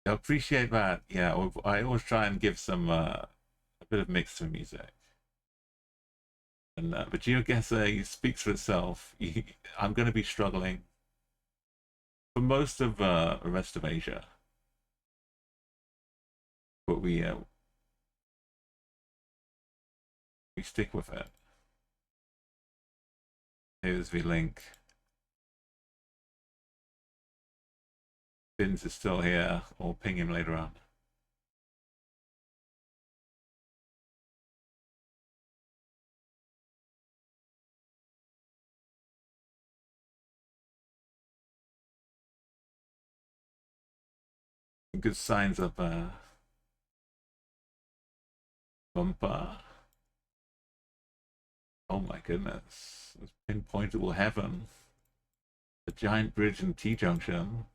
I appreciate that. Yeah, I always try and give some a bit of mix to music. And the GeoGuessr speaks for itself. I'm going to be struggling for most of the rest of Asia, but we stick with it. Here's the link. Bins is still here. I'll ping him later on. Good signs of bumper. Oh my goodness. It's pinpointable heaven. A giant bridge in T-junction.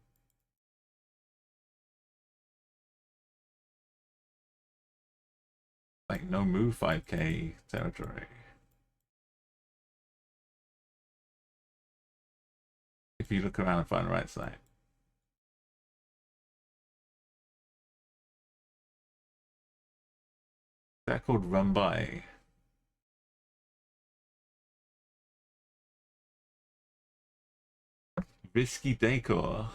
Like no move 5K territory. If you look around and find the right side. They're called Run By. Risky Decor.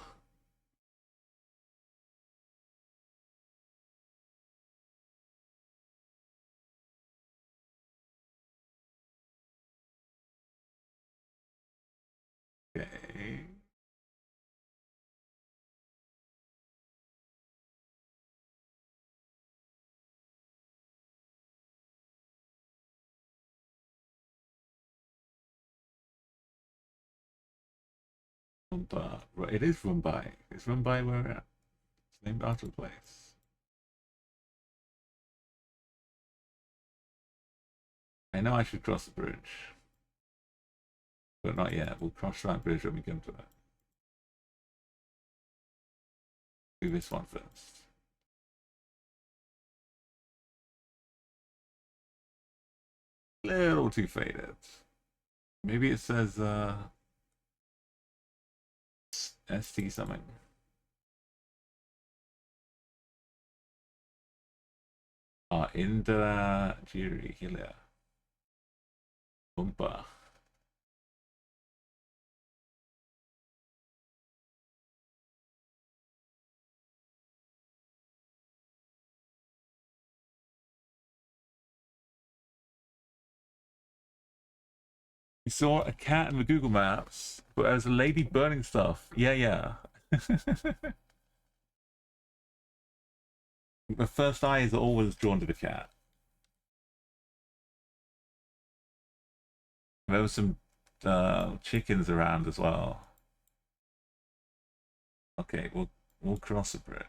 Rumba. It is Rumbai. It's Rumbai where we're at. It's named after a place. I know I should cross the bridge. But not yet. We'll cross that bridge when we come to it. Do this one first. Little too faded. Maybe it says ST something. Indra Jiri Hilia. Umpa. We saw a cat in the Google Maps, but there was a lady burning stuff. Yeah. The first eye is always drawn to the cat. There were some chickens around as well. Okay, we'll cross the bridge.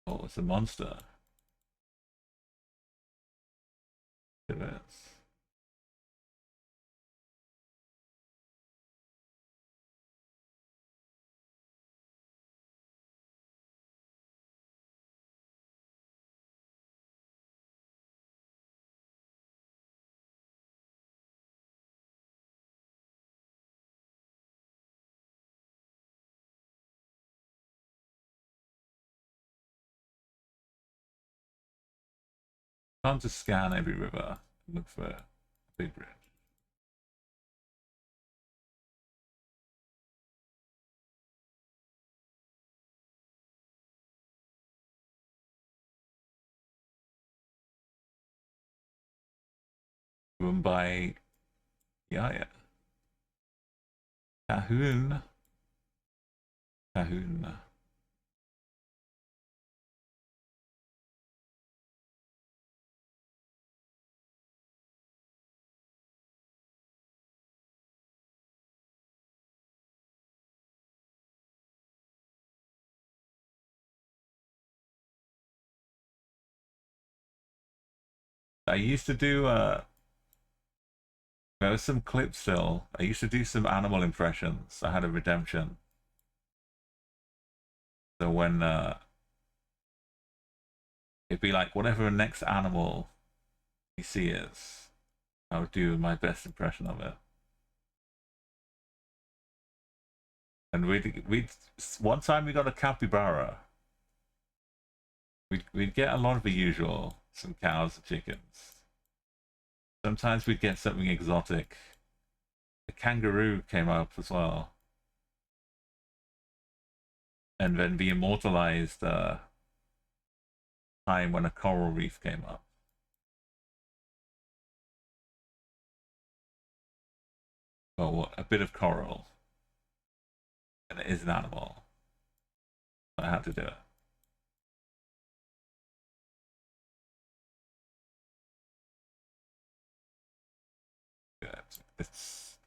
Oh, it's a monster. It is. Can't just scan every river and look for a big bridge. Run by yeah. Cahoon. I used to do there was some clips still. I used to do some animal impressions. I had a redemption. So when it'd be like whatever the next animal you see is, I would do my best impression of it. And we'd one time we got a capybara. We'd get a lot of the usual, some cows and chickens. Sometimes we'd get something exotic. A kangaroo came up as well. And then the immortalized time when a coral reef came up. Oh, what? A bit of coral. And it is an animal. I had to do it. It's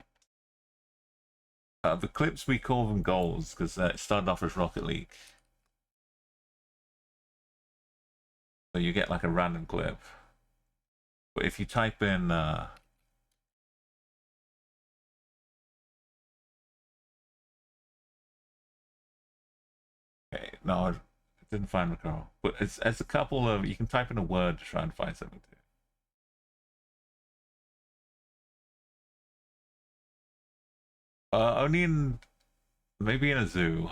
the clips, we call them goals because it started off as Rocket League. So you get like a random clip. But if you type in okay, no, I didn't find Macau. But it's a couple of, you can type in a word to try and find something too. Only in maybe in a zoo.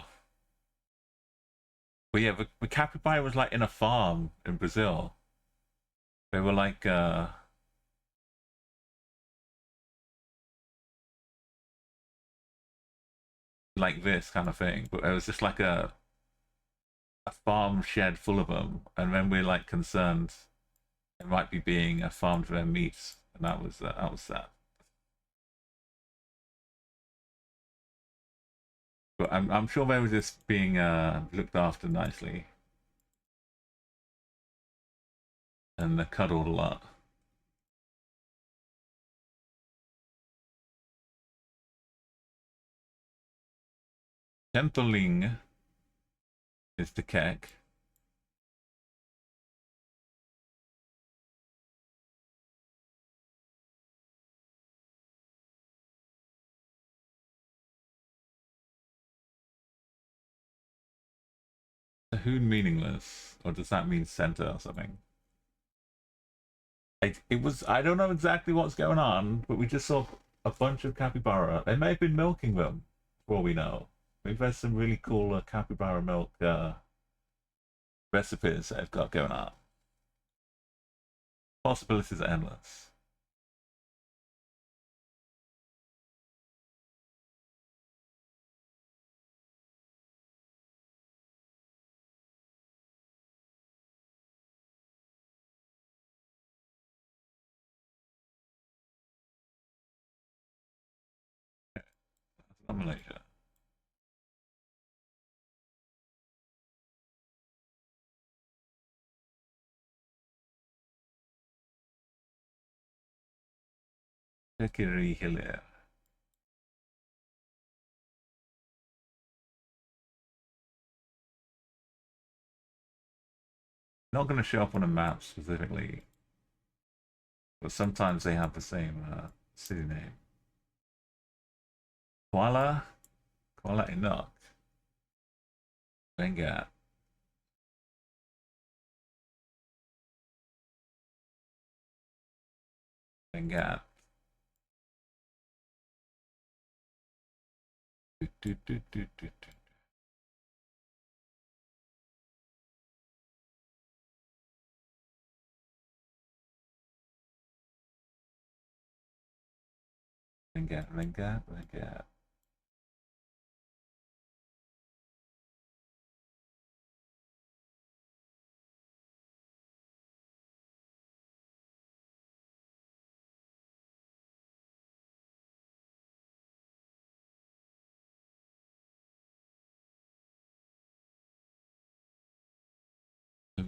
But yeah, the capybara was like in a farm in Brazil. They were like this kind of thing, but it was just like a farm shed full of them, and then we're like concerned it might be being a farm for their meat, and that was sad. But I'm sure they were just being looked after nicely and cuddled a lot. Tempeling is the kek. The hoon meaningless, or does that mean center or something? It was. I don't know exactly what's going on, but we just saw a bunch of capybara. They may have been milking them, for all we know. We've had some really cool capybara milk recipes that I've got going on. Possibilities are endless. That's not Malaysia. Tekiri Hilir. Not going to show up on a map specifically, but sometimes they have the same city name. Kuala, Kuala Inok, Bengat, Bengat. Do, do, do, do, do, do. Bengat, Bengat, Bengat.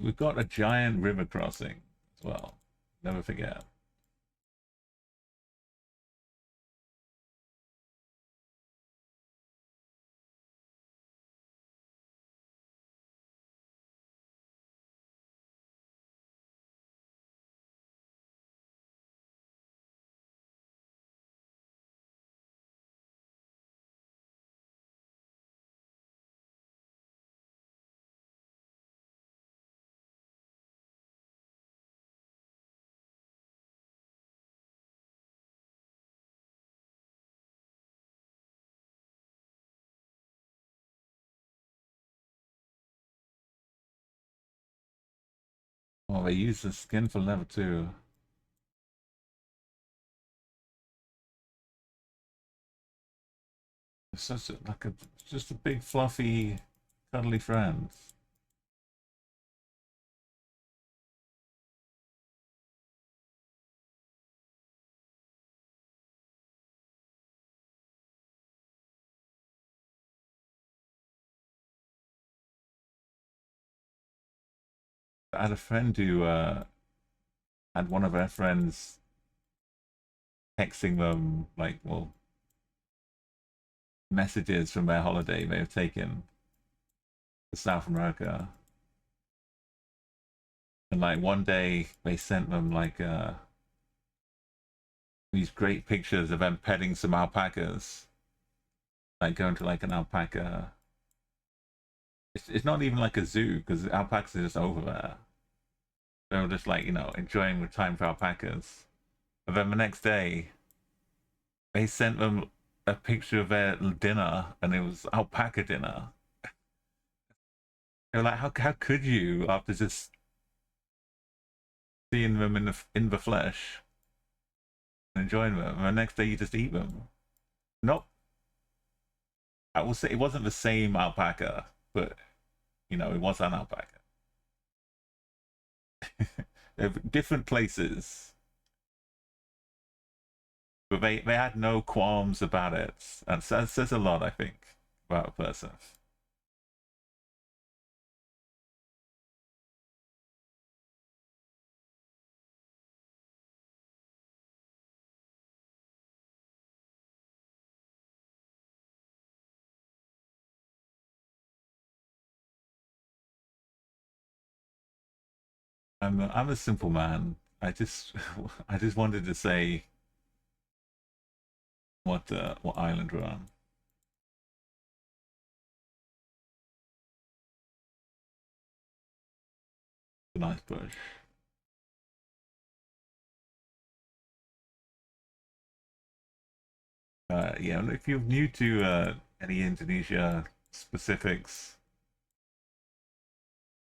We've got a giant river crossing as well. Never forget. Oh, they use the skin for leather too. It's such a, like a just a big fluffy, cuddly friend. I had a friend who had one of her friends texting them like, well, messages from their holiday they have taken to South America, and like one day they sent them like these great pictures of them petting some alpacas, like going to like an alpaca. It's not even like a zoo because alpacas are just over there. They were just like enjoying the time for alpacas. And then the next day, they sent them a picture of their dinner, and it was alpaca dinner. They were like, how could you after just seeing them in the flesh and enjoying them, and the next day you just eat them? Not, I will say it wasn't the same alpaca, but it was an alpaca. They're different places, but they had no qualms about it, and that says a lot, I think, about a person. I'm a simple man. I just I just wanted to say what island we're on. A nice bush. Yeah, and if you're new to any Indonesia specifics,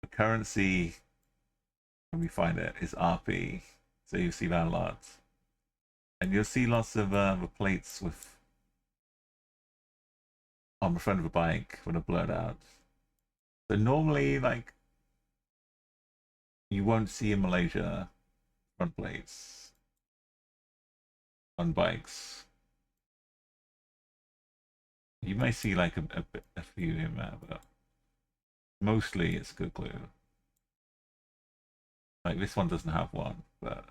the currency when we find it is RP. So you see that a lot, and you'll see lots of plates with on the front of a bike when they're blurred out. So normally, like you won't see in Malaysia front plates on bikes. You may see like a few in there, but mostly it's a good clue. Like this one doesn't have one, but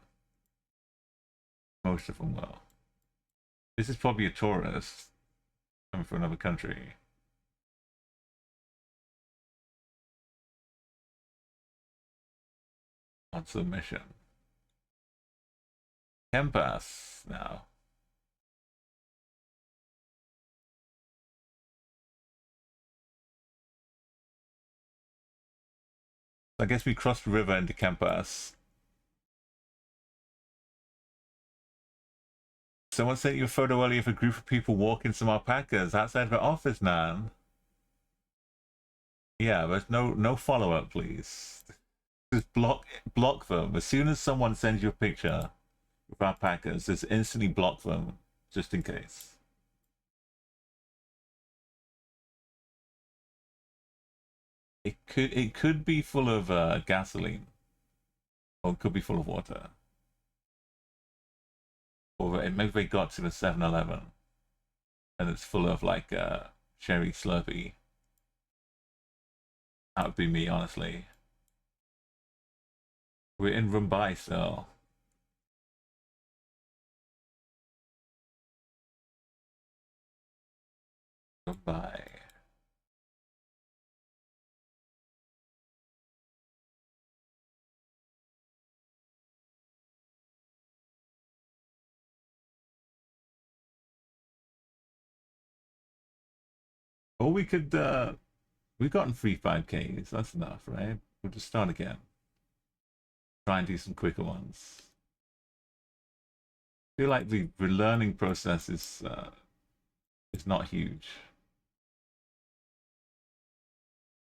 most of them will. This is probably a tourist coming from another country. On submission. Campus now. I guess we crossed the river into Campus. Someone sent you a photo earlier of a group of people walking some alpacas outside of an office, man. Yeah, but no follow up, please. Just block them as soon as someone sends you a picture of alpacas. Just instantly block them, just in case. It could be full of gasoline, or it could be full of water, or maybe they got to the 7-Eleven and it's full of like cherry Slurpee. That would be me, honestly. We're in Mumbai still. Mumbai. Or we could we've gotten free 5Ks. That's enough, right? We'll just start again. Try and do some quicker ones. I feel like the learning process is not huge.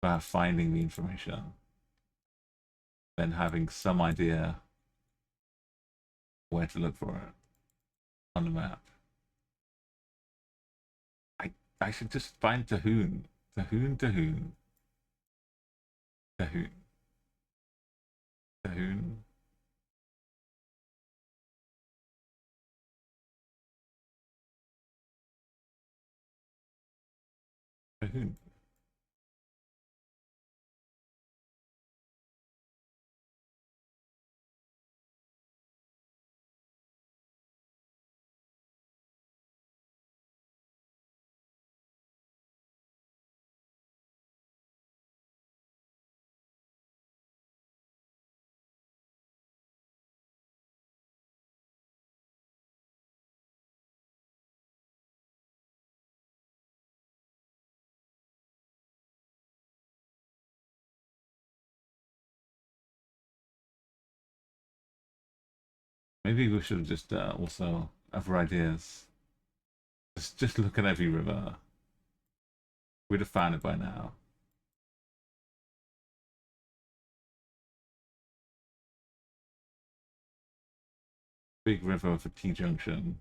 About finding the information, then having some idea where to look for it on the map. I should just find Tahoon. Tahoon, Tahoon. Tahoon. Tahoon. Tahoon. Maybe we should just also other ideas. Just look at every river. We'd have found it by now. Big river with a T junction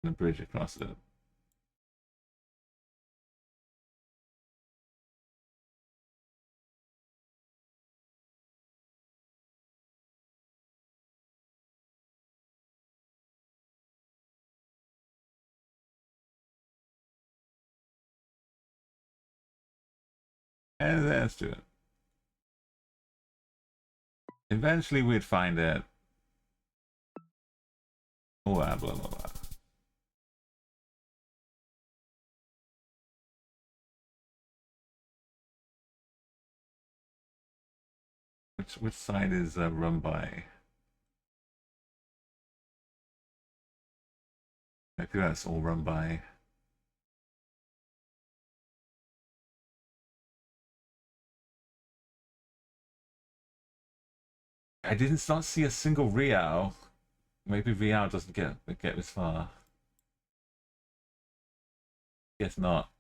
and a bridge across it. And let's do it. Eventually we'd find it. Blah blah blah blah. Which side is run by? Maybe that's all run by. I didn't not see a single Riao. Maybe Riao doesn't get this far. Guess not,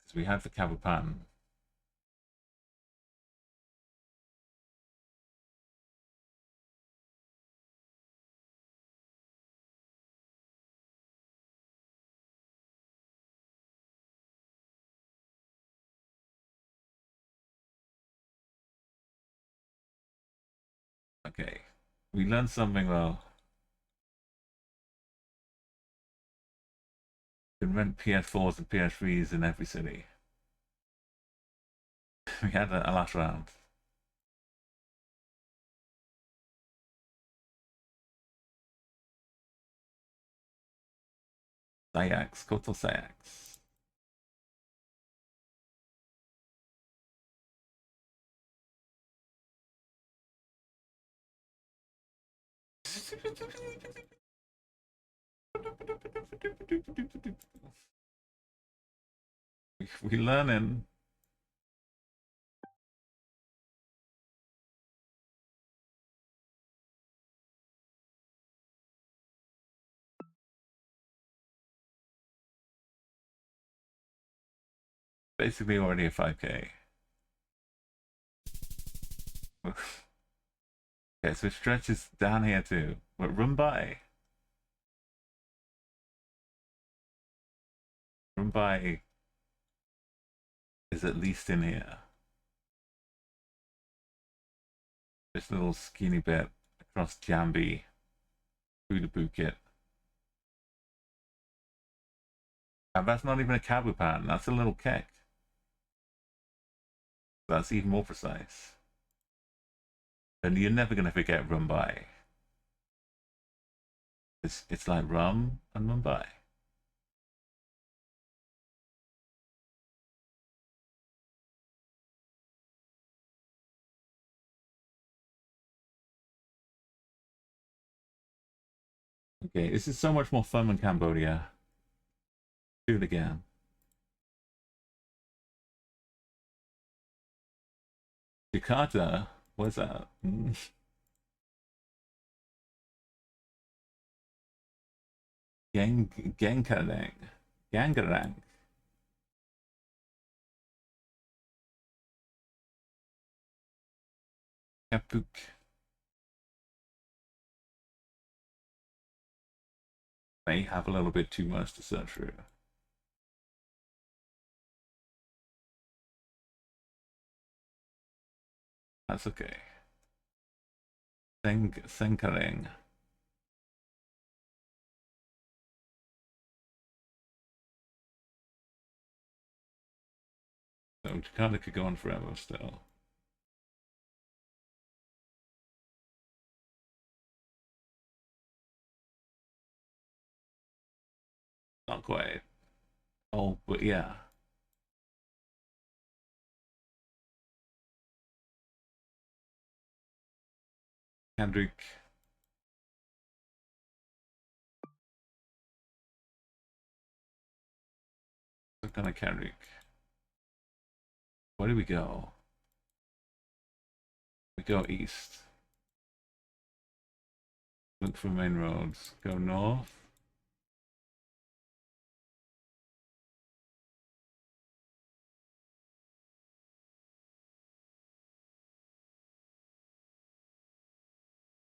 because we have the Kabupaten. Okay, we learned something though. You can rent PS4s and PS3s in every city. We had a last round. Sayax, Koto Sayax. We learning. Basically already a 5k. Okay, so it stretches down here too. But run by. Run by is at least in here. This little skinny bit across Jambi through the Bukit. And that's not even a Kabupaten, that's a little kek. That's even more precise. And you're never going to forget Mumbai. It's like rum and Mumbai. Okay, this is so much more fun than Cambodia. Do it again. Jakarta? What's that? Genkarang. Gangarang. Kapuk. May have a little bit too much to search through. That's okay. Senkareng. So Jakarta could go on forever still. Not quite. Oh, but yeah. Kendrick. Some kind of Kendrick. Where do we go? We go east. Look for main roads. Go north.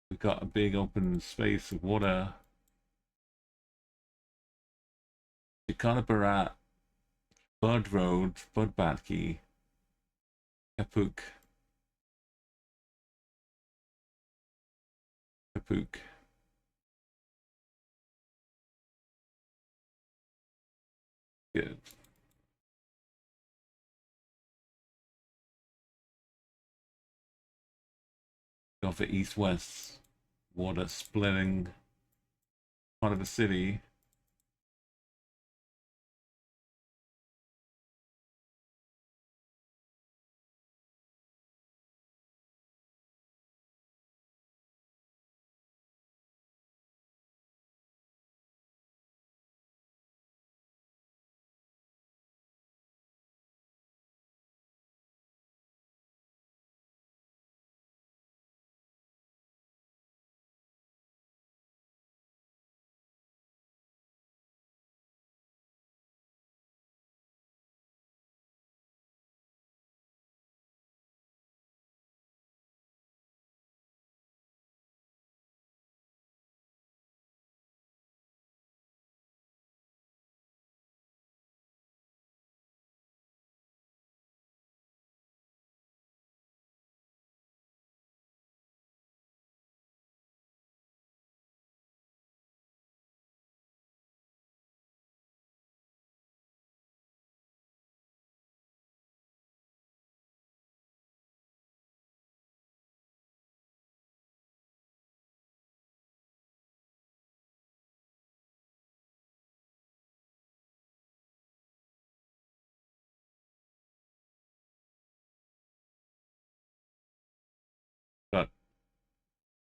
We've got a big open space of water. Jakarta Barat, Bud Road, Bud Batki, Kapuk. Kapuk. Good. Go for east-west water splitting part of the city.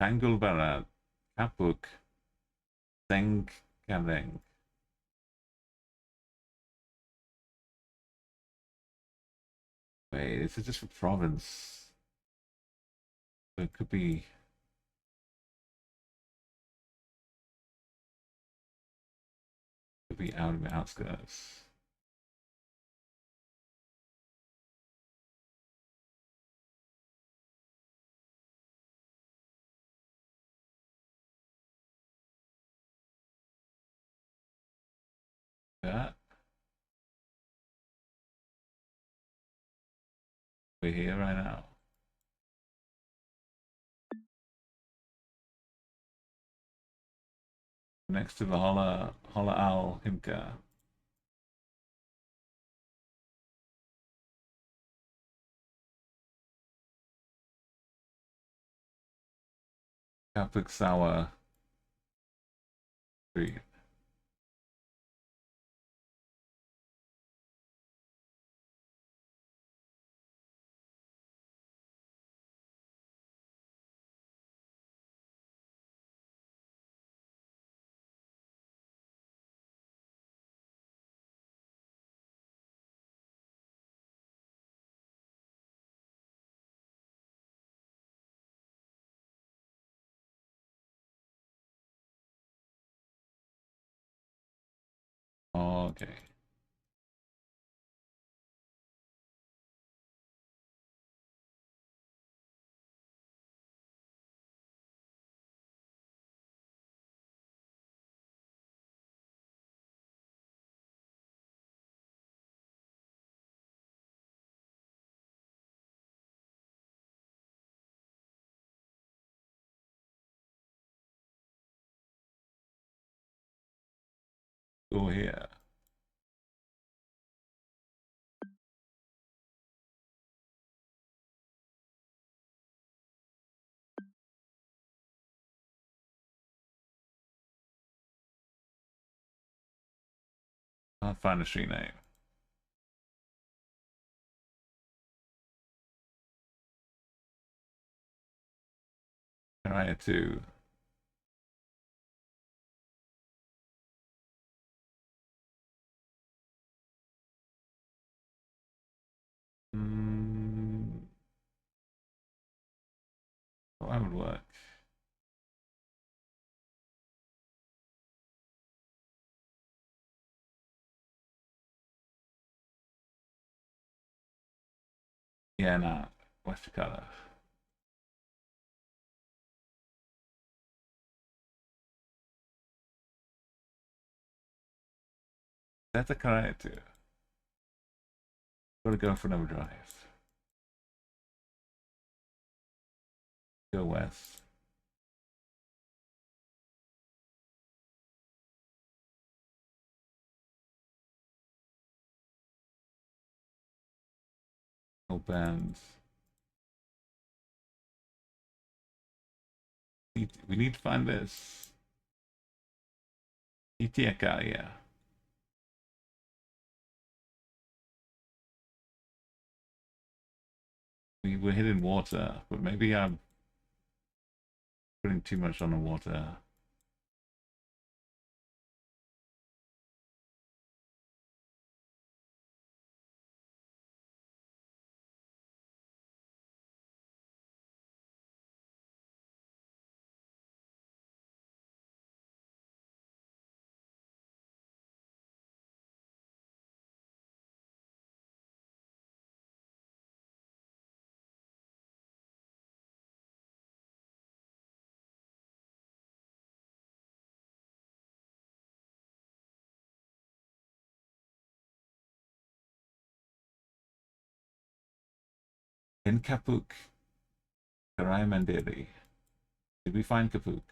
Tanggul Barat, Kapuk, Tengkareng. Wait, this is just a province. So it could be out of the outskirts. Yeah, we're here right now. Next to the Holla Al Himka. Kapuk Sawa Street. Oh, okay. Go here. I'll find a street name. Area 2. Mm, well, that would work. Yeah, nah. West Jakarta. That's a Karaya 2. Gotta go for another drive. Go west. Bend. We need to find this. Itiaka, yeah. We're hitting water, but maybe I'm putting too much on the water. In Kapuk, Karai Mandiri. Did we find Kapuk?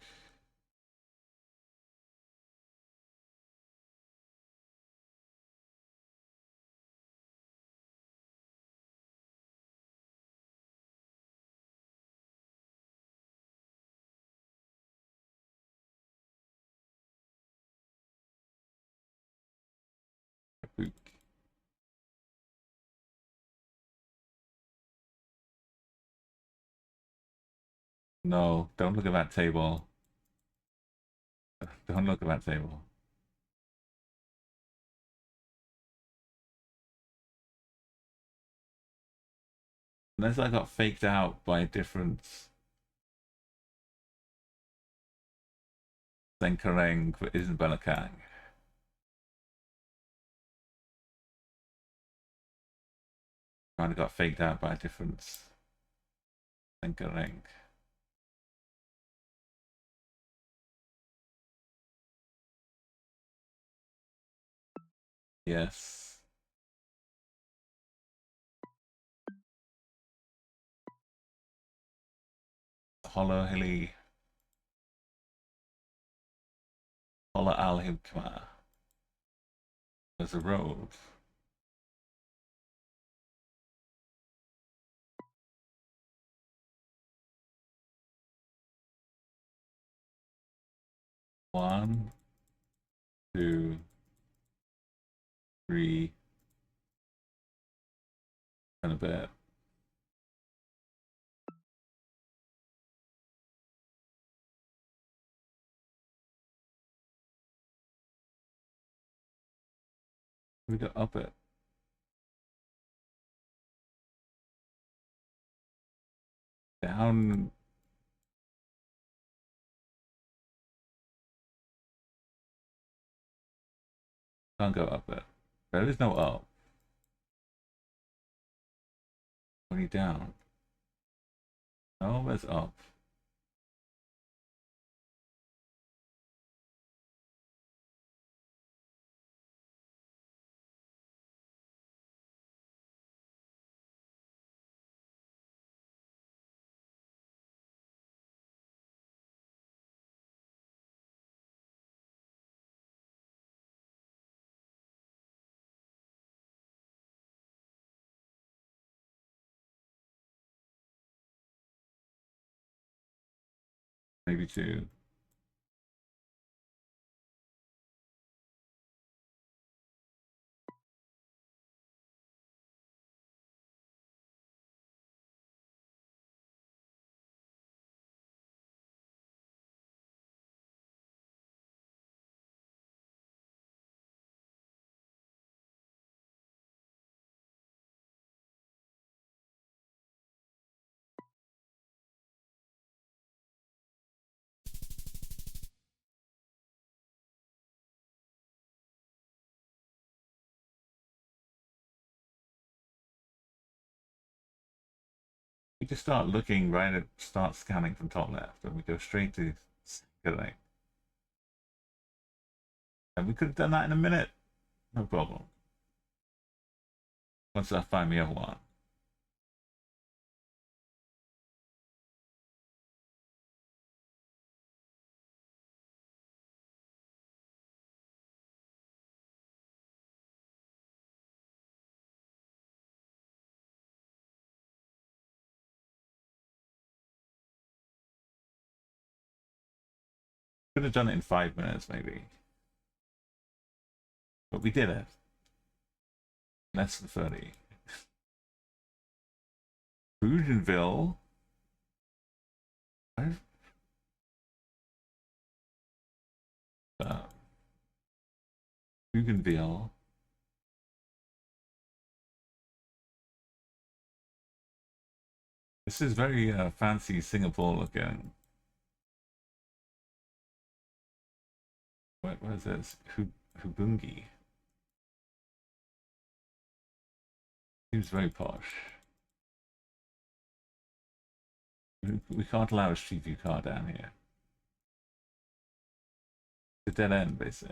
Kapuk. No, don't look at that table. Don't look at that table. Unless I got faked out by a different Senkareng that isn't Belakang. Might have got faked out by a different Senkareng. Yes. Hollow Hilly. Hollow Al Hikmah. There's a road. One, two, three, and a bit. We got up it. Down. Can't go up it. There is no up. Only down. No, there's up. Maybe two. We just start looking right at, start scanning from top left, and we go straight to Senkareng. And we could have done that in a minute. No problem. Once I find the other one. Could have done it in 5 minutes, maybe. But we did it. Less than 30. Bougainville. Uh, Bougainville. This is very fancy Singapore looking. What is this? Hubungi. Seems very posh. We can't allow a Street View car down here. It's a dead end, they say.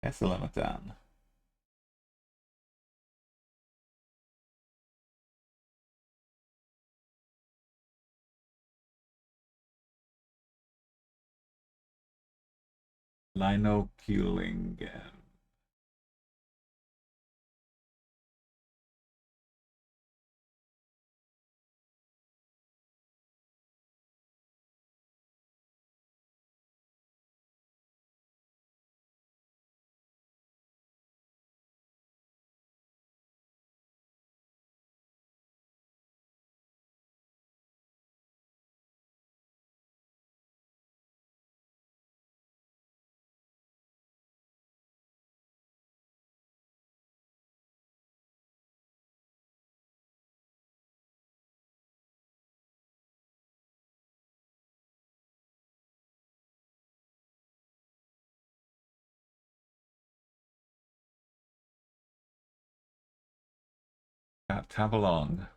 Kesalamatan. Linoculingen. At Tabalong.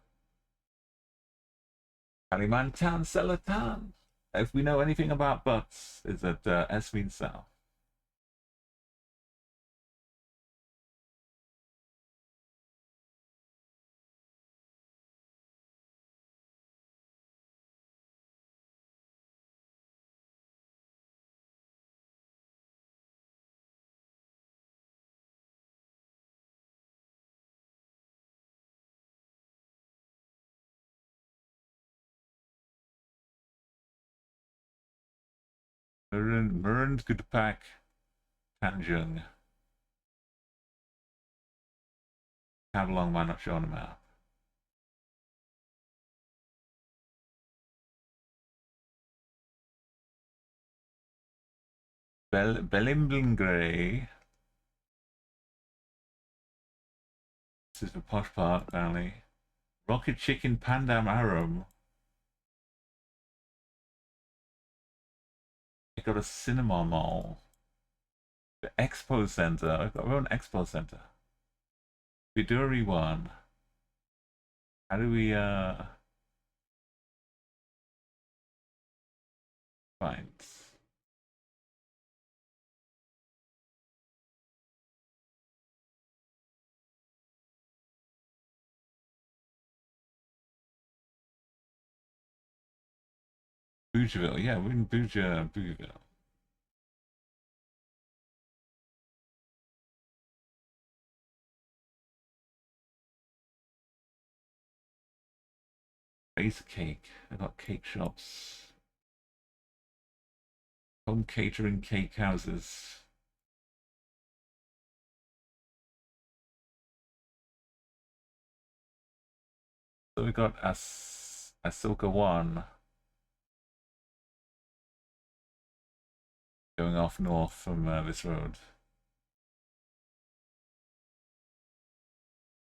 Kalimantan Selatan. If we know anything about butts, is that Eswin South. Murund Gudpak Tanjung. Tabalong might not show on the map. Belimblingray. This is the posh part, apparently. Rocket Chicken Pandam Aram. I got a cinema mall. The Expo Center. I've got our own Expo Center. Viduri one. How do we find? Bougeville, yeah, we're in Bougeville. Base cake. I got cake shops. Home catering cake houses. So we got Ahsoka 1 going off north from this road.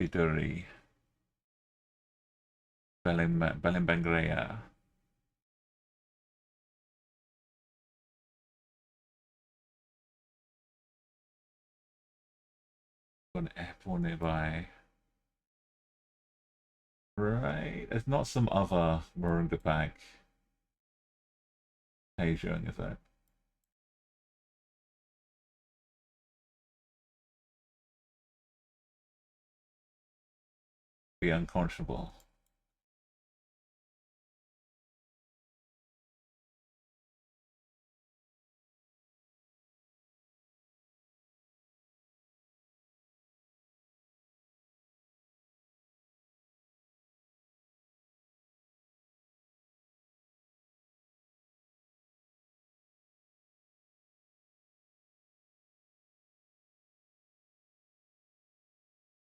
Viduri. Belimbangrea. Got an airport nearby. Right, there's not some other Murungapak Asian, is there? Be unconscionable.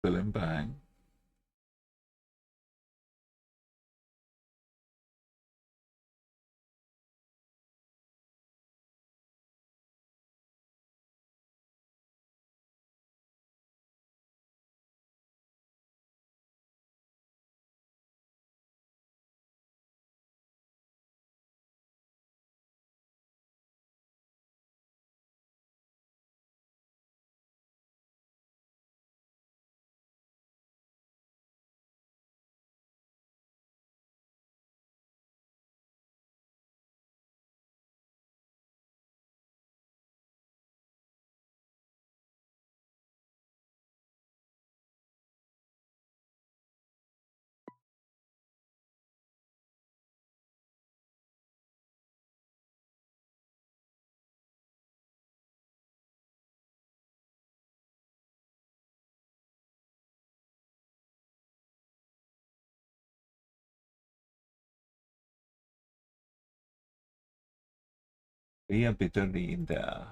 Belimbang. Via Bitterlinda.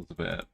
a bit.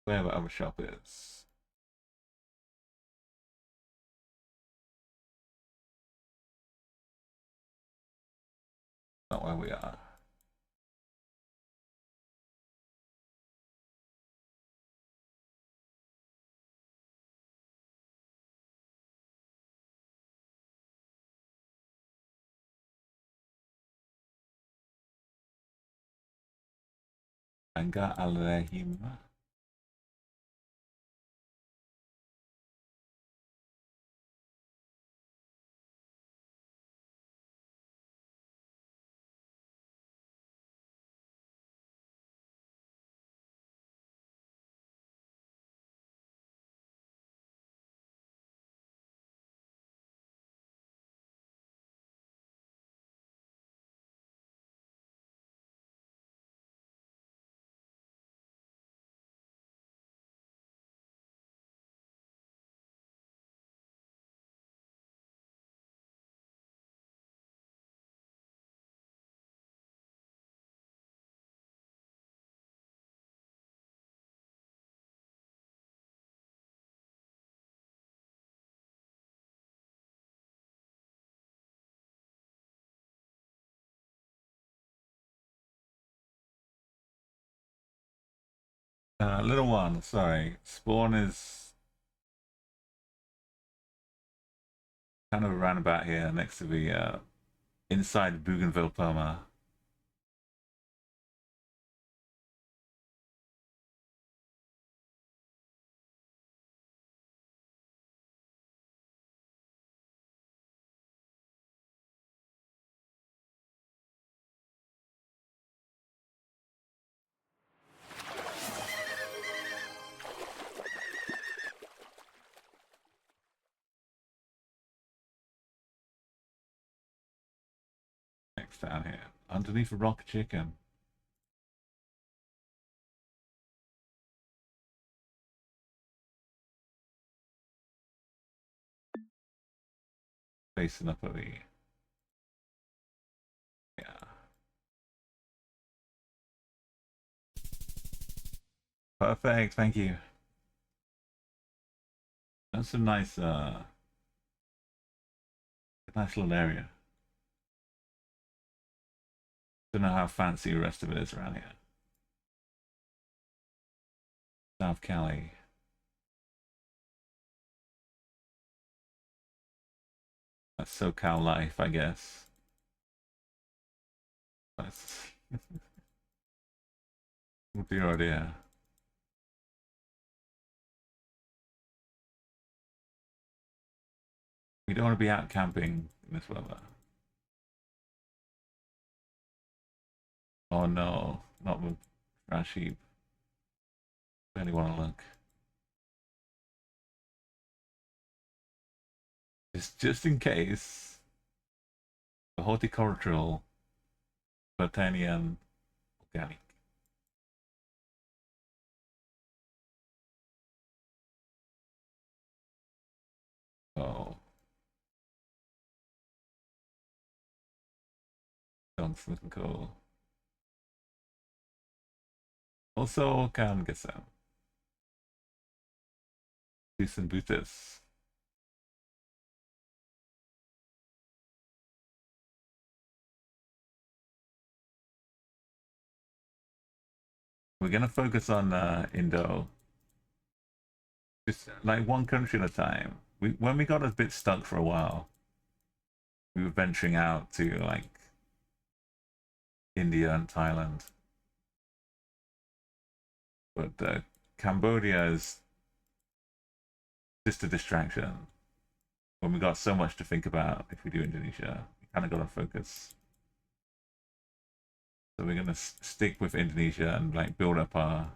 Where the other shop is. Not where we are. Anga Alehim. Little one, sorry. Spawn is kind of around about here next to the inside Bougainville Poma. Next down here. Underneath a rock chicken. Facing up at the yeah. Perfect, thank you. That's some nice nice little area. Don't know how fancy the rest of it is around here. South Cali. That's SoCal life, I guess. That's would be your idea. We don't want to be out camping in this weather. Oh no, not the trash heap. Barely want to look. Just in case, the horticultural, botanian, organic. Oh, sounds looking cool. Also, can get some decent boots. We're gonna focus on Indo. Just like one country at a time. When we got a bit stuck for a while, we were venturing out to like India and Thailand. But Cambodia is just a distraction. When we got so much to think about, if we do Indonesia, we kind of got to focus. So we're gonna stick with Indonesia and like build up our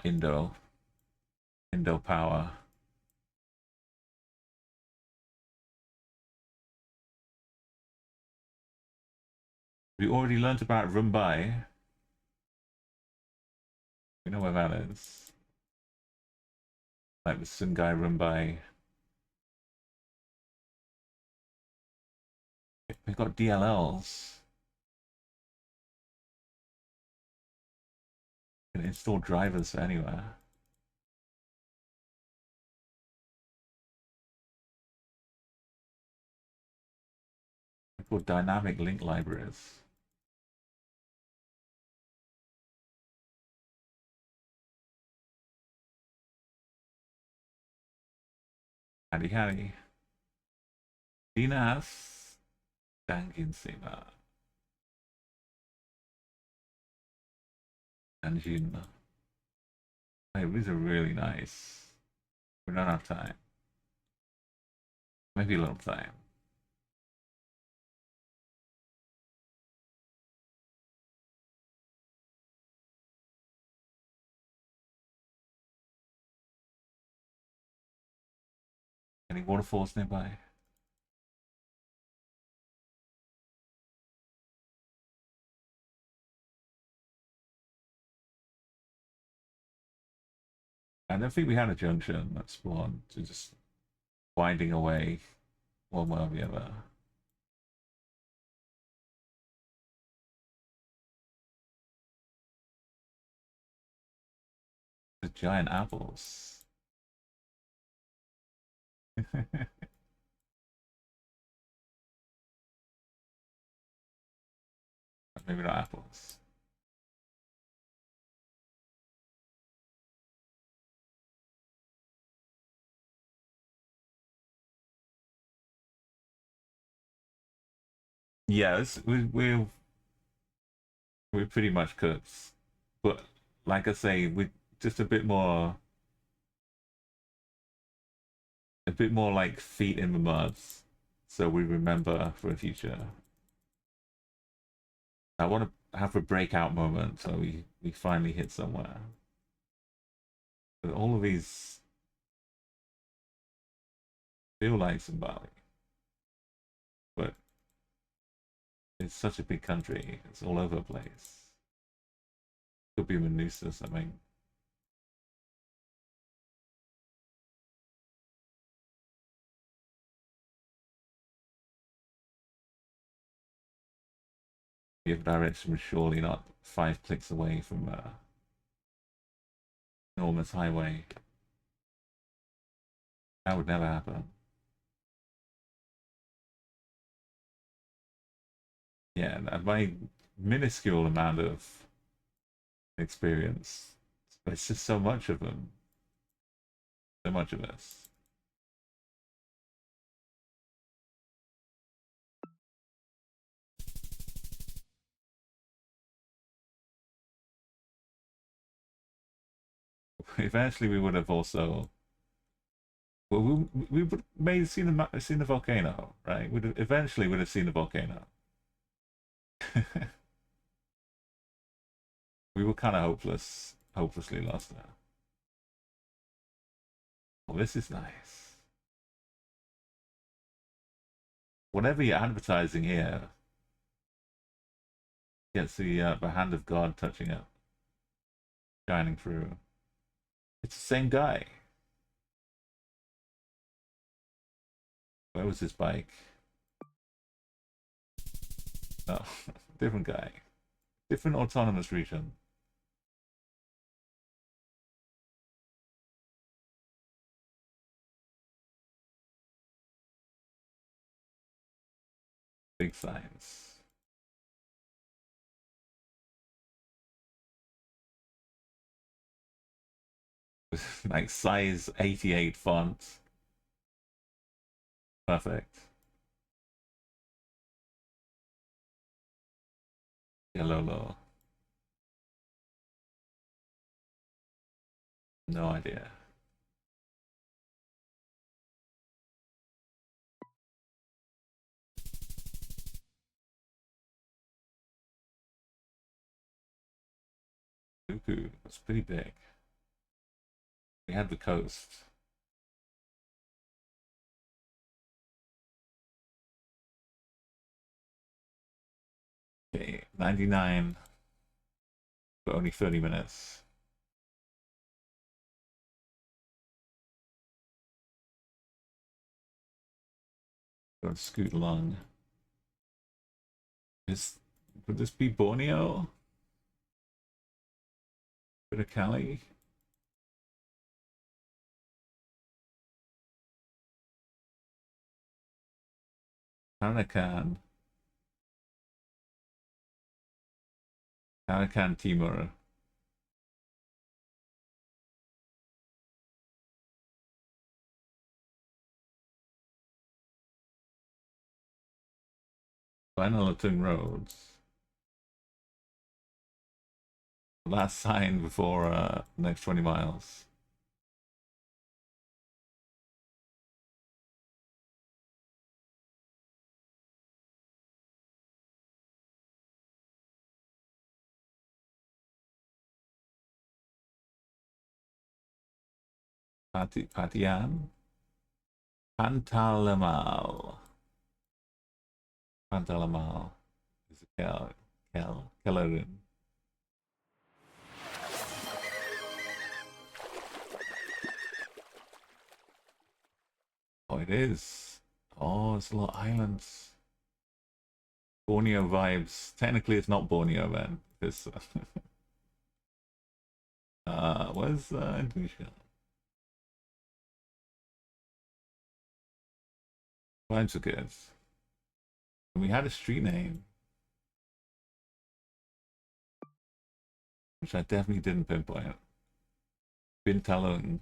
Indo power. We already learned about Mumbai. We know where that is. Like the Sungai Mumbai. We've got DLLs. We can install drivers anywhere. They're called dynamic link libraries. Howdy howdy. Dinas Dangin Sima. Danjin. Hey, these are really nice. We don't have time. Maybe a little time. Any waterfalls nearby? I don't think we had a junction that spawned to just winding away one way or the other. The giant apples. Maybe not apples. Yes, we're pretty much cooks, but like I say, we just a bit more like feet in the mud, so we remember for the future. I want to have a breakout moment, so we finally hit somewhere. But all of these feel like Zimbabwe, but it's such a big country. It's all over the place. Could be Manusa, something. The other direction was surely not 5 clicks away from enormous highway. That would never happen. Yeah, and my minuscule amount of experience, but it's just so much of them. So much of this. Eventually, we would have also. Well, we would maybe seen the volcano, right? Eventually would have seen the volcano. We were kind of hopelessly lost there. Well, this is nice. Whatever you're advertising here gets the hand of God touching it, shining through. It's the same guy. Where was his bike? Oh, different guy. Different autonomous region. Big signs. Like size 88 font. Perfect. Yellow. No idea. Cuckoo. That's pretty big. We had the coast. Okay, 99 for only 30 minutes. Go scoot along. Would this be Borneo? Bit of Cali? Tarakan Timur. Vanuatu roads. Last sign before next 20 miles. Patian? Pantalamal. Pantalamal. Is a Kellerin. Oh, it is. Oh, it's a lot of islands. Borneo vibes. Technically, it's not Borneo, then. It's where's Indonesia? Vibes are good. And we had a street name, which I definitely didn't pinpoint. Bintalung.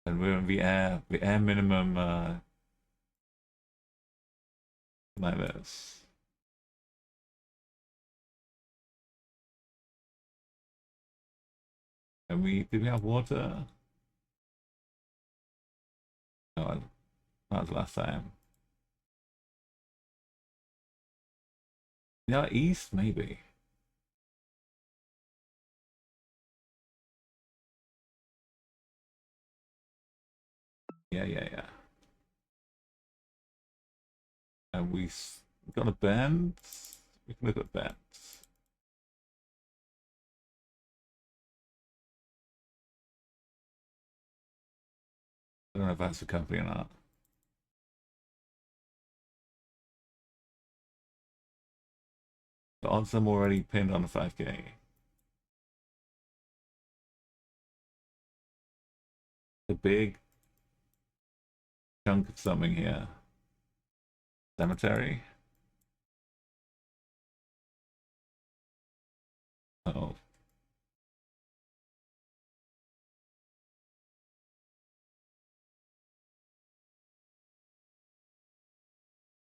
And we're on the air minimum like this. And did we have water? No, that was last time. Yeah, east maybe. Yeah. And we got a bend. We can look at bends. I don't know if that's a company or not. The odds I'm already pinned on a 5K. The big chunk of something here. Cemetery. Oh.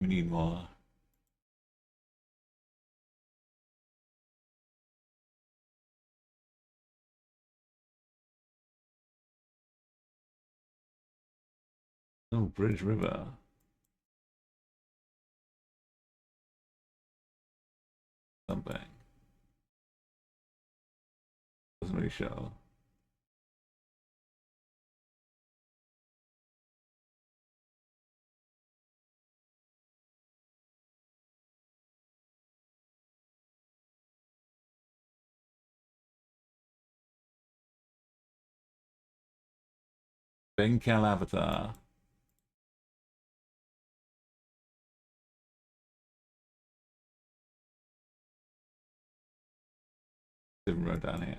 We need more. Oh, Bridge River. Something. Doesn't really show. Benkel Avatar. Different road down here.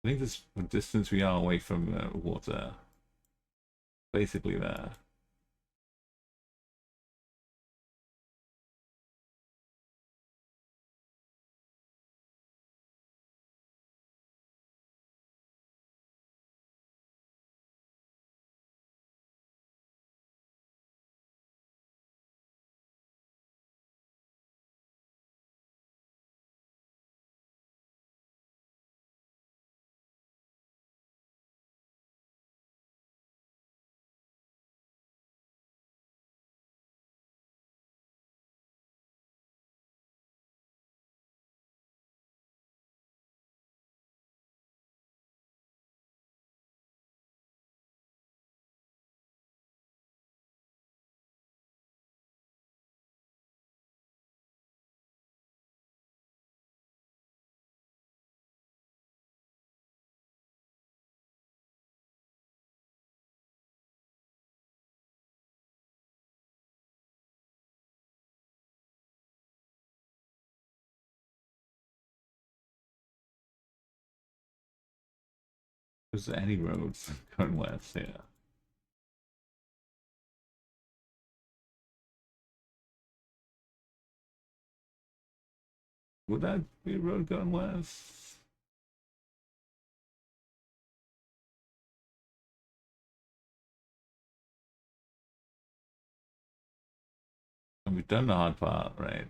I think this distance we are away from water. Basically there. Is there any roads going west? Yeah. Would that be a road going west? And we've done the hard part, right?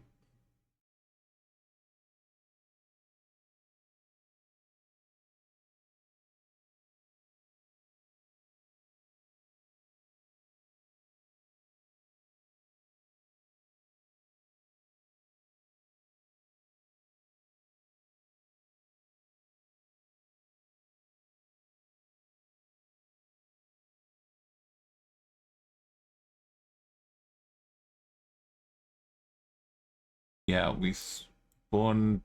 Yeah, we spawn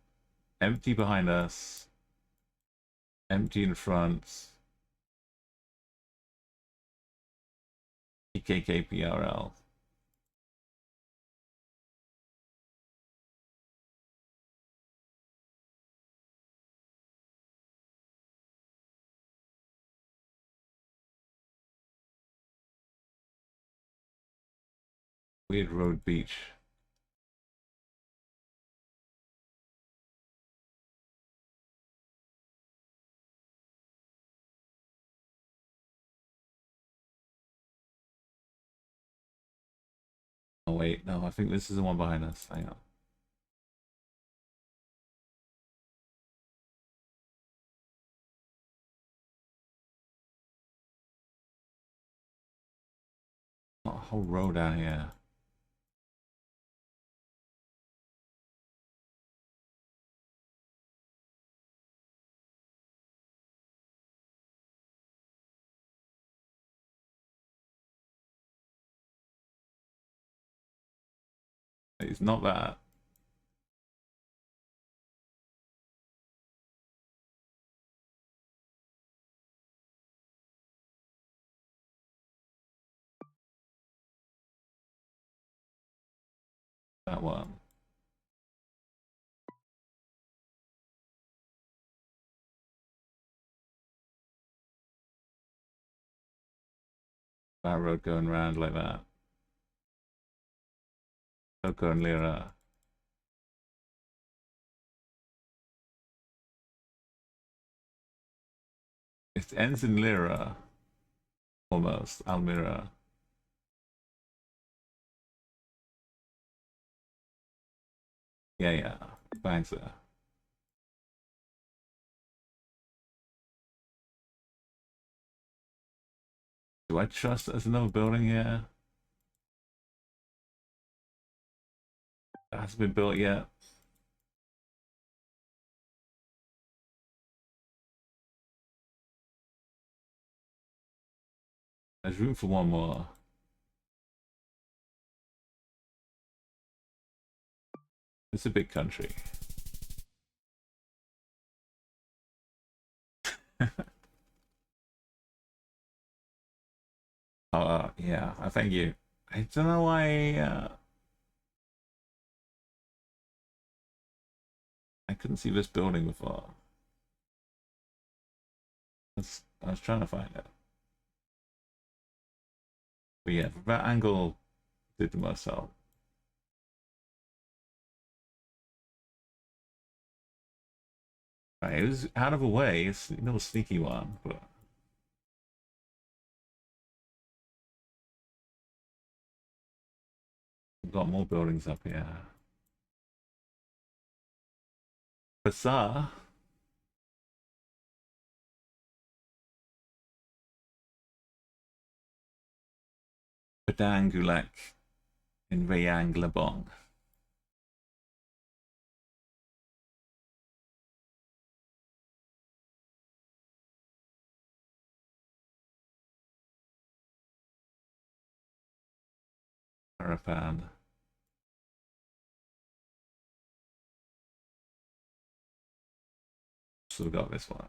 empty behind us, empty in front. PKKPRL. Weird Road Beach. Oh wait, no, I think this is the one behind us. Hang on. A whole road out here. It's not that. That one. That road going round like that. Coco and Lyra. It ends in Lyra. Almost. Almira. Yeah, yeah. Thanks, sir. Do I trust there's another building here? That hasn't been built yet. There's room for one more. It's a big country. Oh, yeah, I thank you. I don't know why I couldn't see this building before. I was trying to find it. But yeah, that angle did the most help. Right, it was out of a way. It's a little sneaky one, but we've got more buildings up here. Bazaar. Padang Gulak in Rayang Lebong. Harapan. So we got this one.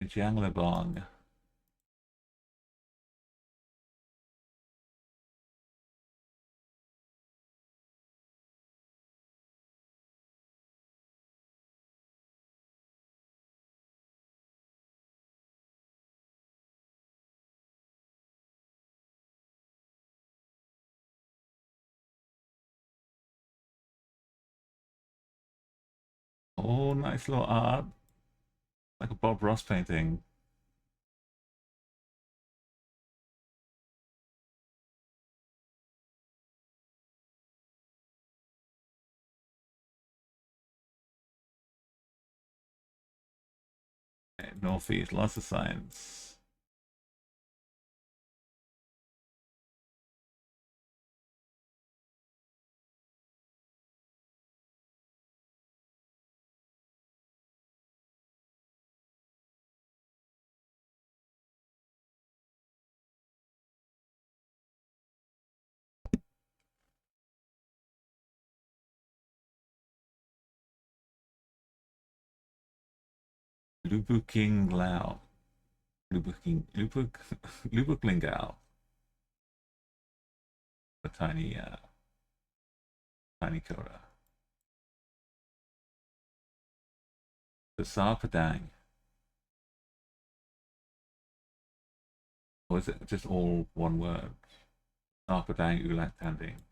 Jiang Lebong. Oh, nice little art. Like a Bob Ross painting. Northeast, lots of signs. Lubuking Lao. Lubuk Lingao. A tiny coda. Besar Padang. Or is it just all one word? Besar Padang Ulak Tanding.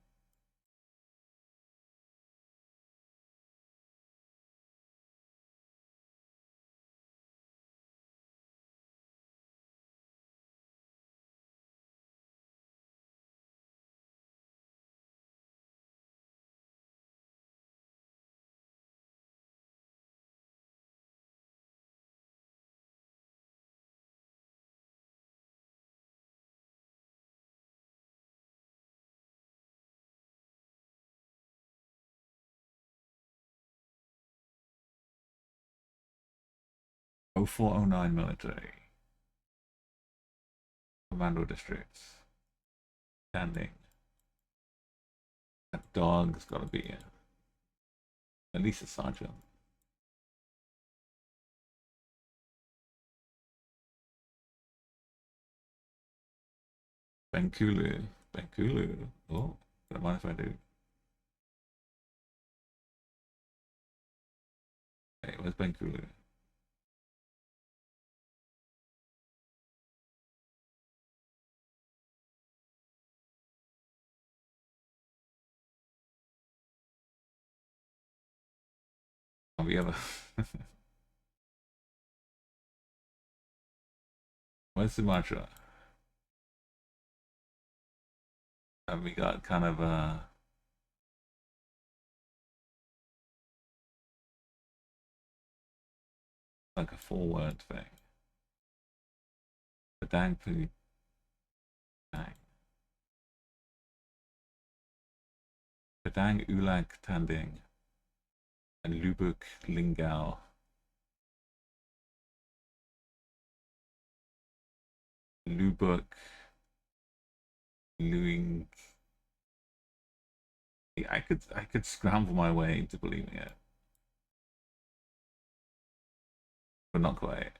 Oh 0409 military. Commando districts. Standing. That dog's gotta be at least a sergeant. Benkulu. Benkulu. Oh, don't mind if I do. Hey, where's Benkulu? Have we ever? Where's Sumatra? Have we got kind of a like a 4 word thing? Padang Pu Dang. Padang Ulak Tanding and Lubuk Lingao. Lubuk Luing I could scramble my way into believing it, but not quite.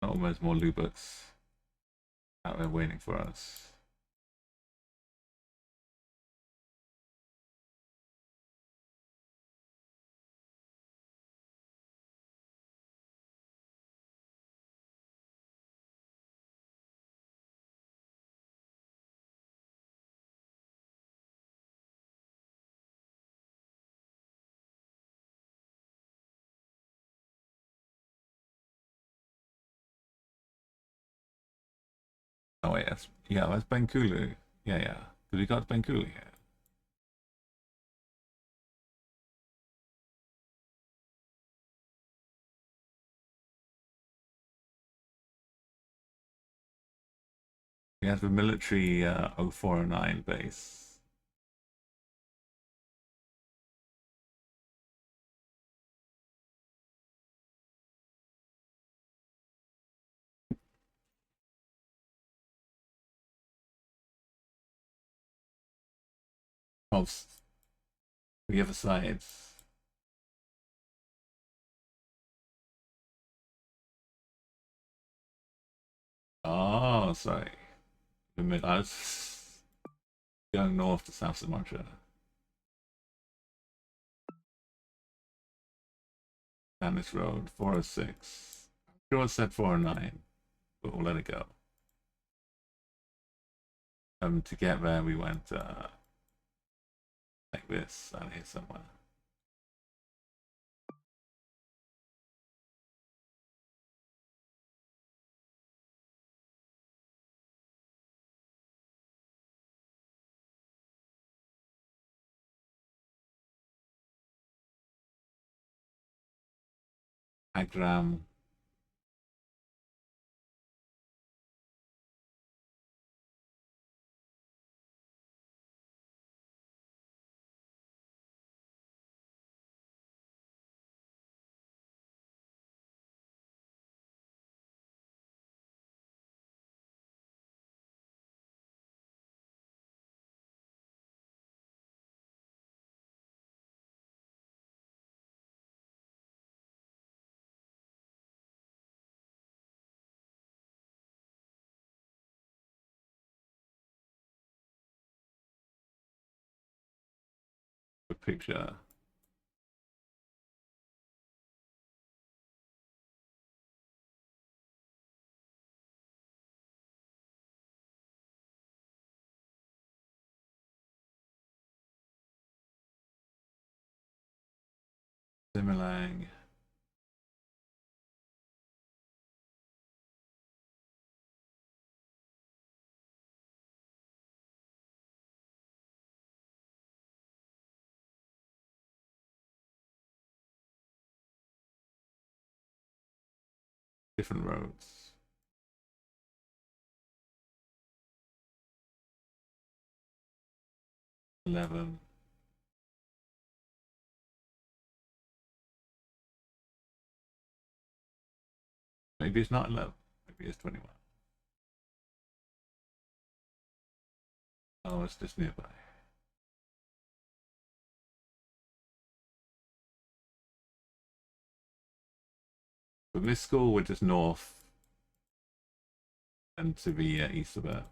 Almost more Lubux out there waiting for us. Oh wait, that's Benkulu. Yeah, yeah. Because we got Benkulu here. We have the military 0409 base. Oh, the other sides. Oh, sorry. I was going north to South Sumatra. Down this road, 406. I'm sure it said 409, but we'll let it go. To get there, we went like this out here somewhere. Agram. The picture. Similang. Different roads. Eleven. Maybe it's not 11. Maybe it's 21. Oh, it's just nearby. From this school, we're just north and to the east of it.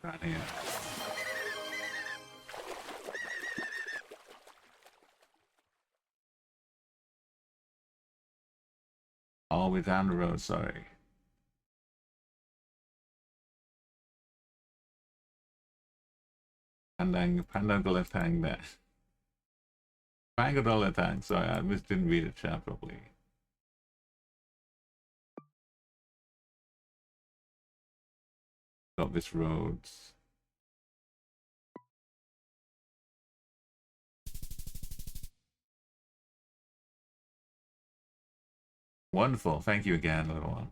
Right here. Oh, we're down the road, sorry. Pandang Goletang there. Bangadoletang, sorry, I just didn't read the chat properly. Got this roads. Wonderful. Thank you again, little one.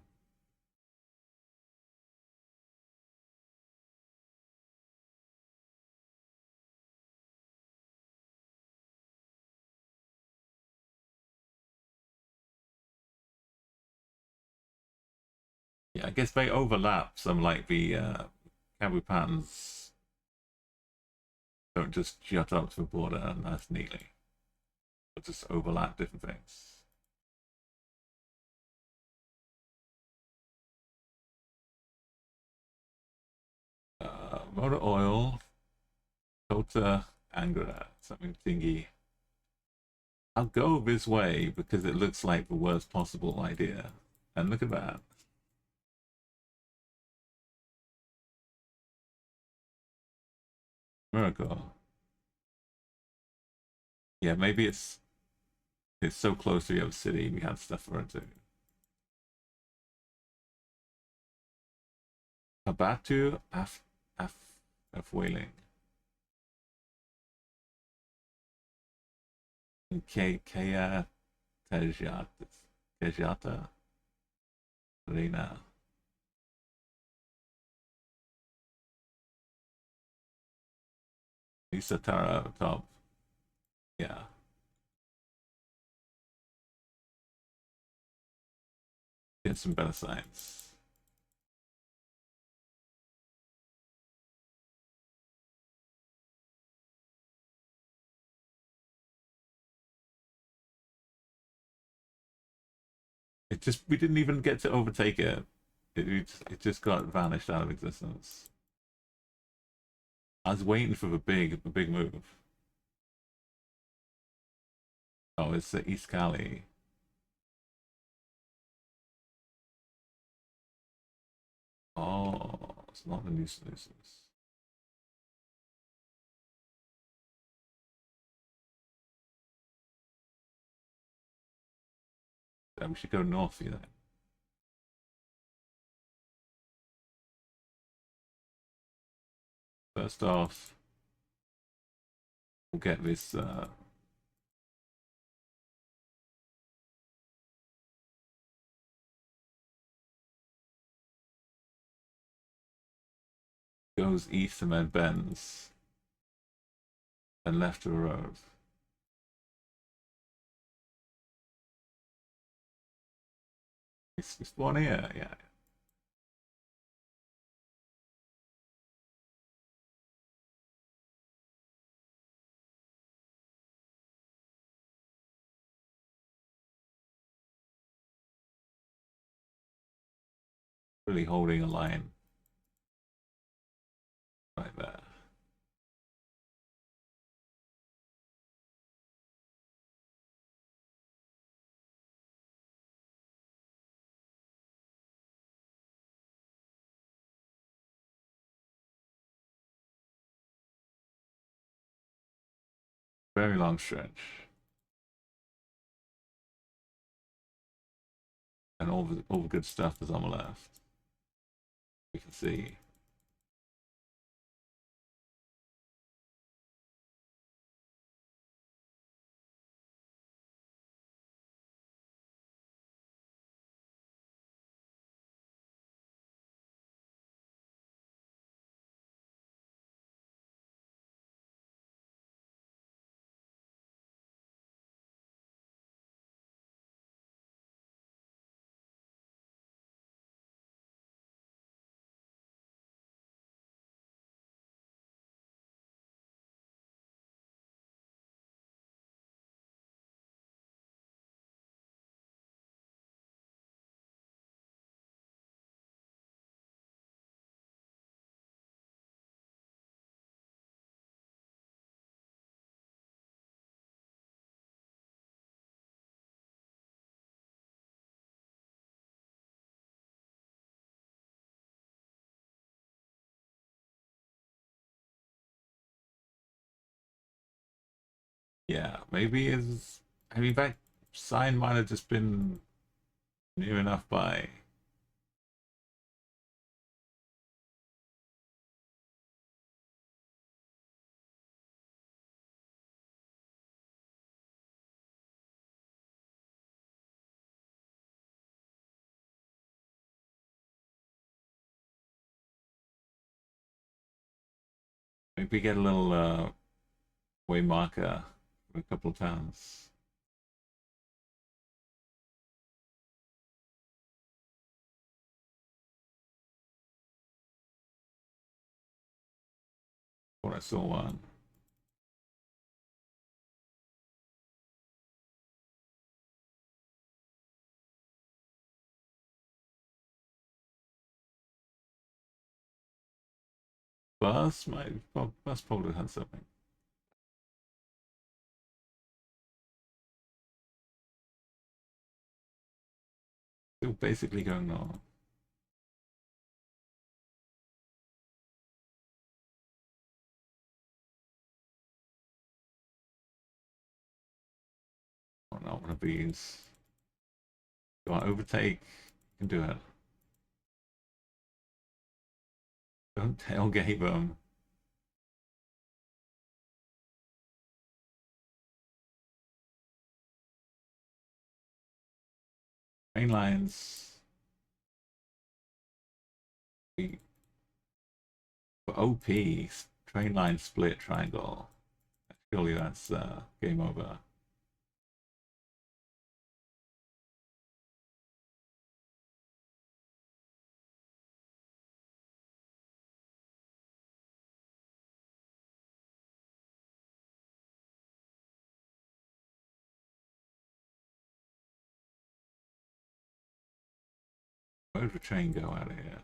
Yeah, I guess they overlap. Some like the Kabupans don't just jut up to the border nice neatly, but just overlap different things. Motor oil, Kota Angra, something thingy. I'll go this way because it looks like the worst possible idea. And look at that. Miracle. Yeah, maybe it's so close to the other city we had stuff for it too. Abatu af whaling. Kea Tejata Rena. Lisa Tara top. Yeah. Get some better signs. We didn't even get to overtake it. It just got vanished out of existence. I was waiting for the big move. Oh, it's the East Cali. Oh, it's not the new solutions. Then we should go north, you know. First off, we'll get this goes east and then bends and left to the road. It's one here, yeah. Really holding a line right there. Very long stretch. And all the good stuff is on the left. We can see. Yeah, maybe it's. I mean, that sign might have just been near enough by. Maybe get a little way marker for a couple of towns. thought I saw one. Bus probably had something. Still basically going on. Oh, not one of these. Go on, overtake. You can do it. Don't tailgate them. Train lines. For OP, train line split triangle. Surely that's game over. Where did the train go out of here?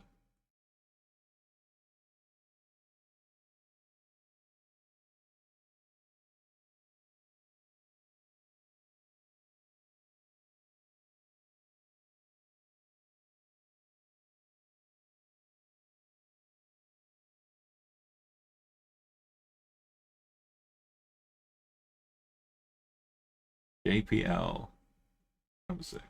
JPL number 6.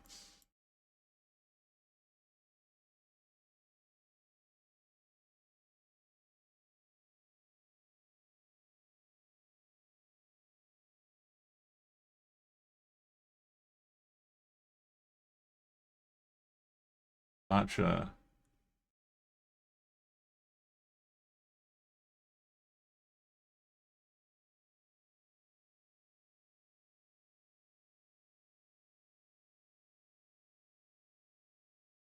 Archer.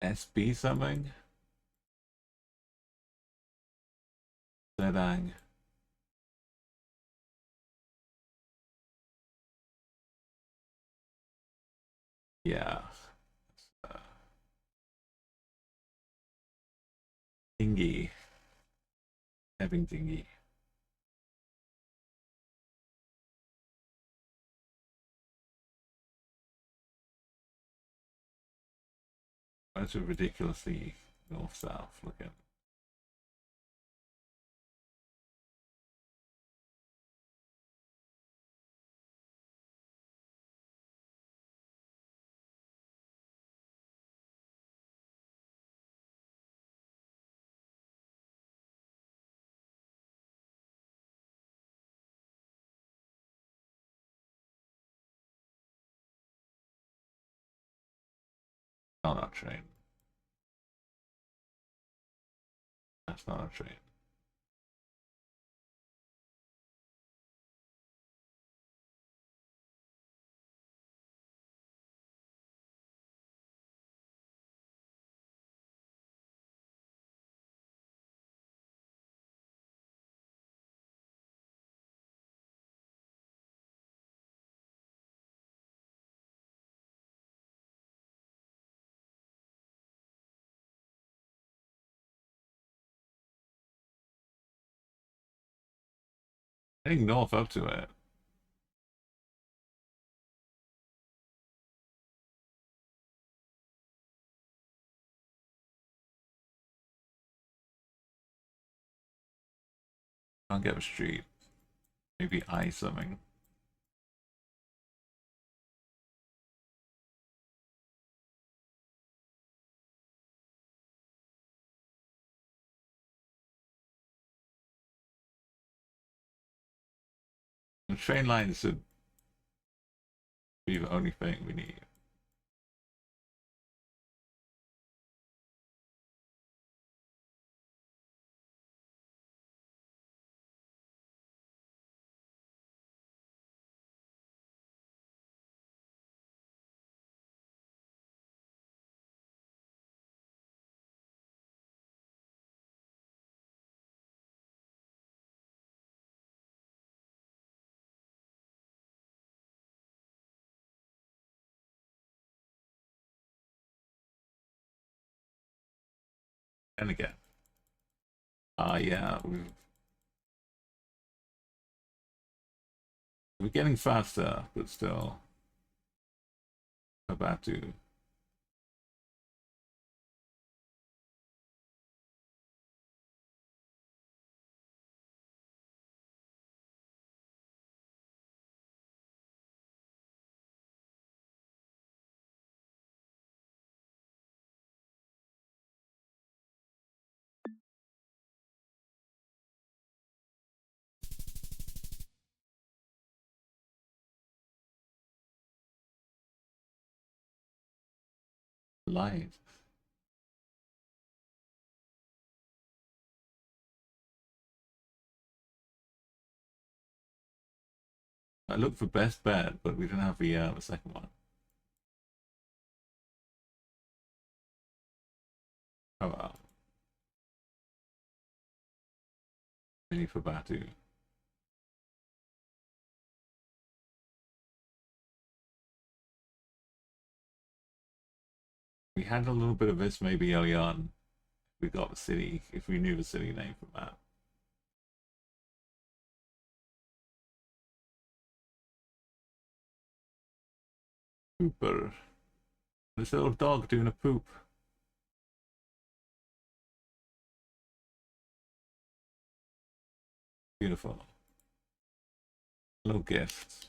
SB something? Zedang. Yeah. Dingy. Having dingy. That's a ridiculously north-south looking. Not our train. That's not our train. Heading north up to it. Can't get a street. Maybe I something. The train lines should be the only thing we need. And again. Yeah, we're getting faster, but still about to. Light. I looked for best bet, but we didn't have the second one. Oh well. Mini for Batu. We had a little bit of this maybe early on. We got the city, if we knew the city name from that. Pooper. This little dog doing a poop. Beautiful. Little gift.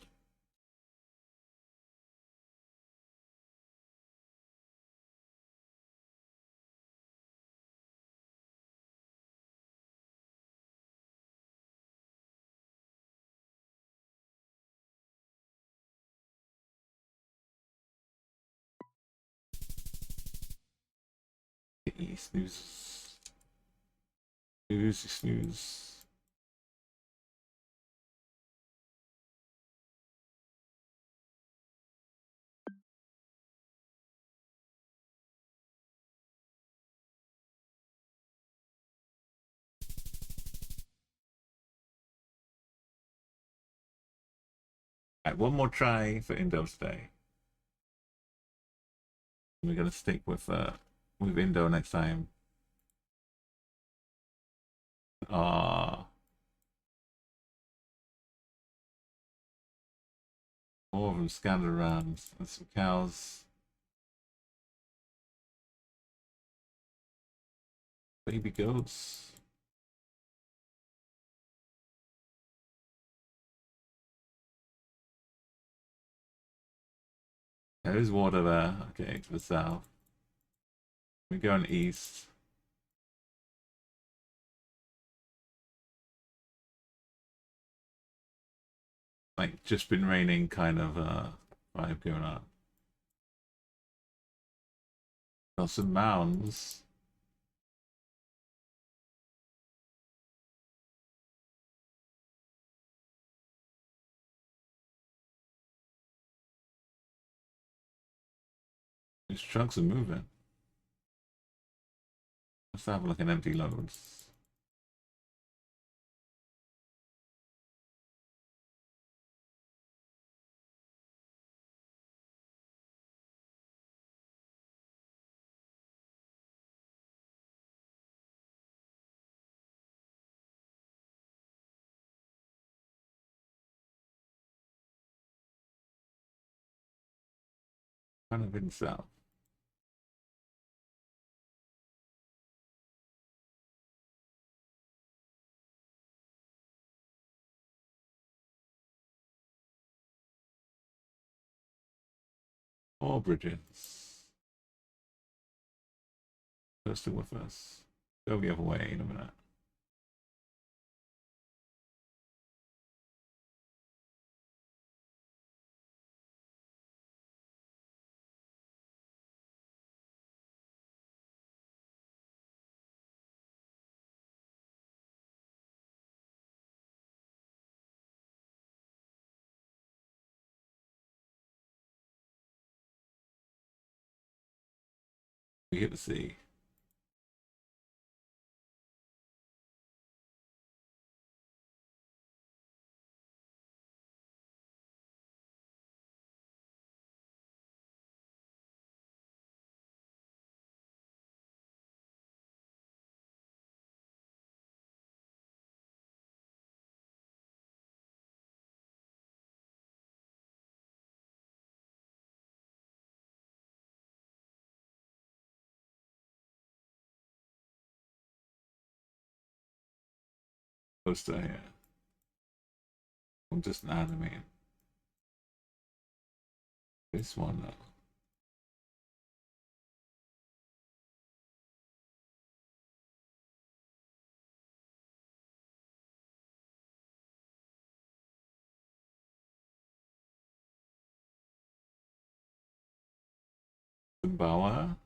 Snooze. Snooze, snooze. Alright, one more try for Indo today. We're gonna stick with Indo next time. More of them scattered around. There's some cows. Baby goats. There is water there. Okay, to the south. We're going east. Like, just been raining kind of vibe going on. Got some mounds. These trucks are moving. Let's have a look at empty loads. Kind of in south. All bridges. Coasting with us. Go the other way in a minute. We hit the sea. poster here. I'm just animating. This one though. Sumbawa.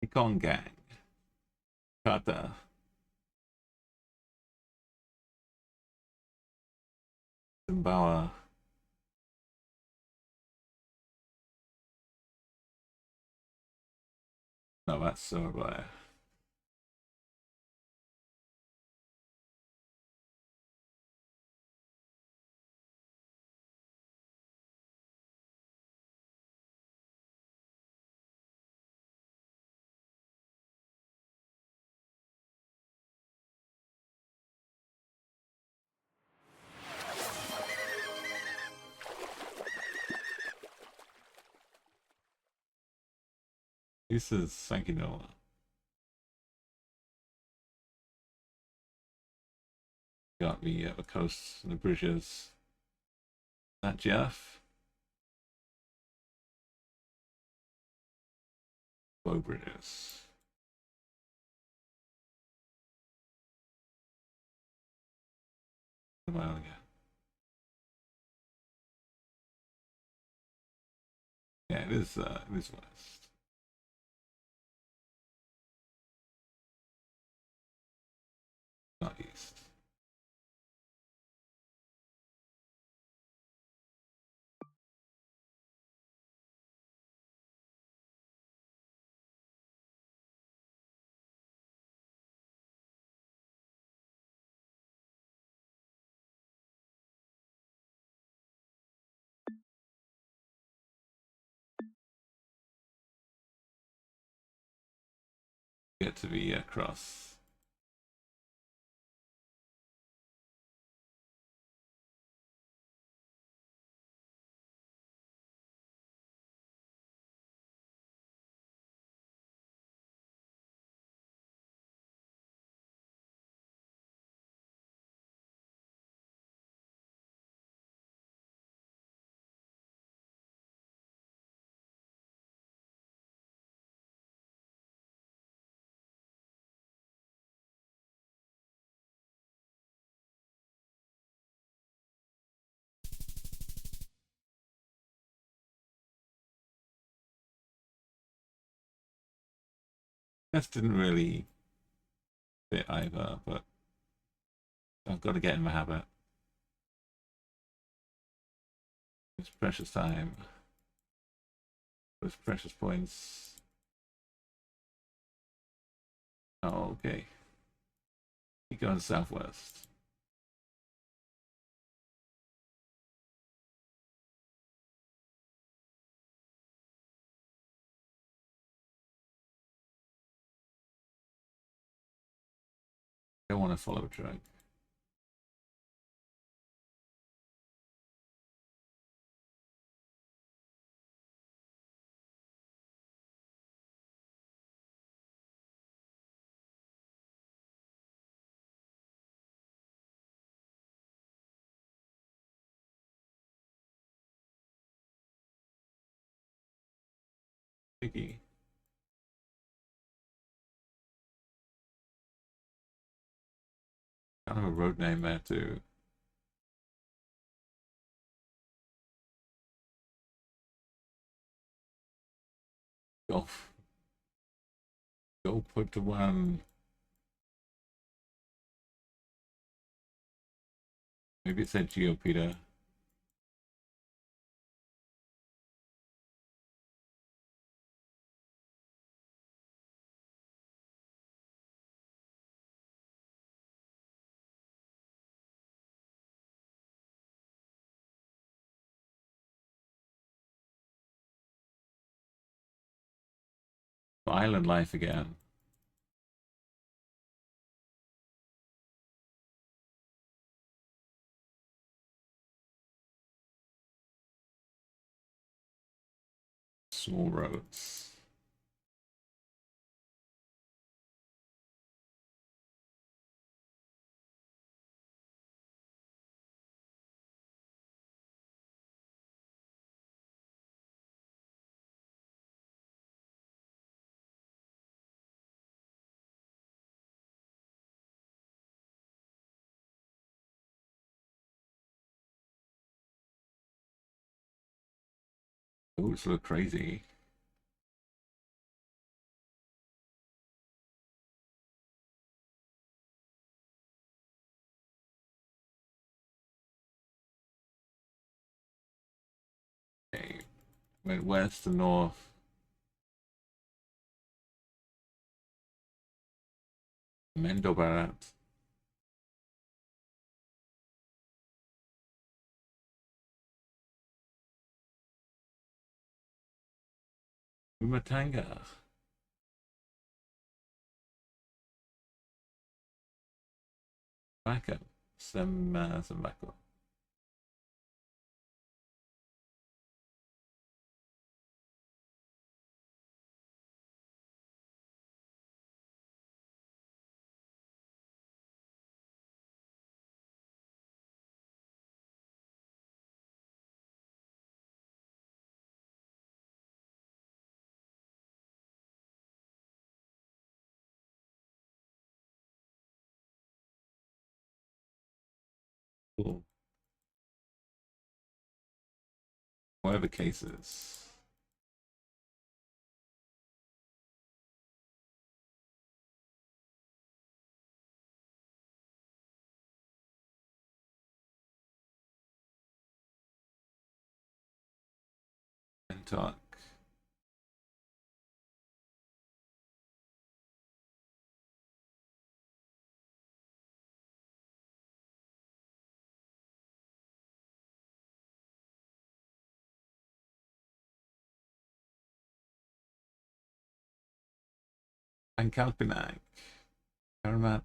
Econ Gang. Kata. Sumbawa. No, that's Surabaya. This is Sankinola. Got the coasts and the bridges. Is that Jeff? Bow bridges. What am I on again? Yeah, it is west. Not east. Get to the cross. This didn't really fit either, but I've got to get in the habit. It's precious time. Those precious points. Oh, okay. Keep going southwest. Don't want to follow a track. Sticky. Kind of a road name there too. Golf. Go put to one. Maybe it said Geopeter. Island life again. Small roads. Oh, it's look crazy. Okay, went west to north. Mendo Barat. Umatanga. Backup. Some backup. Cool. Whatever cases. And talk. And Kalpinak. Karamat.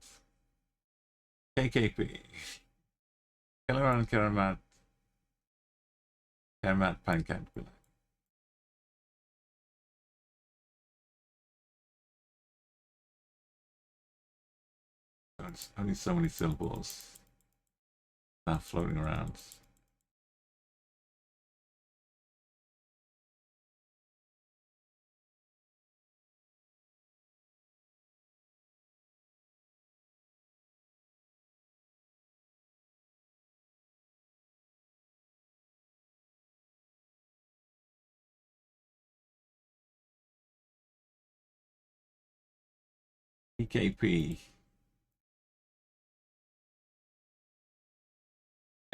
KKP. Kalaran Karamat. Karamat Pankalpinak. It's only so many syllables now floating around. PKP.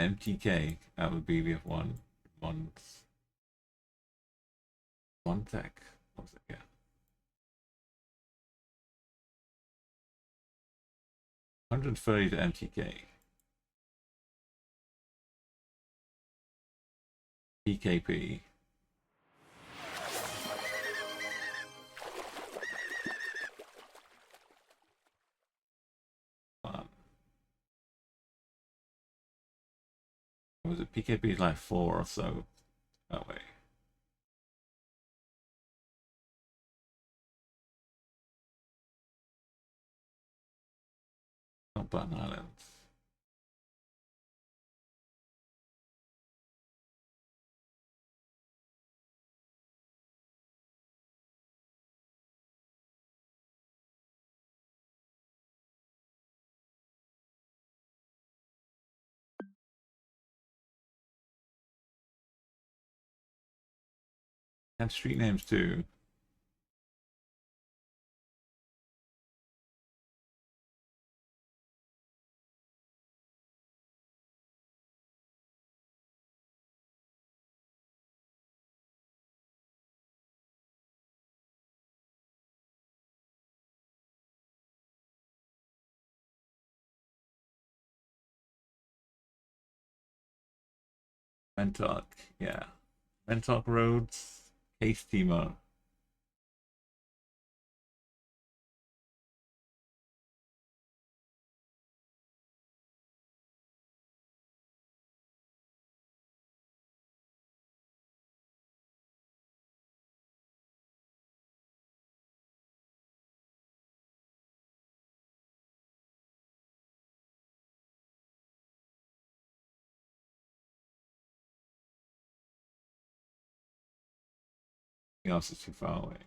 MTK. That would be the one tech. What was it? Yeah. 130 to MTK. PKP. Was it PKP is like 4 or so that way. Not Button Islands. And street names too. Mentalk, yeah. Mentalk roads. Case Timo. else is too far away.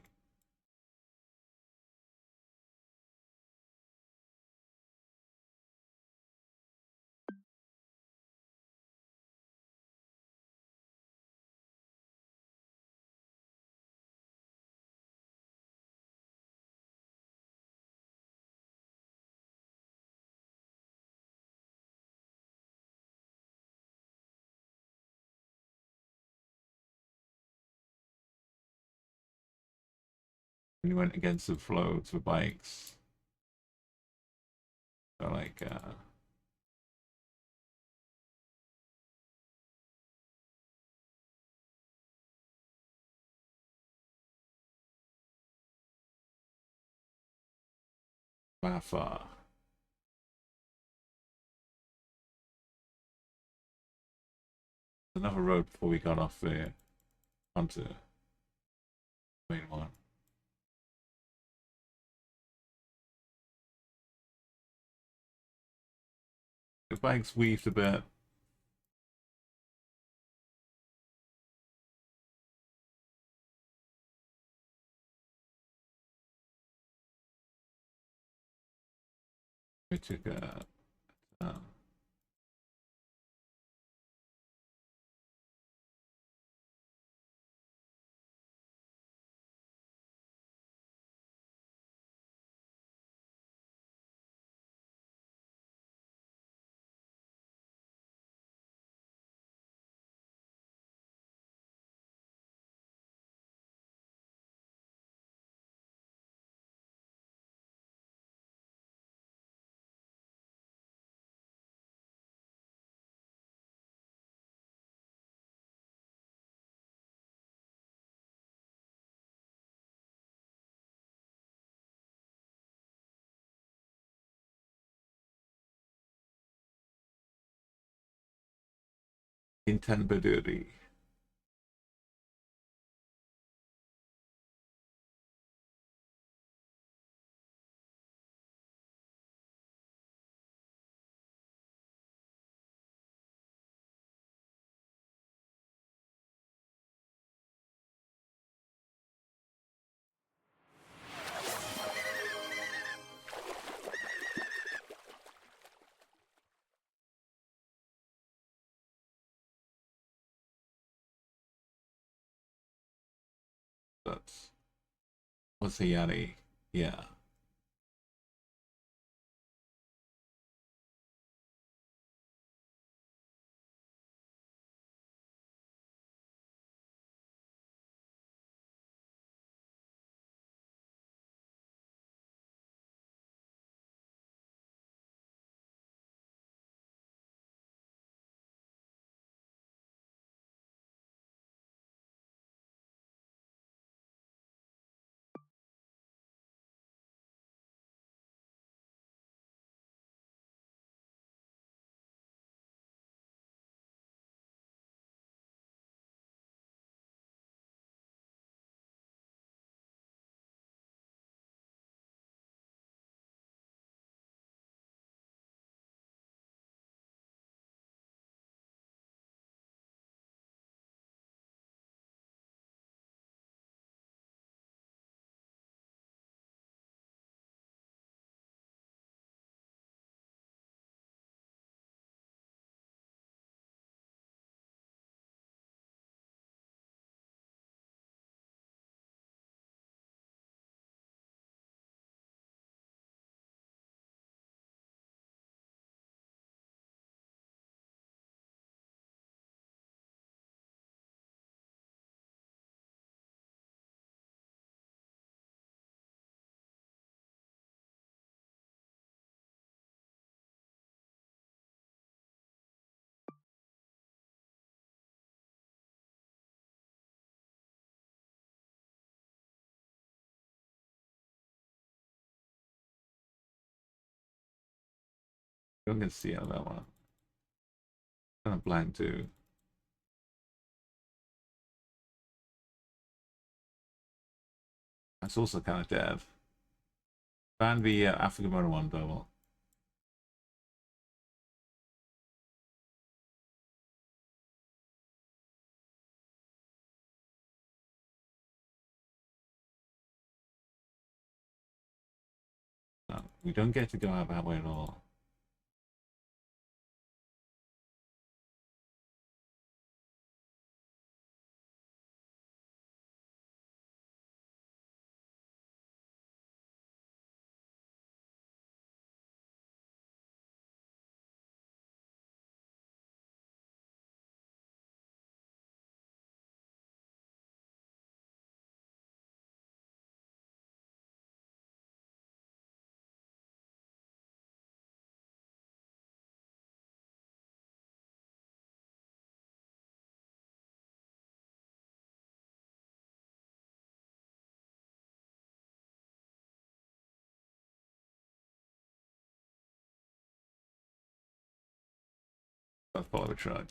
We went against the flow for bikes. So like by far. Another road before we got off there onto the main one. The bike's weaved a bit. We took a intent berdiri. That's what's the Yari? Yeah. You can see on that one. Kind of blank too. That's also kind of dead. Find the African Motor one double. We don't get to go out that way at all. I'll follow a truck.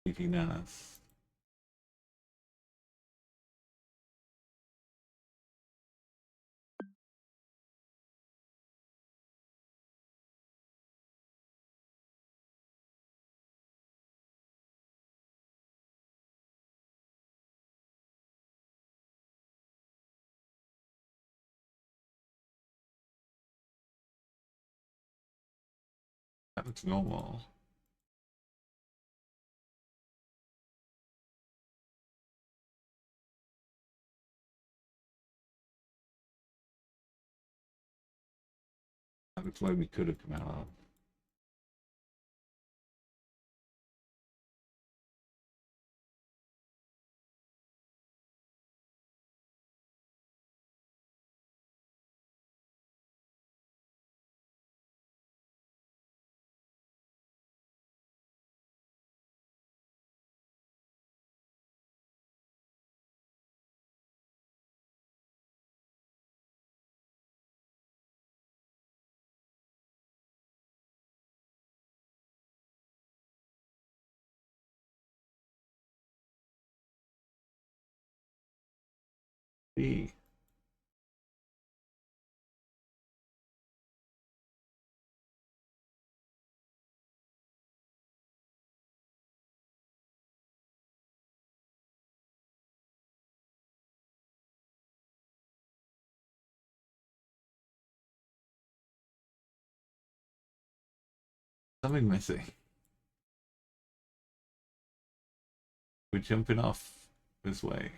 Eating us. That looks normal. That looks where we could have come out of. B. Something missing. We're jumping off this way.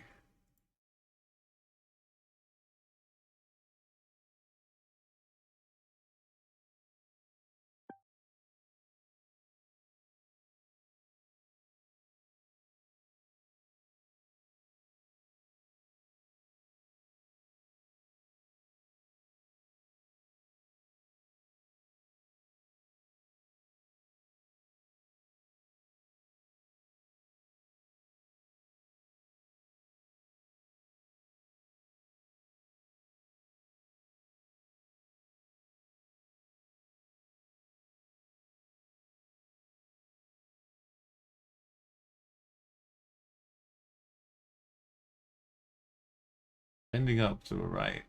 Ending up to the right.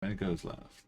When it goes left.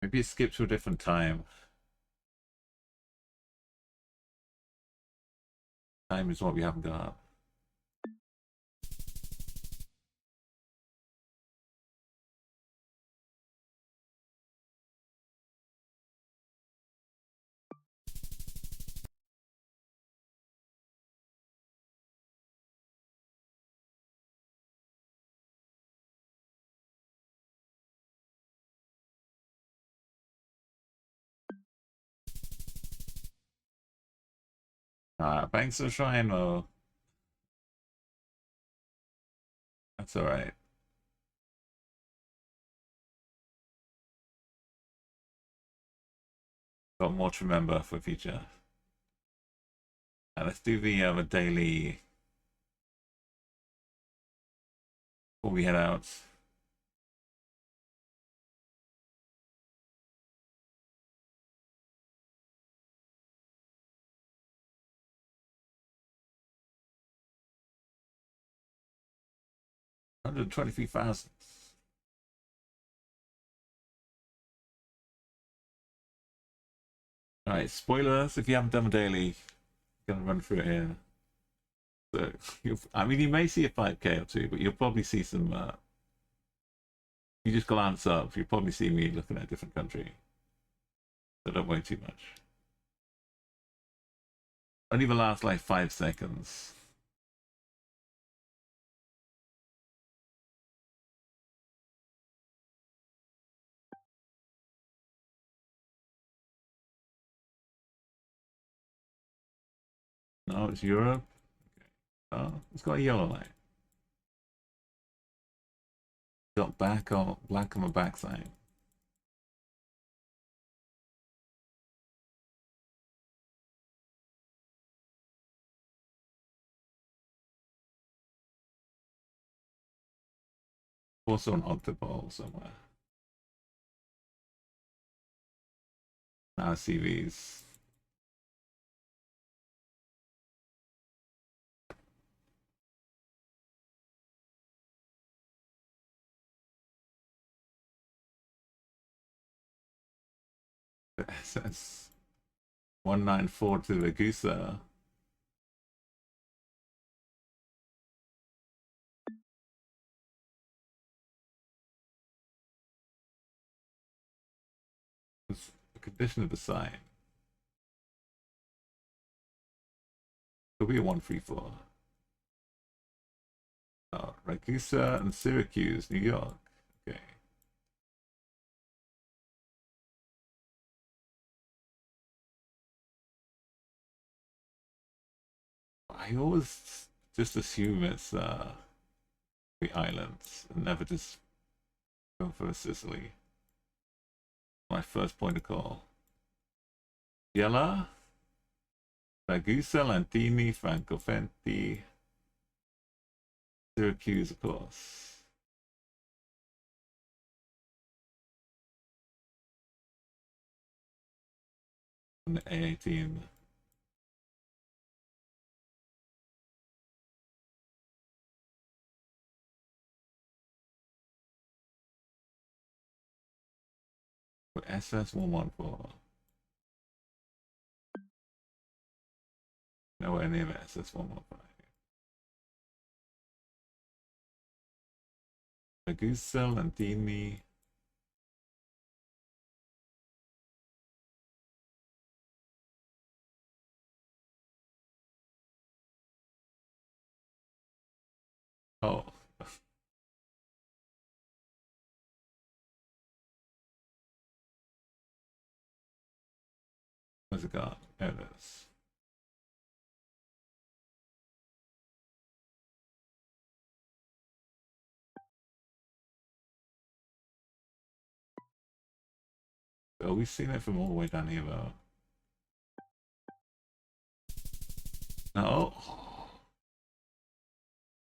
Maybe it skipped to a different time. Time is what we haven't got. Thanks for trying, Mo. That's all right. Got more to remember for future. Let's do the daily before we head out. $123,000. All right, spoilers if you haven't done a daily. Gonna run through it here. So, I mean, you may see a 5K or two, but you'll probably see some. You just glance up, you'll probably see me looking at a different country. So don't worry too much. Only the last like 5 seconds. No, it's Europe. Oh, it's got a yellow light. Got black on the backside. Also an octopole somewhere. Now I see these. The SS 194 to the Gusa. It's the condition of the sign. Could be a 134. Oh, Ragusa and Syracuse, New York. Okay. I always just assume it's the islands and never just go for Sicily. My first point of call. Yella, Ragusa, Lantini, Francofenti, Syracuse, of course. And the A18. With SS114. Nowhere near the SS115. Ragusa, Lantini. Oh. Where's it gone? There it is. Oh, we've seen it from all the way down here, though. No.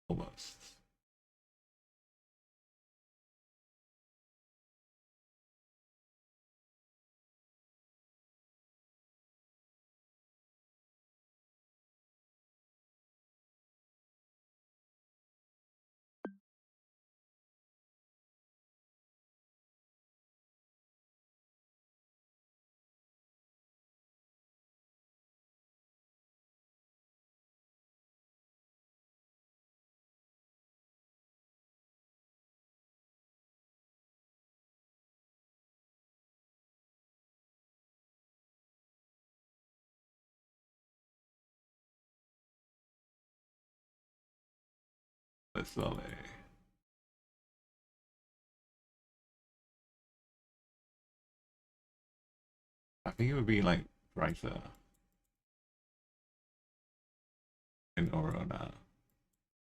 Almost. slowly. I think it would be like brighter in Oro now.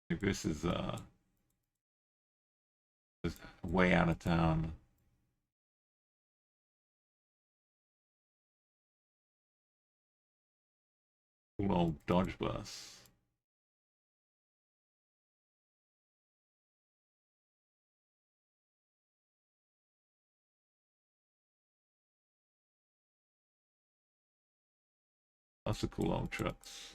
If this is just way out of town. Cool old Dodge bus. Lots of cool old trucks.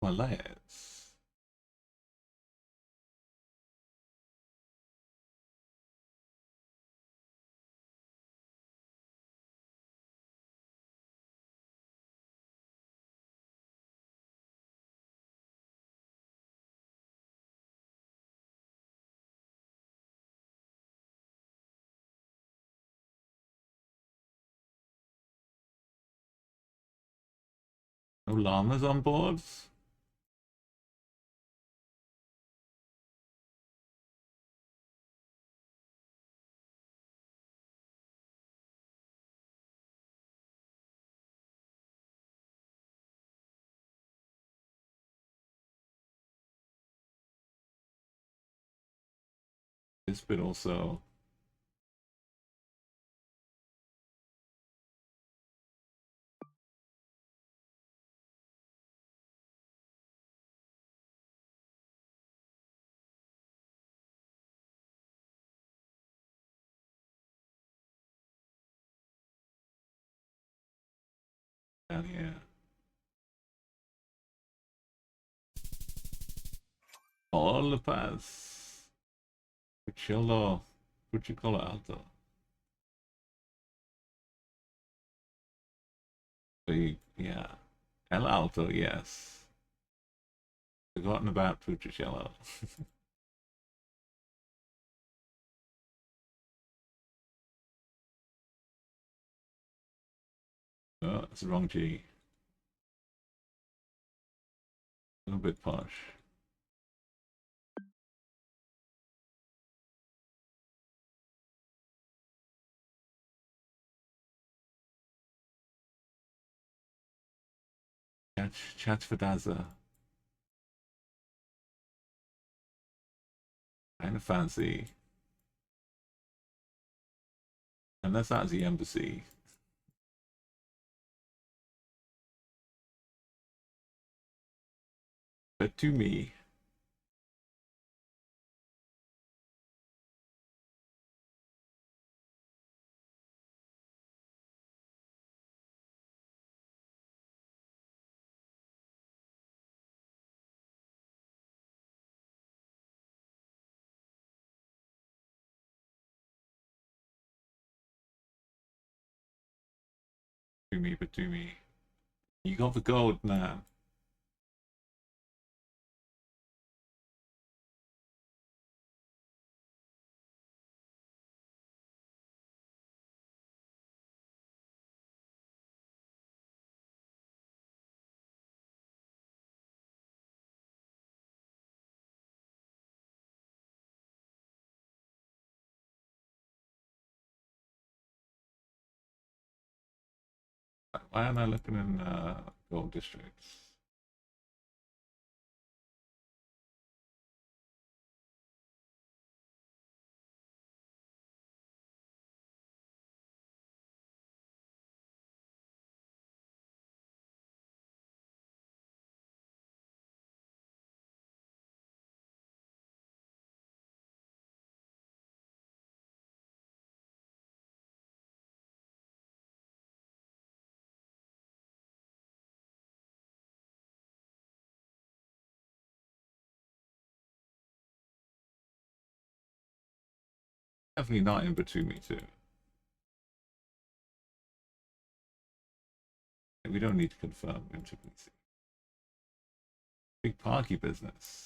Malays. No llamas on board? This bit also. Down here. All the pass. Puccello. Puccicola Alto. Yeah. El Alto, yes. Forgotten about Puccicello. Oh, it's the wrong G. A little bit posh. Chatfadaza. Kind of fancy. Unless that's the embassy. But to me, but to me. You got the gold, man. Why am I looking in gold districts? Definitely not in between me too. We don't need to confirm. Big parky business.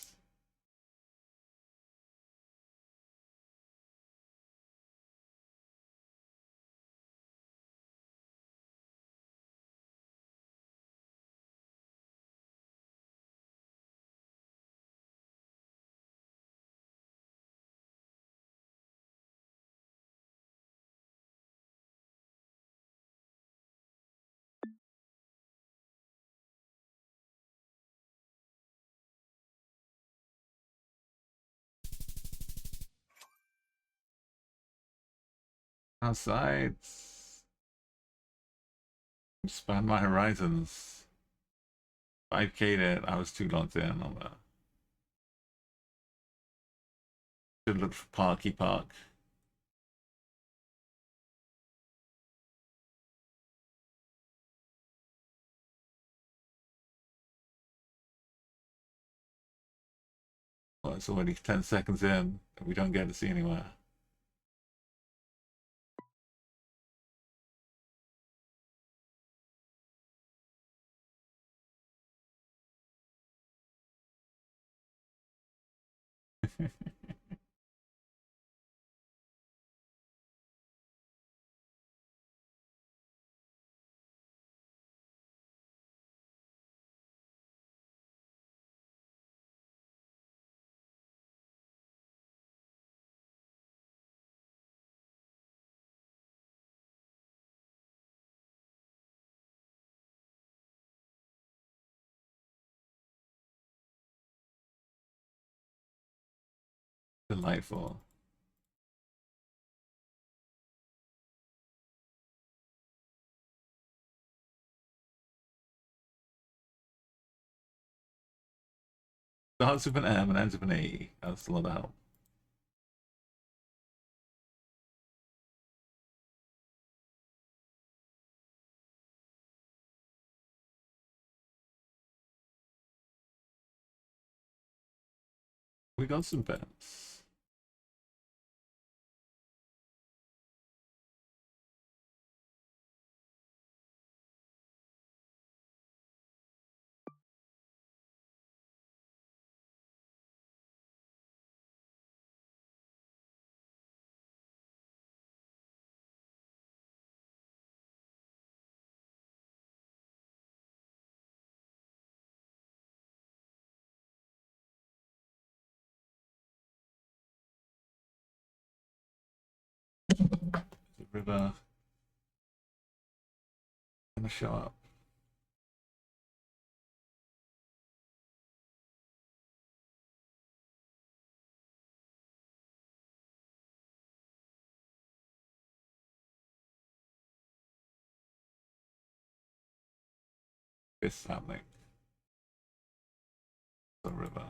Outside. Expand my horizons. 5K'd it. I was too locked in on that. Should look for Parky Park. Well, it's already 10 seconds in, and we don't get to see anywhere. Delightful. Starts with an M and ends with an E. That's a lot of help. We got some bets. The river gonna show up. It's happening. The river.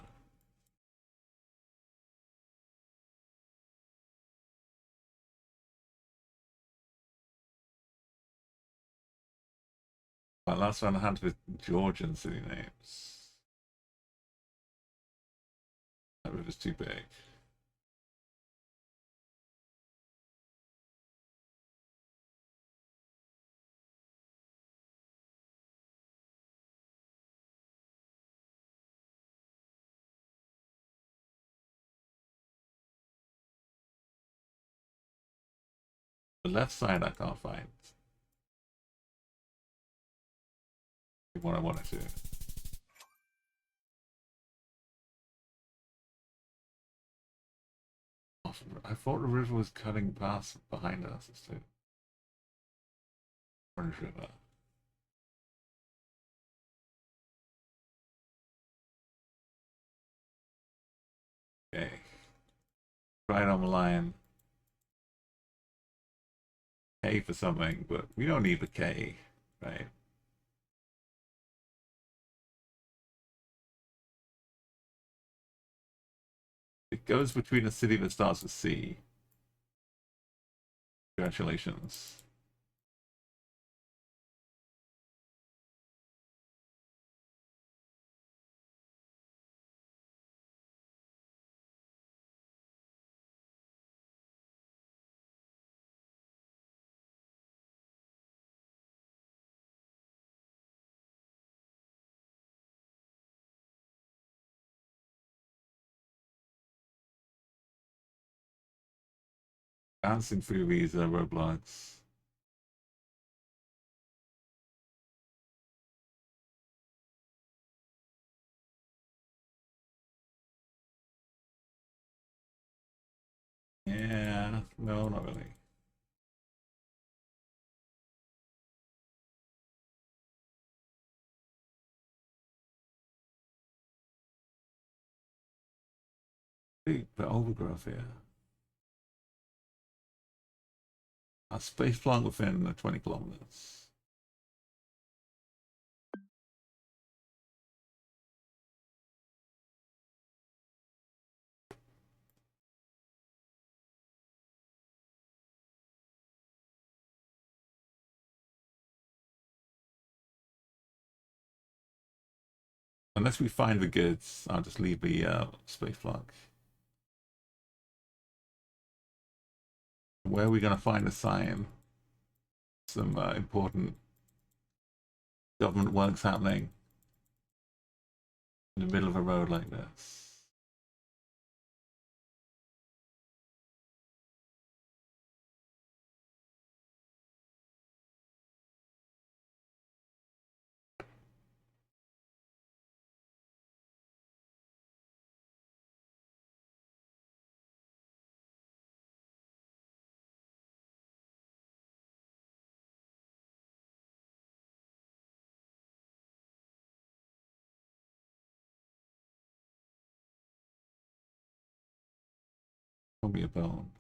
My last one I had with Georgian city names. That river's too big. The left side I can't find. What I wanted to. I thought the river was cutting past behind us. It's too. Orange River. Okay. Right on the line. K for something, but we don't need the K, right? It goes between a city that starts with C. Congratulations. bouncing through these roadblocks. Yeah, no, not really. Big bit overgrowth here. A space plant within 20 kilometers. Unless we find the goods, I'll just leave the space plant. Where are we going to find a sign? Some important government works happening in the middle of a road like this. Probably a bone.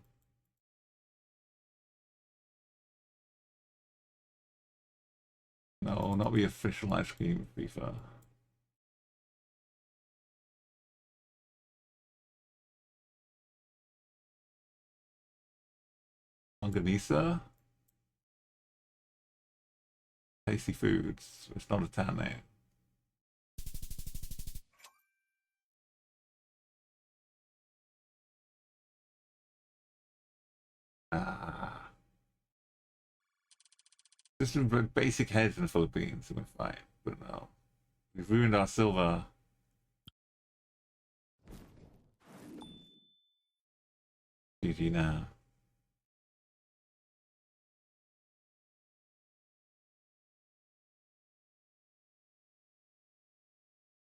No, not the official ice cream FIFA. Indonesia? Tasty foods. It's not a town name. Ah. Just some basic heads in the Philippines and we're fine. But no. We've ruined our silver. GG now.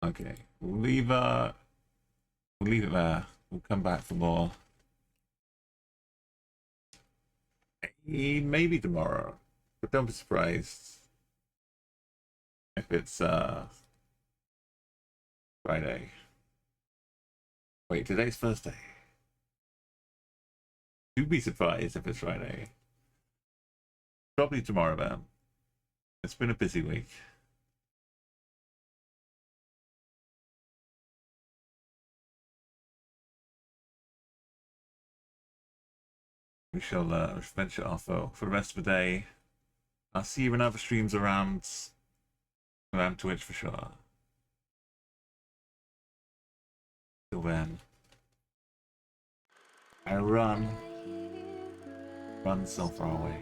Okay. We'll leave it there. We'll come back for more. Maybe tomorrow. But don't be surprised if it's Friday. Wait, today's Thursday. Do be surprised if it's Friday. Probably tomorrow then. It's been a busy week. We shall venture off though for the rest of the day. I'll see you in other streams around Twitch for sure. Till then, I run so far away.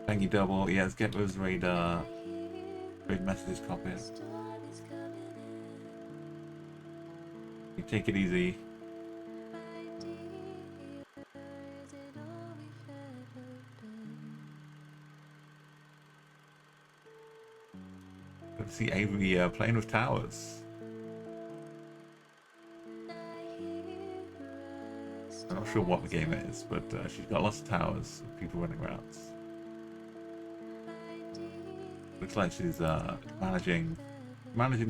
Thank you, Double. Yes, get those raid messages copied. You take it easy. Let's see Avery playing with towers. I'm not sure what the game is, but she's got lots of towers with people running around. Looks like she's managing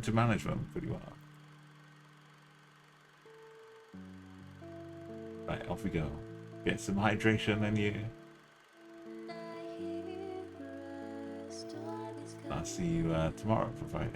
to manage them pretty well. Right, off we go. Get some hydration in you. I'll see you tomorrow for Friday.